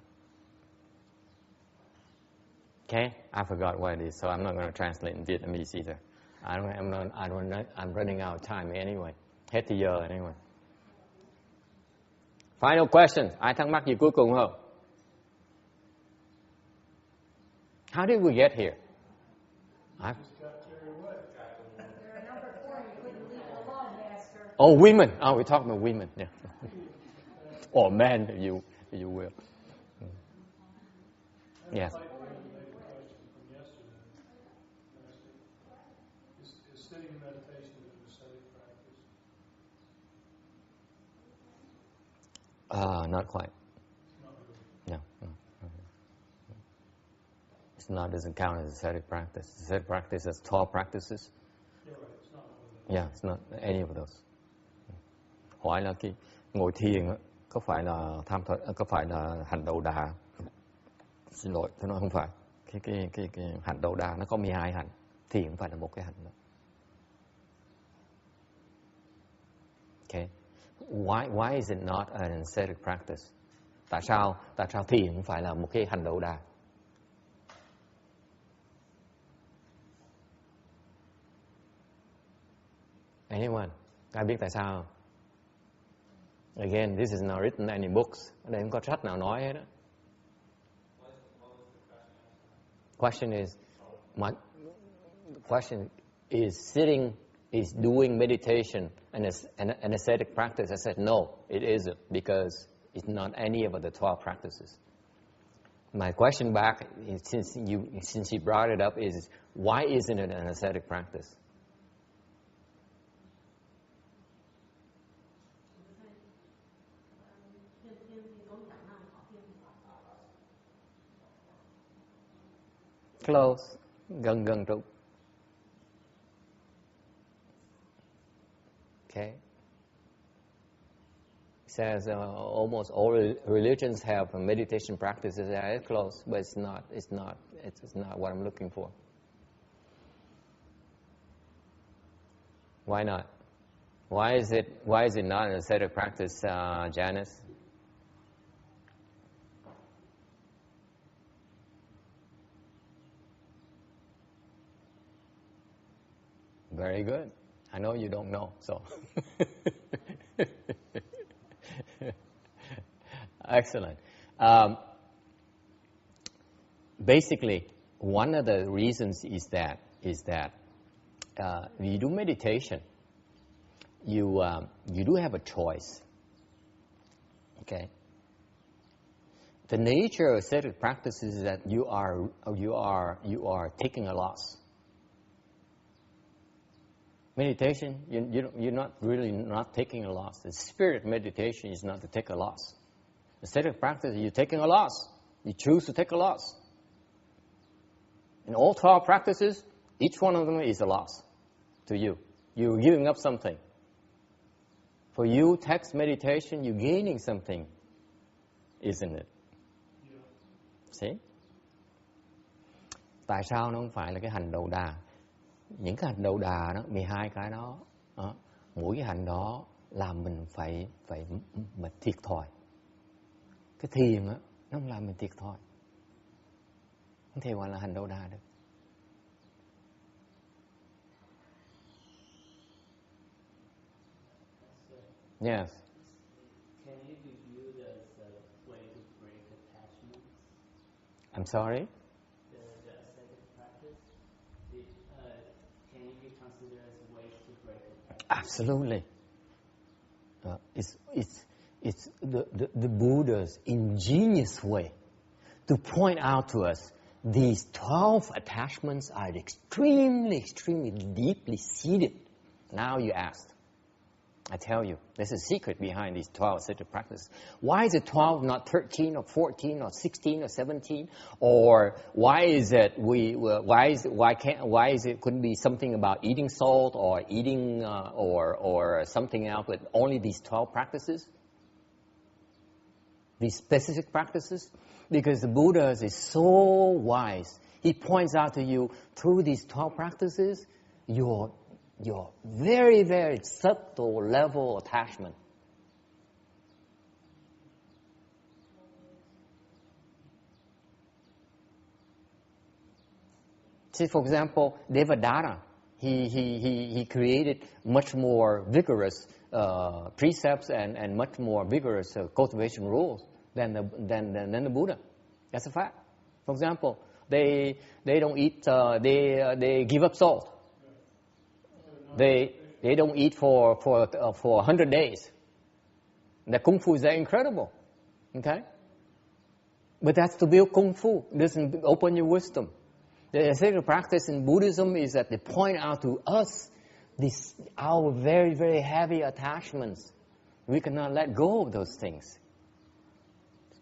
Okay, I forgot what it is, so I'm not going to translate in Vietnamese either. I'm running out of time anyway. Hết thì giờ anyway. Final question. Ai thắc mắc gì cuối cùng không? How did we get here? Oh, women. Oh, we're talking about women. Yeah. Or men, if you will. Yes. Is sitting meditation an ascetic practice? Not quite. No. It's not. Doesn't count as ascetic practice. Ascetic practice has 12 practices. You're right. It's not one of those. Yeah, it's not any of those. Hỏi là cái ngồi thiền có phải là có phải là hành đầu đà? Xin lỗi, tôi nói không phải. Cái hành đầu đà nó có 12 hành. Thiền không phải là một cái hành đó. Okay. Why is it not an ascetic practice? Tại sao thiền không phải là một cái hành đầu đà? Anyone? Ai biết tại sao không? Again, this is not written in any books. Ở đây không có sách nào nói hết đó. Question is sitting, is doing meditation an ascetic practice? I said no, it isn't, because it's not any of the 12 practices. My question back, since you brought it up, is why isn't it an ascetic practice? Close, gần trụ. Okay. It says almost all religions have meditation practices. It's close, but it's not. It's not what I'm looking for. Why not? Why is it not an ascetic practice, Janice? Very good. I know you don't know, so. Excellent. Basically, one of the reasons is that when you do meditation, you do have a choice. Okay. The nature of ascetic practice is that you are taking a loss. Meditation, you're not really not taking a loss. The spirit meditation is not to take a loss. Ascetic practice, you're taking a loss. You choose to take a loss. In all 12 practices, each one of them is a loss to you. You're giving up something. For you, text meditation, you're gaining something, isn't it? Yeah. See? Tại sao nó không phải là cái hành đầu đà? Những cái hành đầu đà đó, 12 cái đó, mỗi cái hành đó làm mình phải thiệt thòi. Cái thiền á, nó không làm mình thiệt thòi. Không thể gọi là hành đầu đà được. Yes. Can it be viewed as a way to break attachments? I'm sorry? The ascetic practice, can it be considered as a way to break attachments? Absolutely. It's the Buddha's ingenious way to point out to us these 12 attachments are extremely, extremely deeply seated. Now you asked. I tell you, there's a secret behind these 12 ascetic practices. Why is it 12, not 13 or 14 or 16 or 17? Or why is it couldn't be something about eating salt or eating or something else, but only these 12 practices? These specific practices? Because the Buddha is so wise. He points out to you through these 12 practices, your very, very subtle level attachment. See, for example, Devadatta, he created much more vigorous precepts and much more vigorous cultivation rules than the Buddha. That's a fact. For example, they don't eat. They give up salt. They don't eat for 100 days. The kung fu is that incredible, okay? But that's to build kung fu. It doesn't open your wisdom. The sacred practice in Buddhism is that they point out to us our very, very heavy attachments. We cannot let go of those things.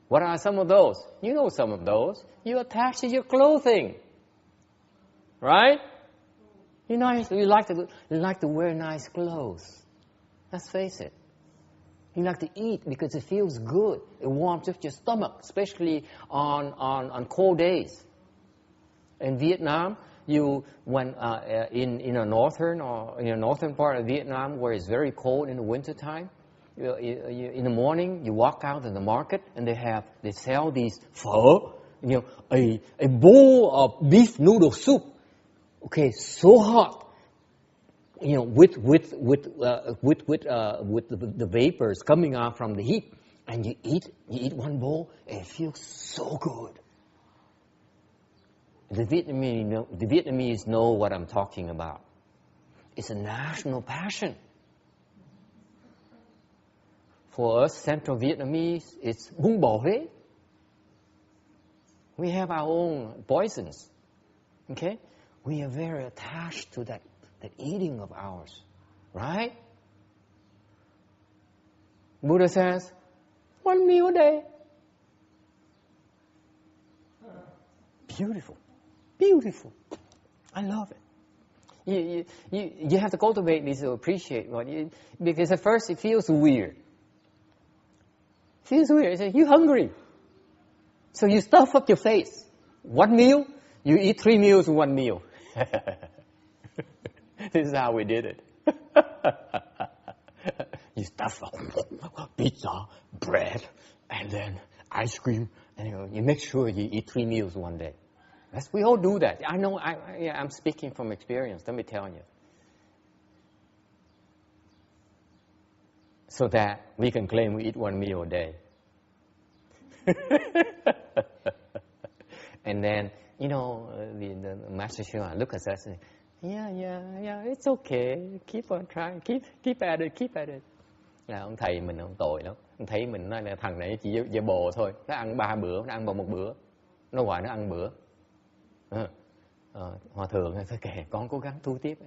What are some of those? You know some of those. You attach to your clothing, right? You like to wear nice clothes. Let's face it. You like to eat because it feels good. It warms up your stomach, especially on cold days. In Vietnam, when in a northern part of Vietnam where it's very cold in the wintertime, in the morning you walk out in the market and they sell these phở, a bowl of beef noodle soup. Okay, so hot. With the vapors coming out from the heat, and you eat one bowl, and it feels so good. The Vietnamese know what I'm talking about. It's a national passion. For us, Central Vietnamese, it's bún bò Huế. We have our own poisons. Okay, we are very attached to that eating of ours, right? Buddha says, 1 meal a day. Beautiful. Beautiful. I love it. You have to cultivate this to appreciate because at first it feels weird. It feels weird. You say, you're hungry. So you stuff up your face. 1 meal, you eat 3 meals in 1 meal. This is how we did it. You stuff pizza, bread, and then ice cream, and you make sure you eat 3 meals one day. We all do that. I know. I'm speaking from experience. Let me tell you. So that we can claim we eat 1 meal a day. And then the Master Shua look at us and say, Yeah, it's okay. Keep on trying. Keep at it. Là ông thầy mình ông tội lắm. Ông thấy mình nói là thằng này chỉ giả bồ thôi. Nó ăn 3 bữa, nó ăn bằng 1 bữa. Nó hoài nó ăn bữa. Hòa thượng nói, kệ, con cố gắng tu tiếp.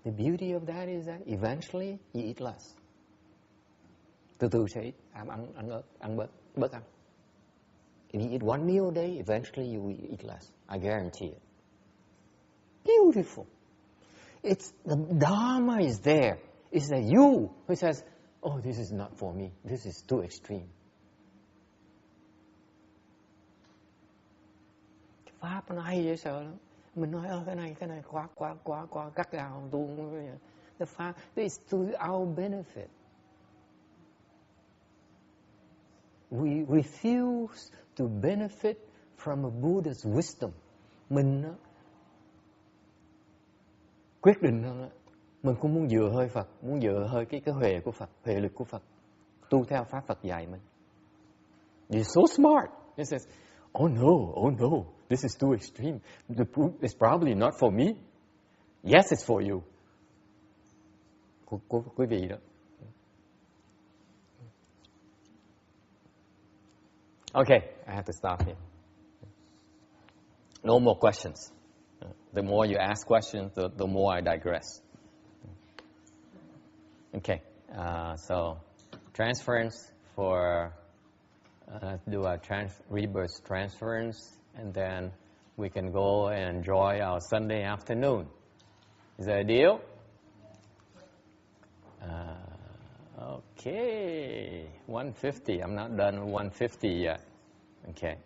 The beauty of that is that eventually you eat less. Từ từ sẽ ít, ăn bớt ăn. If you eat 1 meal a day, eventually you will eat less. I guarantee it. Beautiful. It's the Dharma is there. It's that you who says, oh, this is not for me. This is too extreme. Pháp nó hay dễ sợ lắm. Mình nói cái này quá gắt gao tu. The Pháp is to our benefit. We refuse to benefit from a Buddha's wisdom. Mình quyết định là mình cũng muốn dựa hơi Phật, muốn dựa hơi cái huệ của Phật, huệ lực của Phật, tu theo pháp Phật dạy mình. You're so smart. He says, oh no, this is too extreme. It's probably not for me. Yes, it's for you. Quý vị đó. Okay, I have to stop here. No more questions. The more you ask questions, the more I digress. Okay, so transference for do our rebirth transference, and then we can go and enjoy our Sunday afternoon. Is that a deal? Okay, 150. I'm not done with 150 yet. Okay.